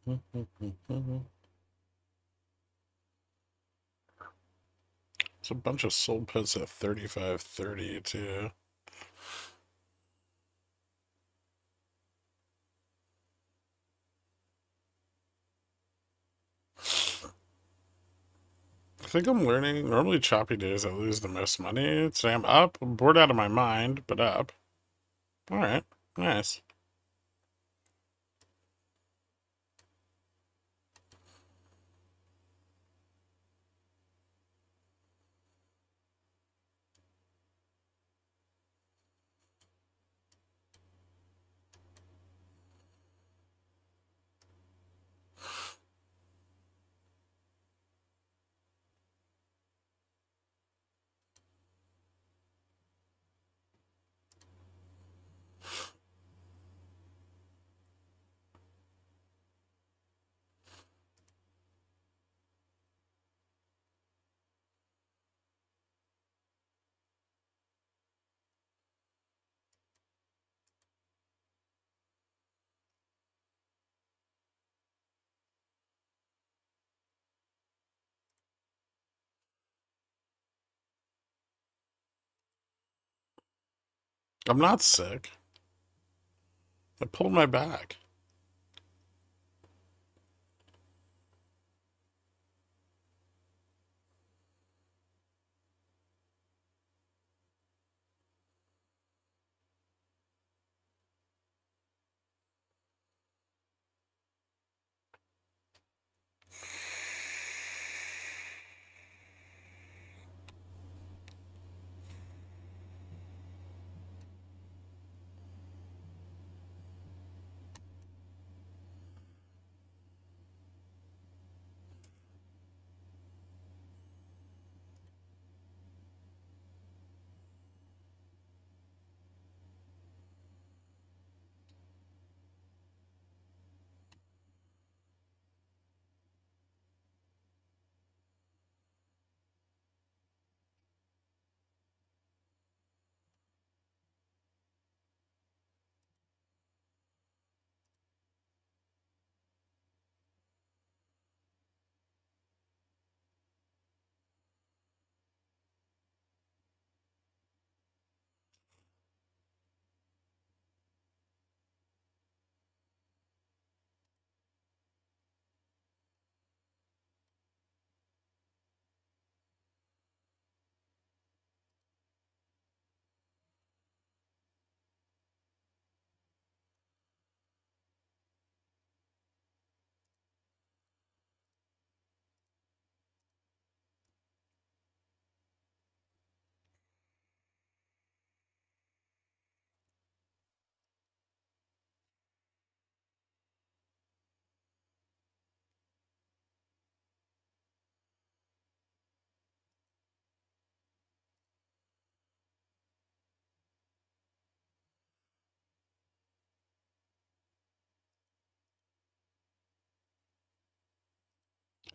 It's a bunch of sold puts at 35.30 too. I think I'm learning. Normally, choppy days, I lose the most money. Today I'm up. I'm bored out of my mind, but up. All right. Nice. I'm not sick. I pulled my back.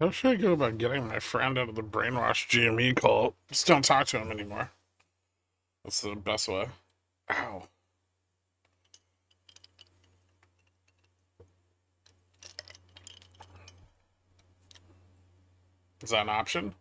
How should I go about getting my friend out of the brainwashed GME cult? Just don't talk to him anymore. That's the best way. Ow. Is that an option?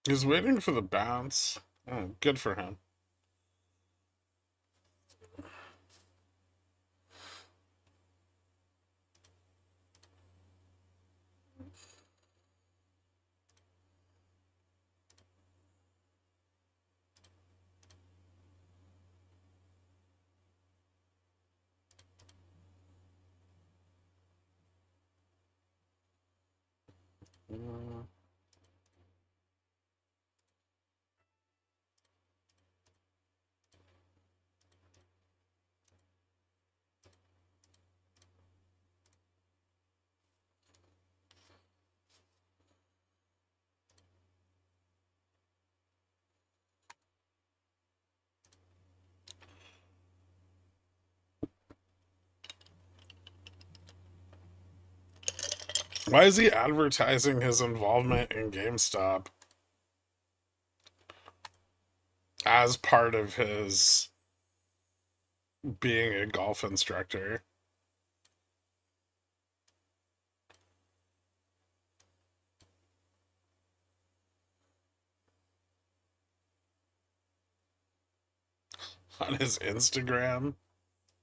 He's waiting for the bounce. Oh, good for him. Why is he advertising his involvement in GameStop as part of his being a golf instructor? On his Instagram?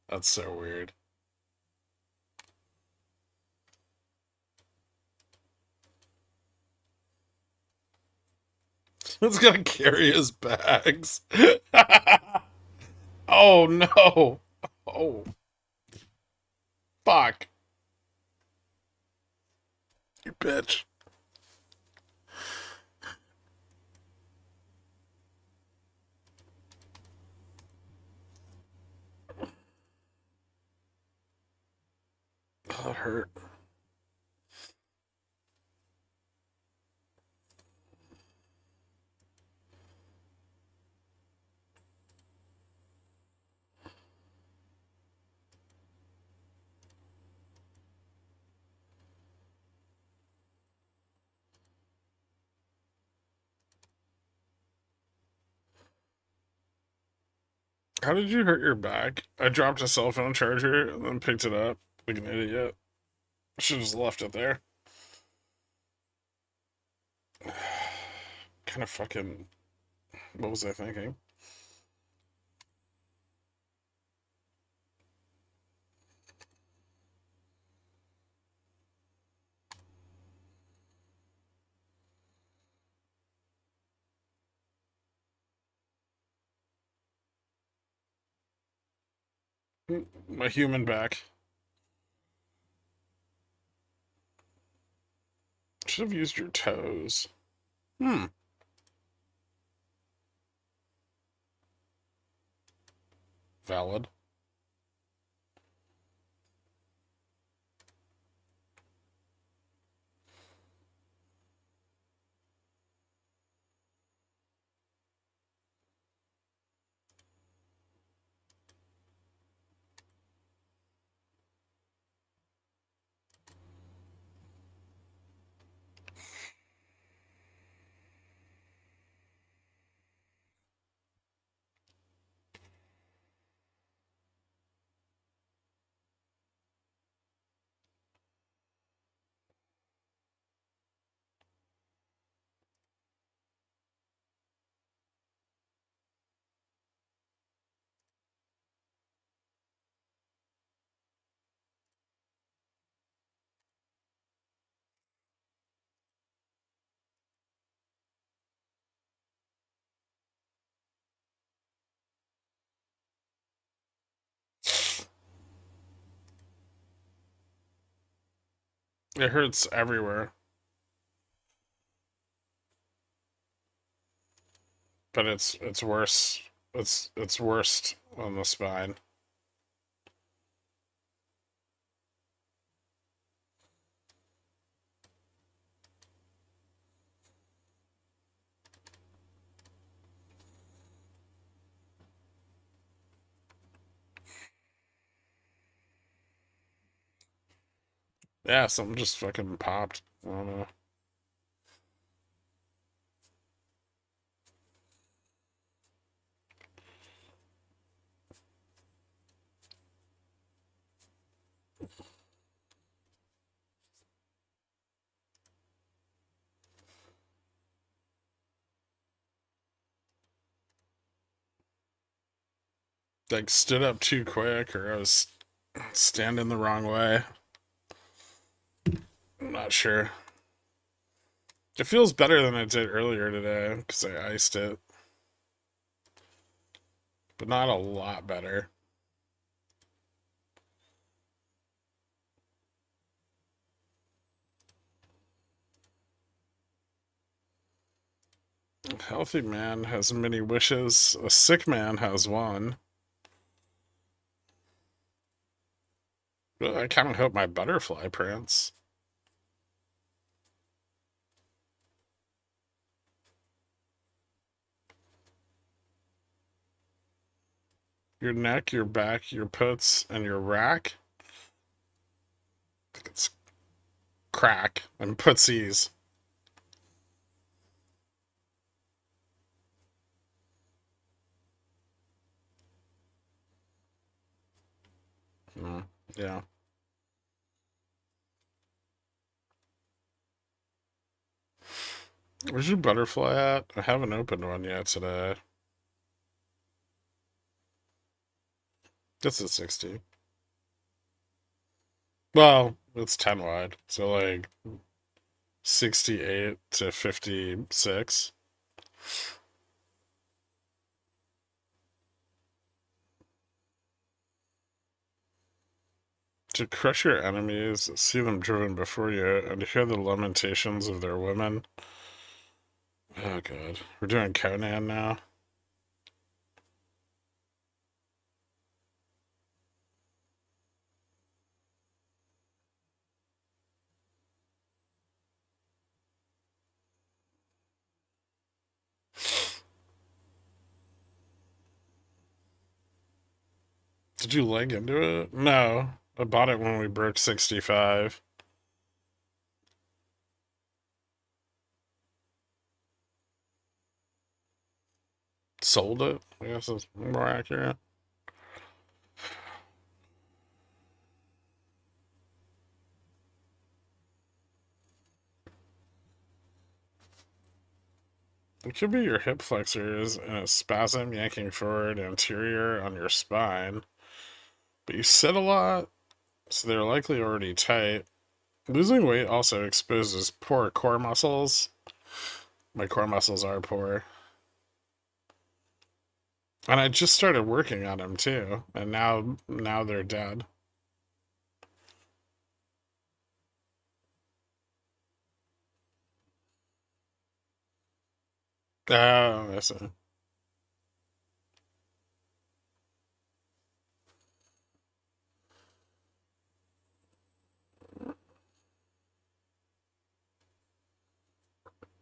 That's so weird. It's gonna carry his bags. Oh no. Oh, fuck. You bitch. Oh, that hurt. How did you hurt your back? I dropped a cell phone charger and then picked it up like an idiot. Should have just left it there. Kind of fucking. What was I thinking? My human back. Should have used your toes. Hmm. Valid. It hurts everywhere. But it's worse. It's worst on the spine. Yeah, something just fucking popped. I don't know. Like stood up too quick, or I was standing the wrong way. I'm not sure. It feels better than it did earlier today because I iced it, but not a lot better. A healthy man has many wishes. A sick man has one. But I kind of hope my butterfly prints. Your neck, your back, your puts, and your rack. I think it's crack and putsies. Yeah. Where's your butterfly at? I haven't opened one yet today. That's a 60. Well, it's 10 wide. So like 68 to 56. To crush your enemies, see them driven before you, and to hear the lamentations of their women. Oh god. We're doing Conan now. Did you leg into it? No. I bought it when we broke 65. Sold it, I guess is more accurate. It could be your hip flexors and a spasm yanking forward anterior on your spine. But you sit a lot, so they're likely already tight. Losing weight also exposes poor core muscles. My core muscles are poor. And I just started working on them too, and now they're dead. Oh, I see.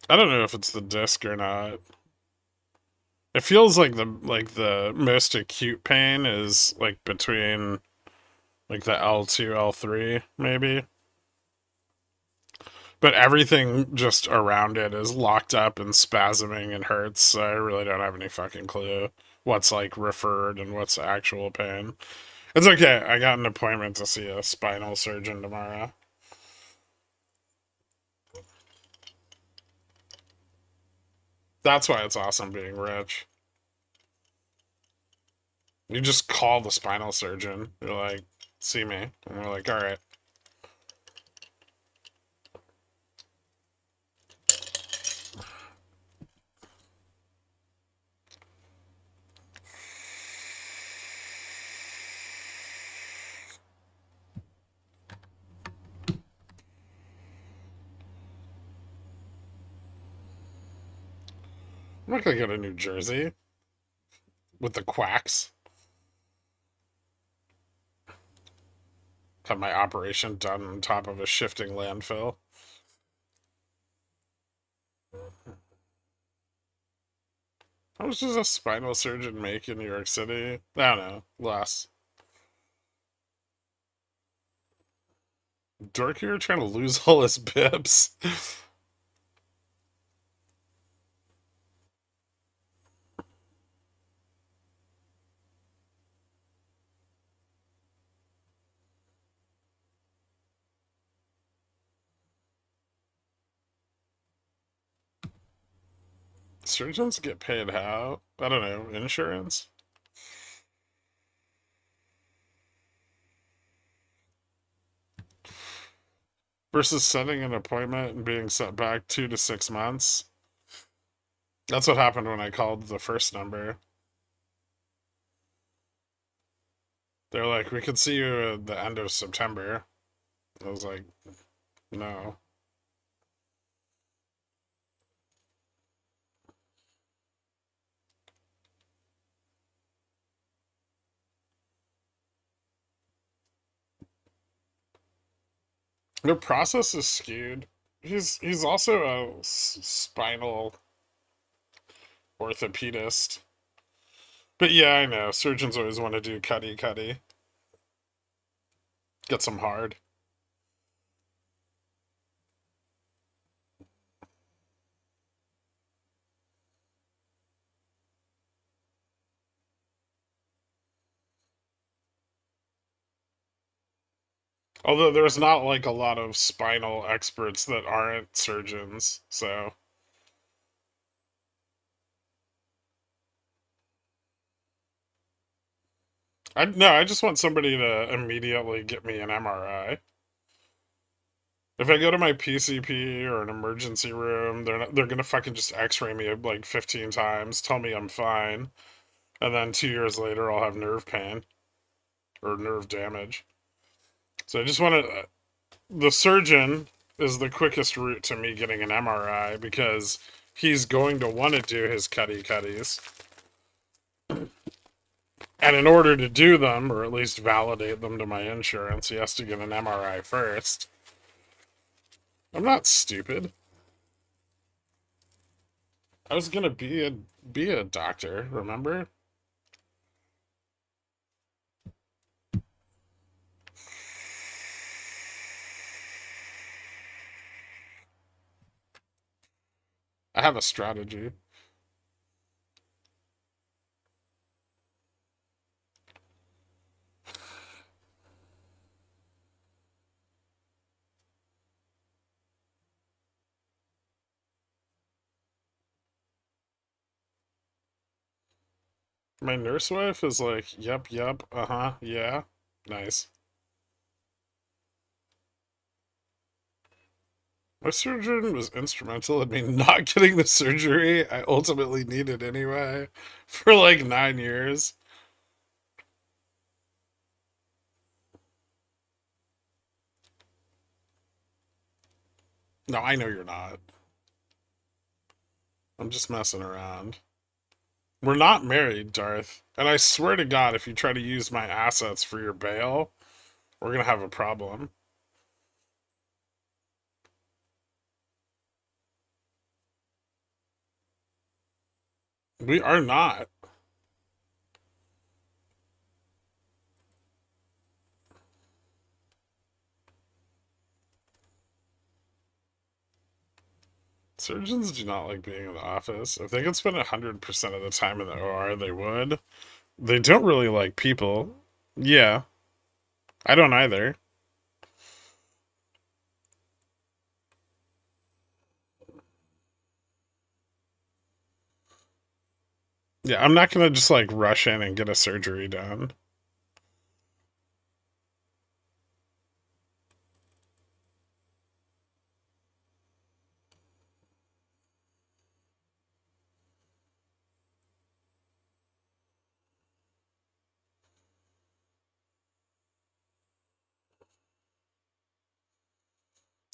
I don't know if it's the disc or not. It feels like the most acute pain is like between like the L2, L3, maybe. But everything just around it is locked up and spasming and hurts, so I really don't have any fucking clue what's like referred and what's actual pain. It's okay. I got an appointment to see a spinal surgeon tomorrow. That's why it's awesome being rich. You just call the spinal surgeon. You're like, see me. And we're like, all right. I'm not gonna go to New Jersey with the quacks. Have my operation done on top of a shifting landfill. How much does a spinal surgeon make in New York City? I don't know. Less. Dork here trying to lose all his bips. Surgeons get paid how? I don't know. Insurance? Versus setting an appointment and being set back 2 to 6 months. That's what happened when I called the first number. They're like, we could see you at the end of September. I was like, no. Their process is skewed. He's also a spinal orthopedist. But yeah, I know. Surgeons always want to do cutty cutty. Get some hard. Although there's not like a lot of spinal experts that aren't surgeons, so I just want somebody to immediately get me an MRI. If I go to my PCP or an emergency room, they're gonna fucking just X-ray me like 15 times, tell me I'm fine, and then 2 years later I'll have nerve pain or nerve damage. So I just want to. The surgeon is the quickest route to me getting an MRI because he's going to want to do his cutties. And in order to do them, or at least validate them to my insurance, he has to get an MRI first. I'm not stupid. I was gonna be a doctor, remember? I have a strategy. My nurse wife is like, yep, uh-huh, yeah. Nice. My surgeon was instrumental in me not getting the surgery I ultimately needed anyway for like 9 years. No, I know you're not. I'm just messing around. We're not married, Darth. And I swear to God, if you try to use my assets for your bail, we're gonna have a problem. We are not. Surgeons do not like being in the office. If they could spend 100% of the time in the OR, they would. They don't really like people. Yeah, I don't either. Yeah, I'm not gonna just like rush in and get a surgery done.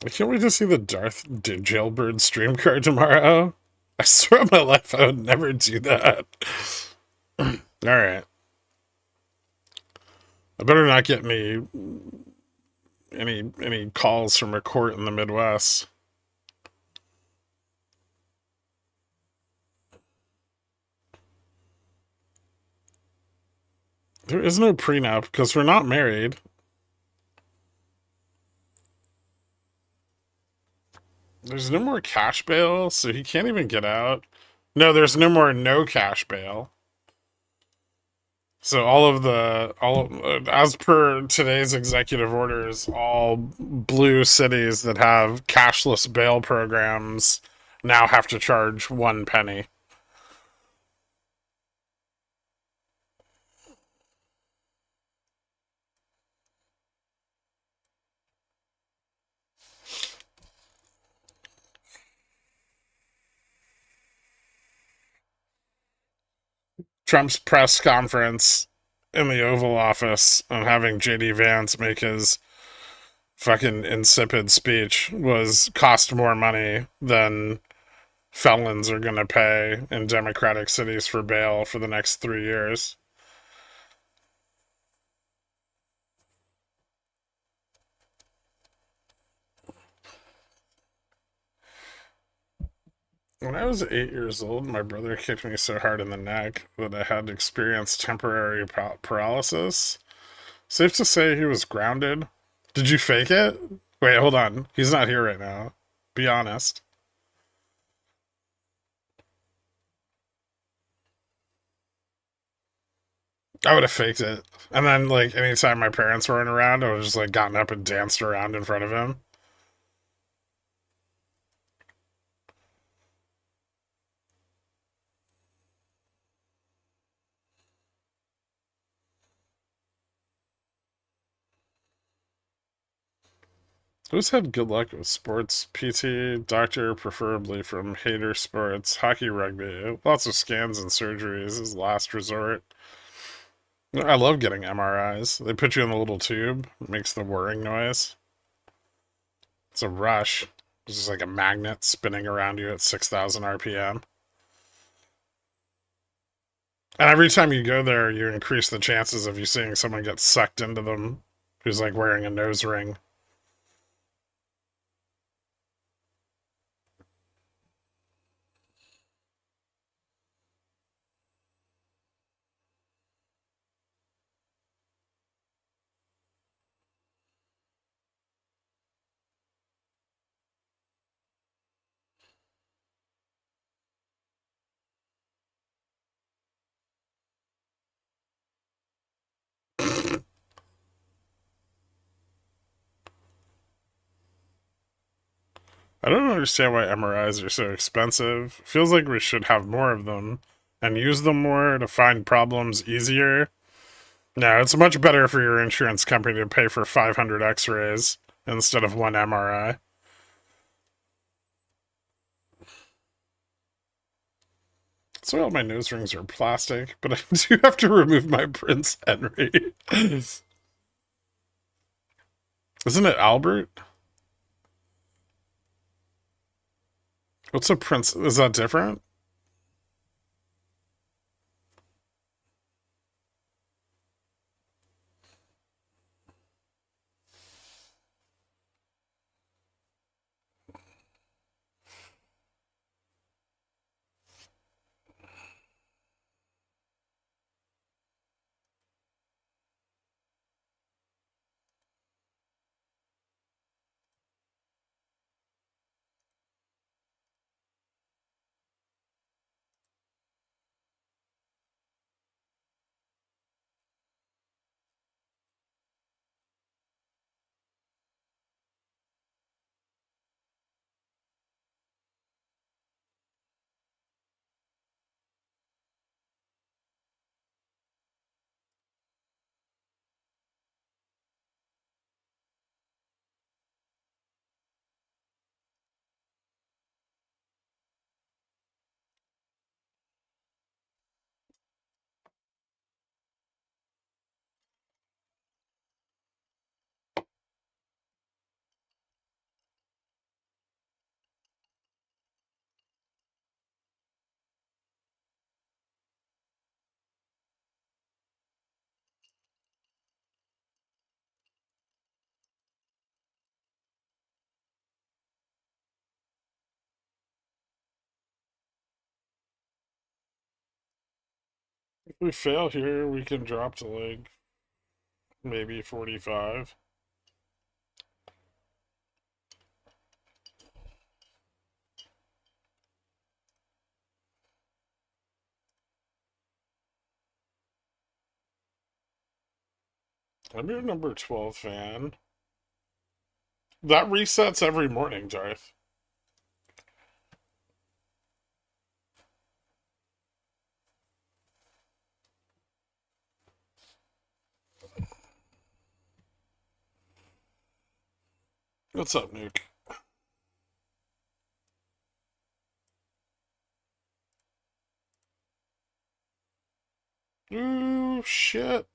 I can't wait to see the Darth Jailbird stream card tomorrow. I swear on my life I would never do that. All right. I better not get any calls from a court in the Midwest. There is no prenup because we're not married. There's no more cash bail, so he can't even get out. No, there's no more no cash bail. So as per today's executive orders, all blue cities that have cashless bail programs now have to charge 1 penny. Trump's press conference in the Oval Office and having JD Vance make his fucking insipid speech was cost more money than felons are going to pay in Democratic cities for bail for the next 3 years. When I was 8 years old, my brother kicked me so hard in the neck that I had experienced temporary paralysis. Safe to say he was grounded. Did you fake it? Wait, hold on. He's not here right now. Be honest. I would have faked it. And then, like, anytime my parents weren't around, I would have just, like, gotten up and danced around in front of him. Who's had good luck with sports? PT, doctor, preferably from Hater Sports, hockey, rugby. Lots of scans and surgeries is last resort. I love getting MRIs. They put you in the little tube, it makes the whirring noise. It's a rush. It's just like a magnet spinning around you at 6,000 RPM. And every time you go there, you increase the chances of you seeing someone get sucked into them who's like wearing a nose ring. I don't understand why MRIs are so expensive. Feels like we should have more of them and use them more to find problems easier. No, it's much better for your insurance company to pay for 500 x-rays instead of one MRI. So all my nose rings are plastic, but I do have to remove my Prince Henry. Isn't it Albert? What's a Prince? Is that different? we fail here, we can drop to like maybe 45. I'm your number 12 fan. That resets every morning, Darth. What's up, Nuke? Ooh, shit.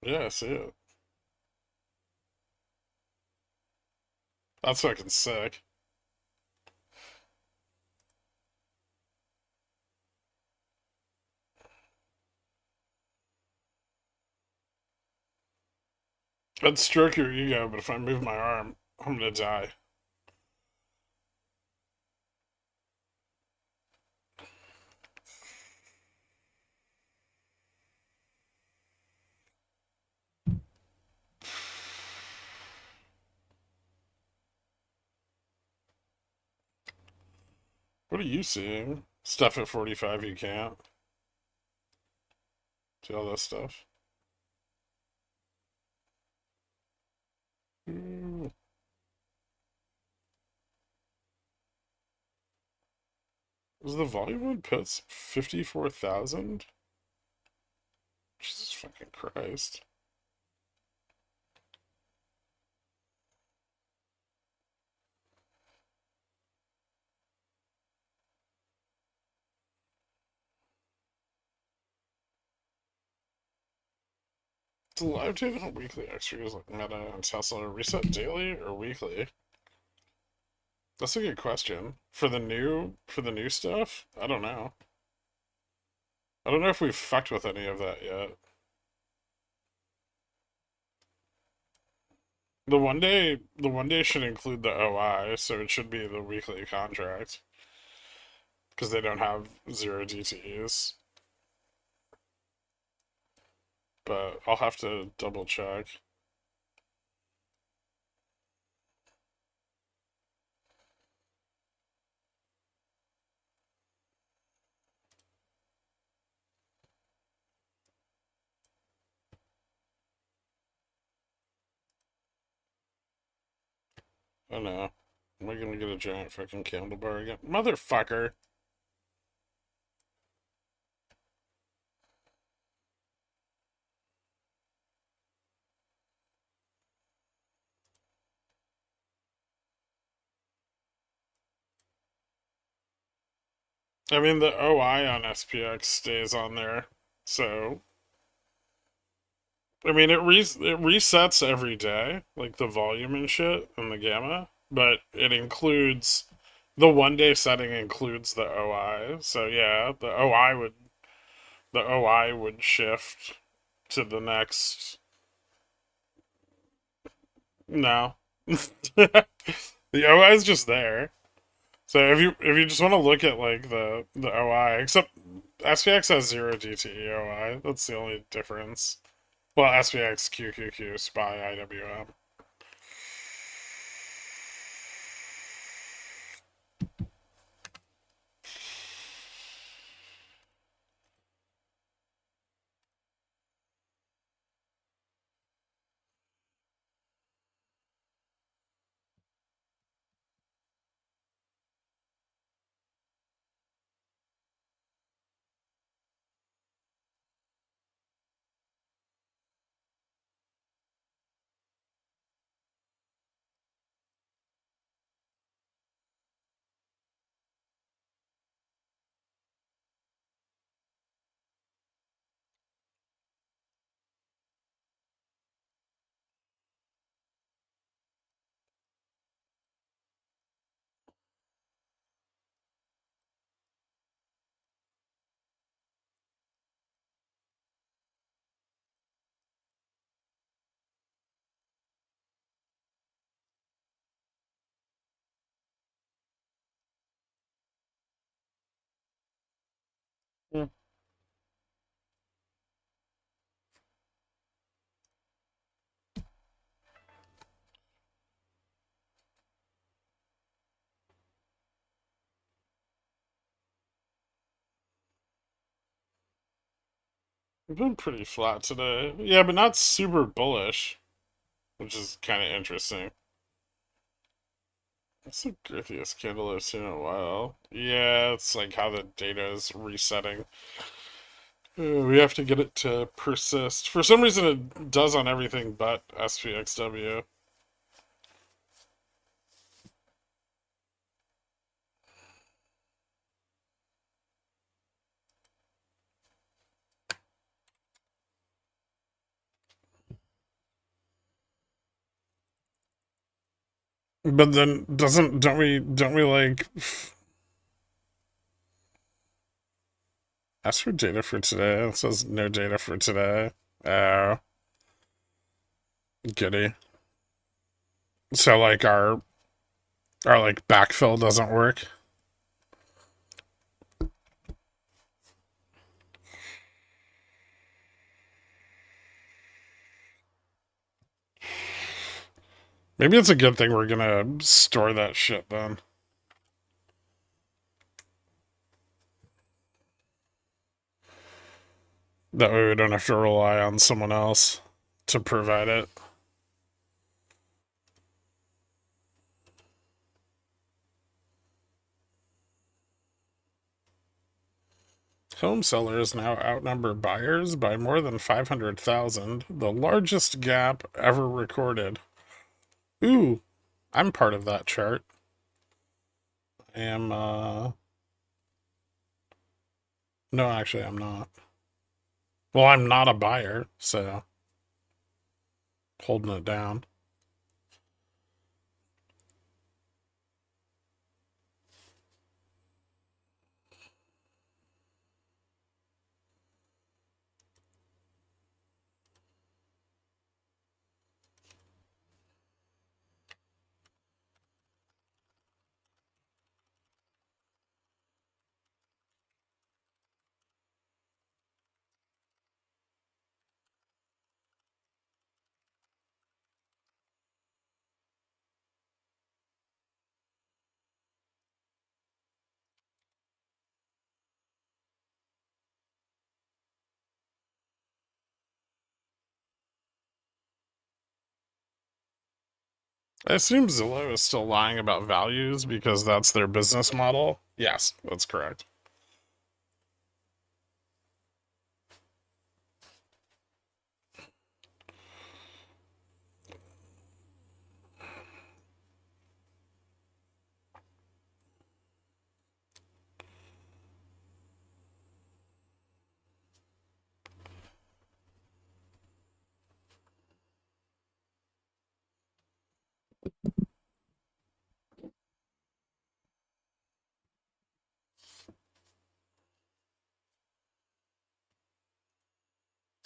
Yeah, I see it. That's fucking sick. I'd stroke your ego, but if I move my arm, I'm gonna die. What are you seeing? Stuff at 45 you can't. See all this stuff? Ooh. Is the volume on puts 54,000? Jesus fucking Christ. The live data on weekly extras like Meta and Tesla reset daily or weekly? That's a good question. For the new stuff, I don't know. I don't know if we've fucked with any of that yet. The one day should include the OI, so it should be the weekly contract. Because they don't have 0 DTEs. But I'll have to double check. Oh no. Am I gonna get a giant fucking candle bar again? Motherfucker! I mean, the OI on SPX stays on there. So, I mean, it resets every day, like the volume and shit and the gamma, but it includes the 1 day setting includes the OI. So yeah, the OI would shift to the next. No, the OI is just there. So if you just want to look at like the OI, except SPX has 0 DTE OI. That's the only difference. Well, SPX QQQ SPY IWM. We've been pretty flat today. Yeah, but not super bullish, which is kind of interesting. That's the girthiest candle I've seen in a while. Yeah, it's like how the data is resetting. We have to get it to persist. For some reason, it does on everything but SPXW. But then don't we like ask for data for today? It says no data for today. Oh, goody. So like our like backfill doesn't work. Maybe it's a good thing we're gonna store that shit then. That way we don't have to rely on someone else to provide it. Home sellers now outnumber buyers by more than 500,000, the largest gap ever recorded. Ooh, I'm part of that chart. I am, no, actually, I'm not. Well, I'm not a buyer, so holding it down. I assume Zillow is still lying about values because that's their business model. Yes, that's correct.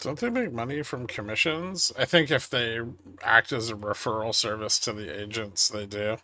Don't they make money from commissions? I think if they act as a referral service to the agents, they do.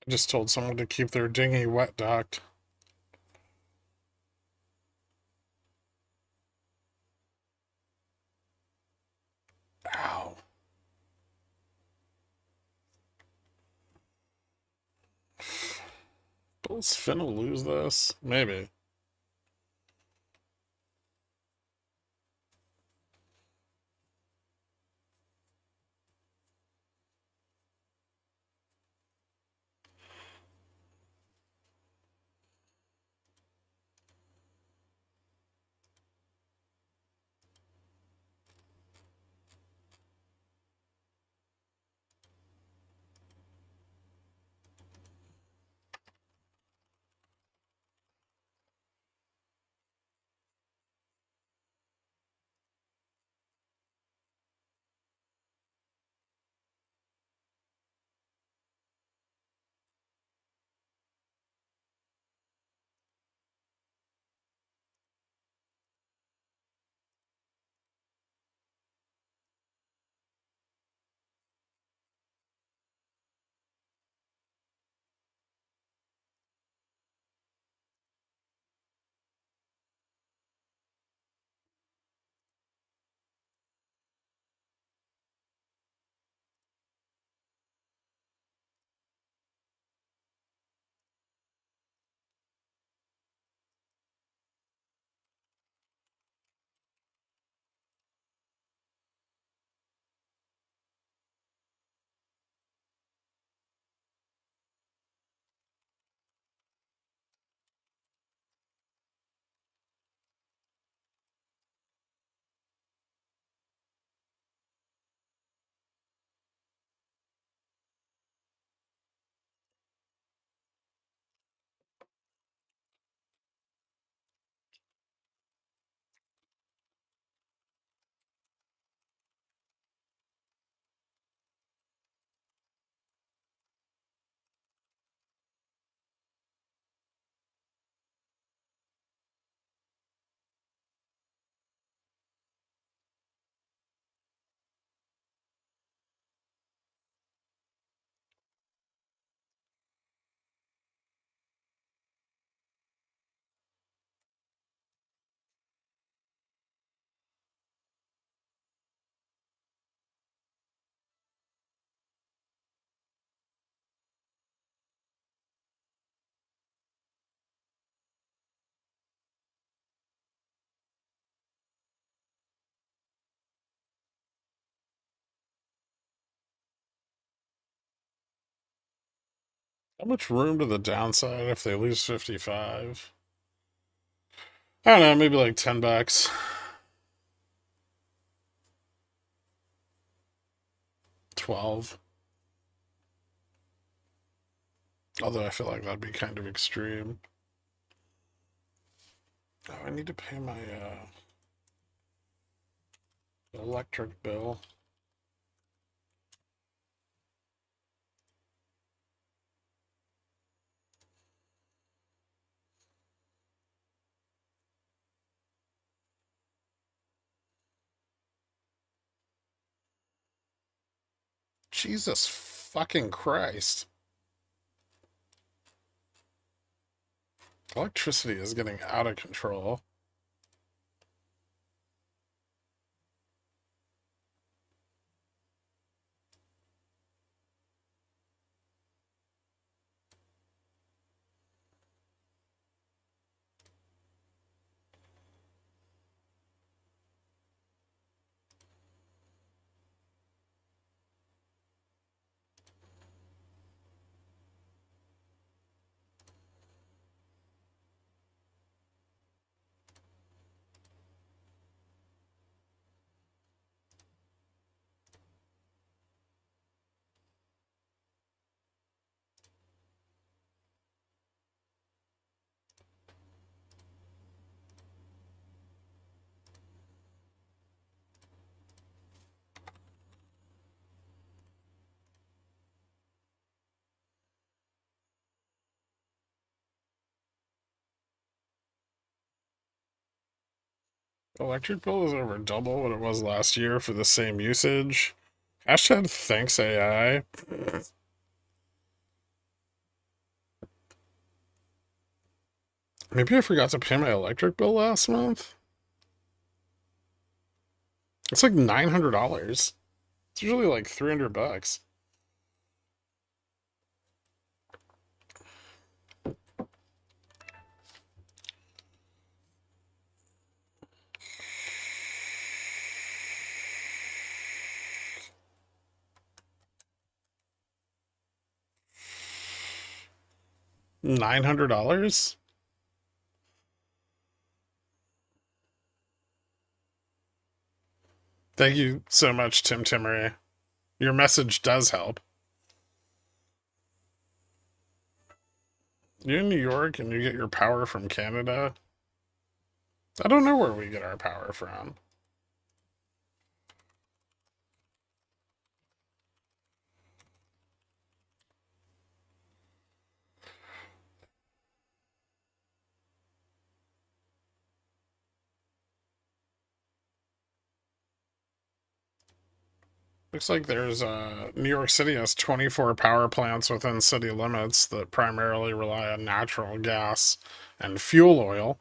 I just told someone to keep their dinghy wet docked. Ow. Is Finn will lose this? Maybe. How much room to the downside if they lose 55? I don't know, maybe like $10. 12. Although I feel like that'd be kind of extreme. Oh, I need to pay my electric bill. Jesus fucking Christ. Electricity is getting out of control. Electric bill is over double what it was last year for the same usage. Hashtag thanks AI. Maybe I forgot to pay my electric bill last month. It's like $900. It's usually like $300. $900? Thank you so much, Tim Timmery. Your message does help. You're in New York and you get your power from Canada? I don't know where we get our power from. Looks like there's New York City has 24 power plants within city limits that primarily rely on natural gas and fuel oil.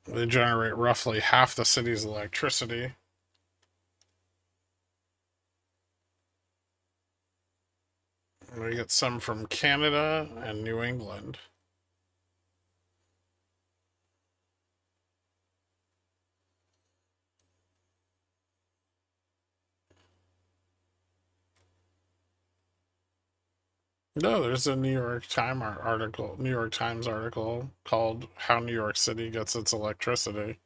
They generate roughly half the city's electricity. And we get some from Canada and New England. No, there's a New York Times article called "How New York City Gets Its Electricity."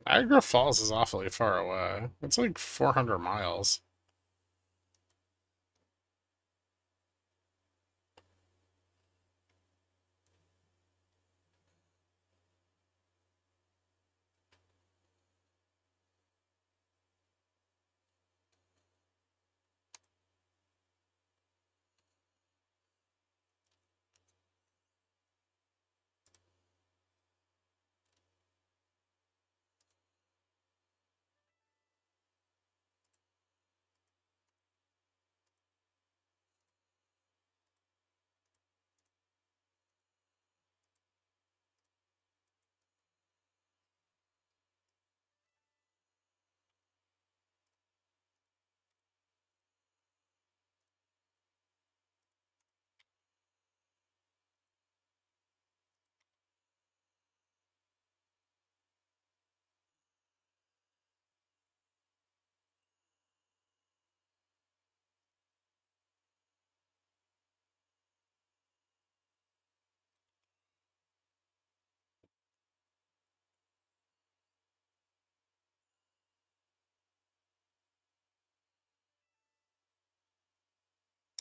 Niagara Falls is awfully far away. It's like 400 miles.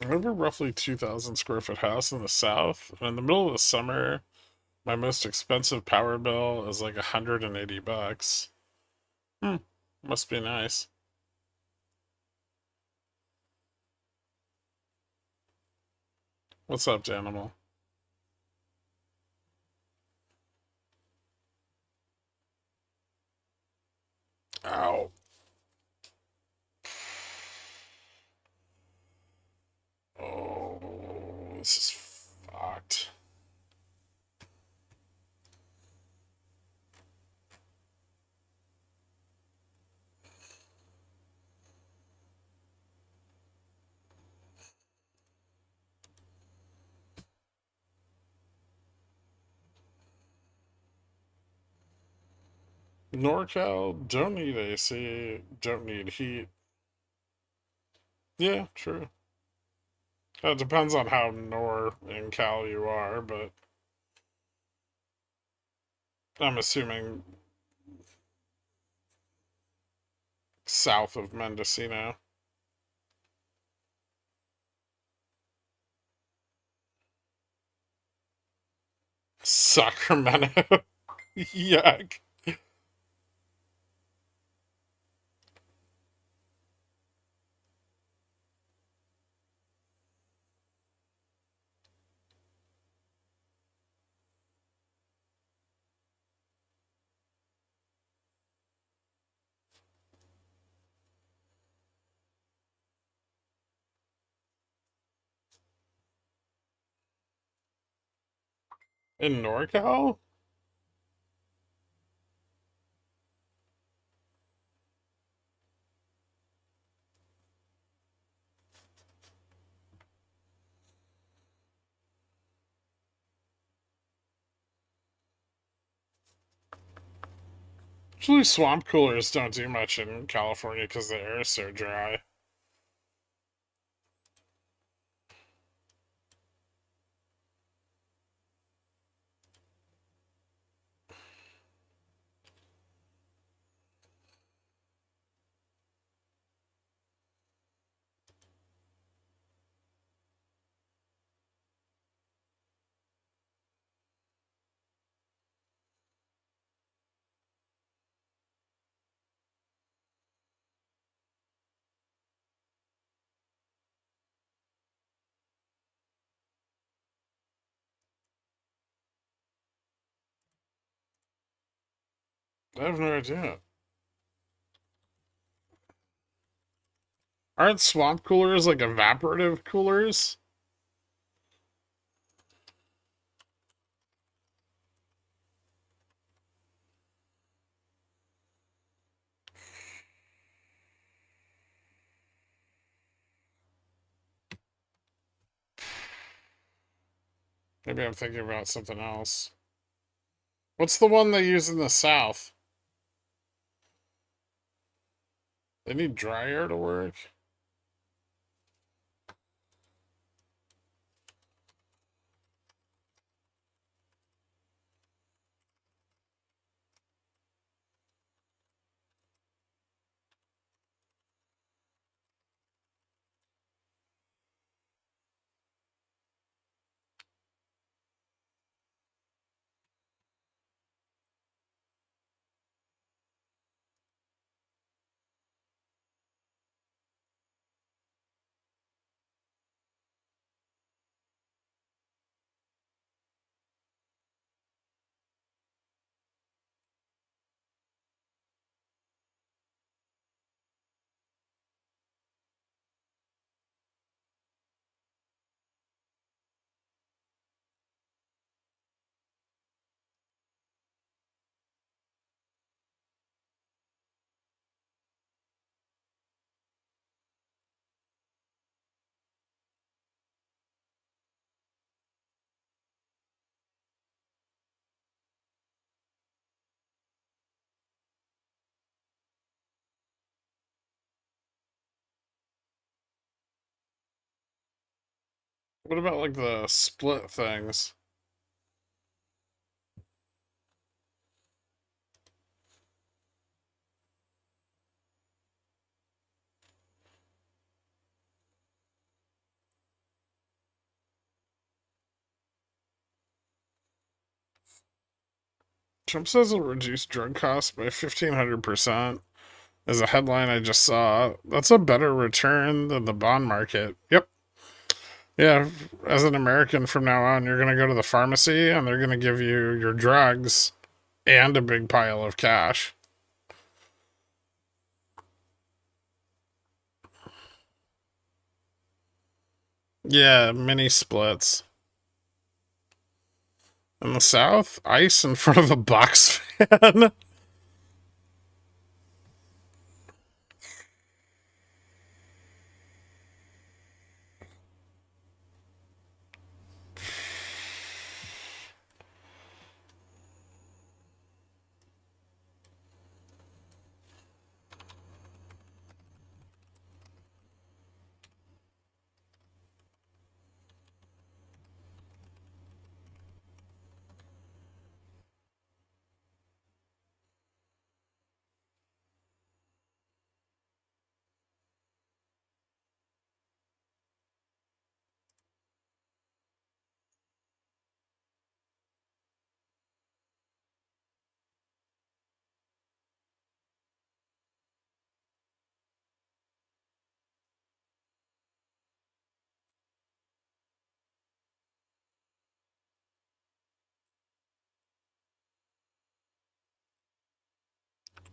I have a roughly 2,000 square foot house in the south, and in the middle of the summer, my most expensive power bill is like $180. Hmm, must be nice. What's up, Danimal? Ow. Oh, this is fucked. NorCal, don't need AC, don't need heat. Yeah, true. It depends on how nor in Cal you are, but I'm assuming south of Mendocino. Sacramento. Yuck. In NorCal? Usually swamp coolers don't do much in California because the air is so dry. I have no idea. Aren't swamp coolers like evaporative coolers? Maybe I'm thinking about something else. What's the one they use in the South? They need dry air to work? What about like the split things? Trump says it'll reduce drug costs by 1,500%. As a headline I just saw. That's a better return than the bond market. Yep. Yeah, as an American from now on, you're going to go to the pharmacy and they're going to give you your drugs and a big pile of cash. Yeah, mini splits. In the South, ice in front of a box fan.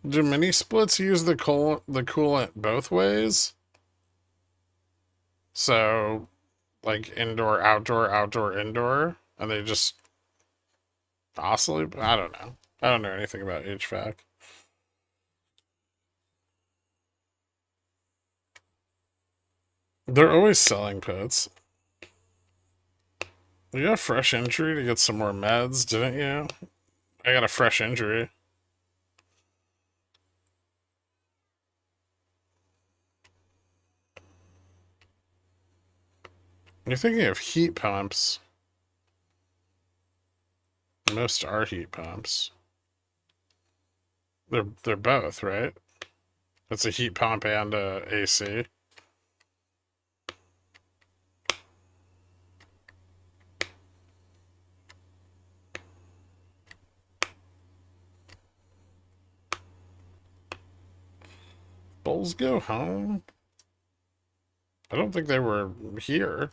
Do mini splits use the coolant both ways? So, like indoor, outdoor, outdoor, indoor, and they just oscillate? I don't know. I don't know anything about HVAC. They're always selling pits. You got a fresh injury to get some more meds, didn't you? I got a fresh injury. You're thinking of heat pumps. Most are heat pumps. They're both, right? It's a heat pump and a AC. Bulls go home? I don't think they were here.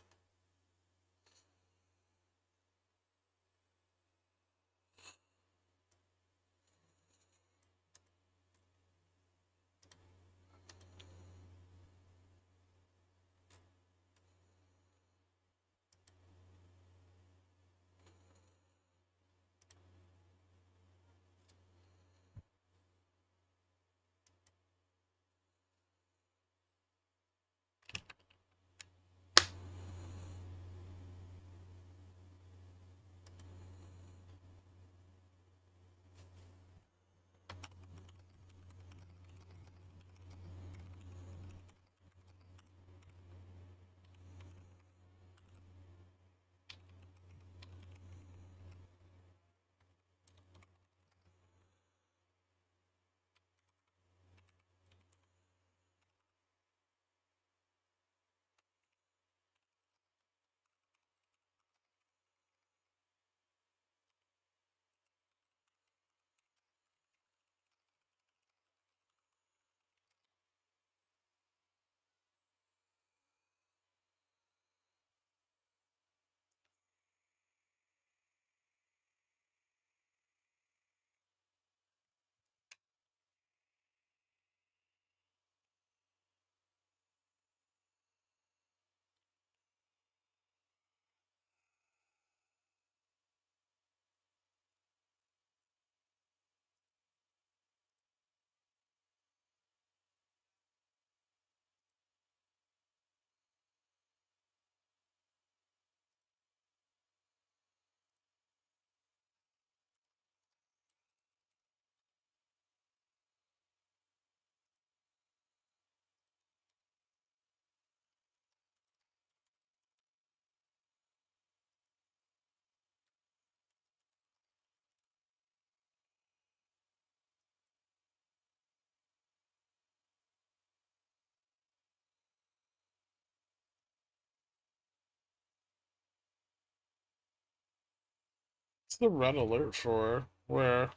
What's the red alert for? Where?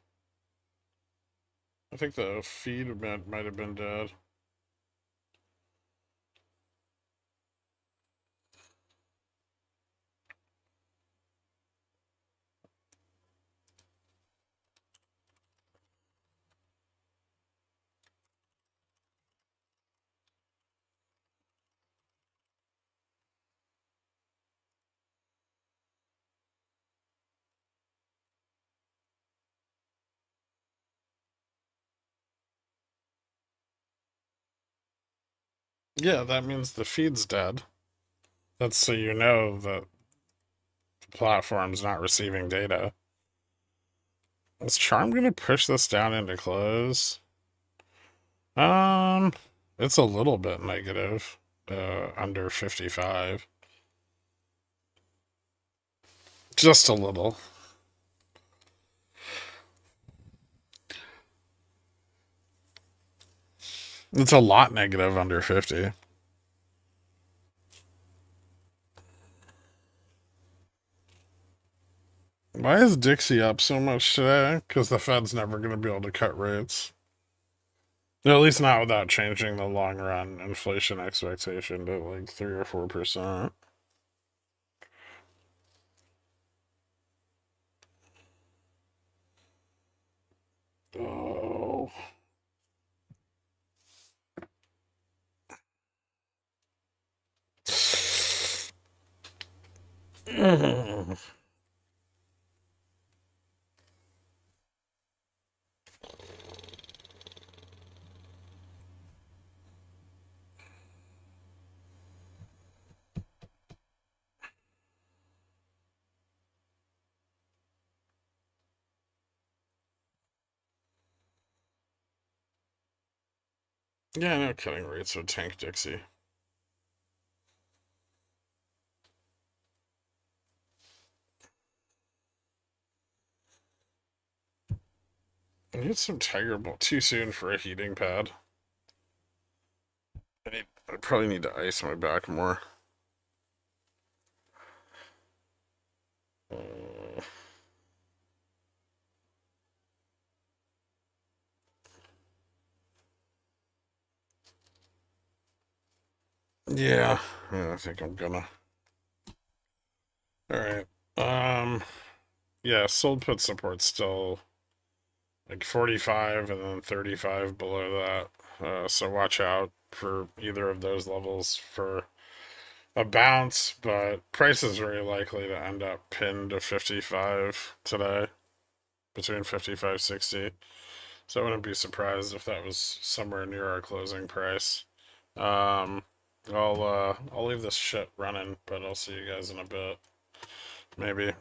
I think the feed might have been dead. Yeah, that means the feed's dead. That's so you know that the platform's not receiving data. Is Charm gonna push this down into close? Um, it's a little bit negative. Under 55. Just a little. It's a lot negative under 50. Why is Dixie up so much today? Because the Fed's never going to be able to cut rates. At least not without changing the long run inflation expectation to like 3 or 4%. Oh. Yeah, I know cutting rates would tank Dixie. I need some tiger ball. Too soon for a heating pad. I probably need to ice my back more. Yeah, I think I'm gonna. All right. Yeah, sold put support still like 45 and then 35 below that. So watch out for either of those levels for a bounce, but price is very likely to end up pinned to 55 today, between 55 60. So I wouldn't be surprised if that was somewhere near our closing price. Um, I'll leave this shit running, but I'll see you guys in a bit. Maybe.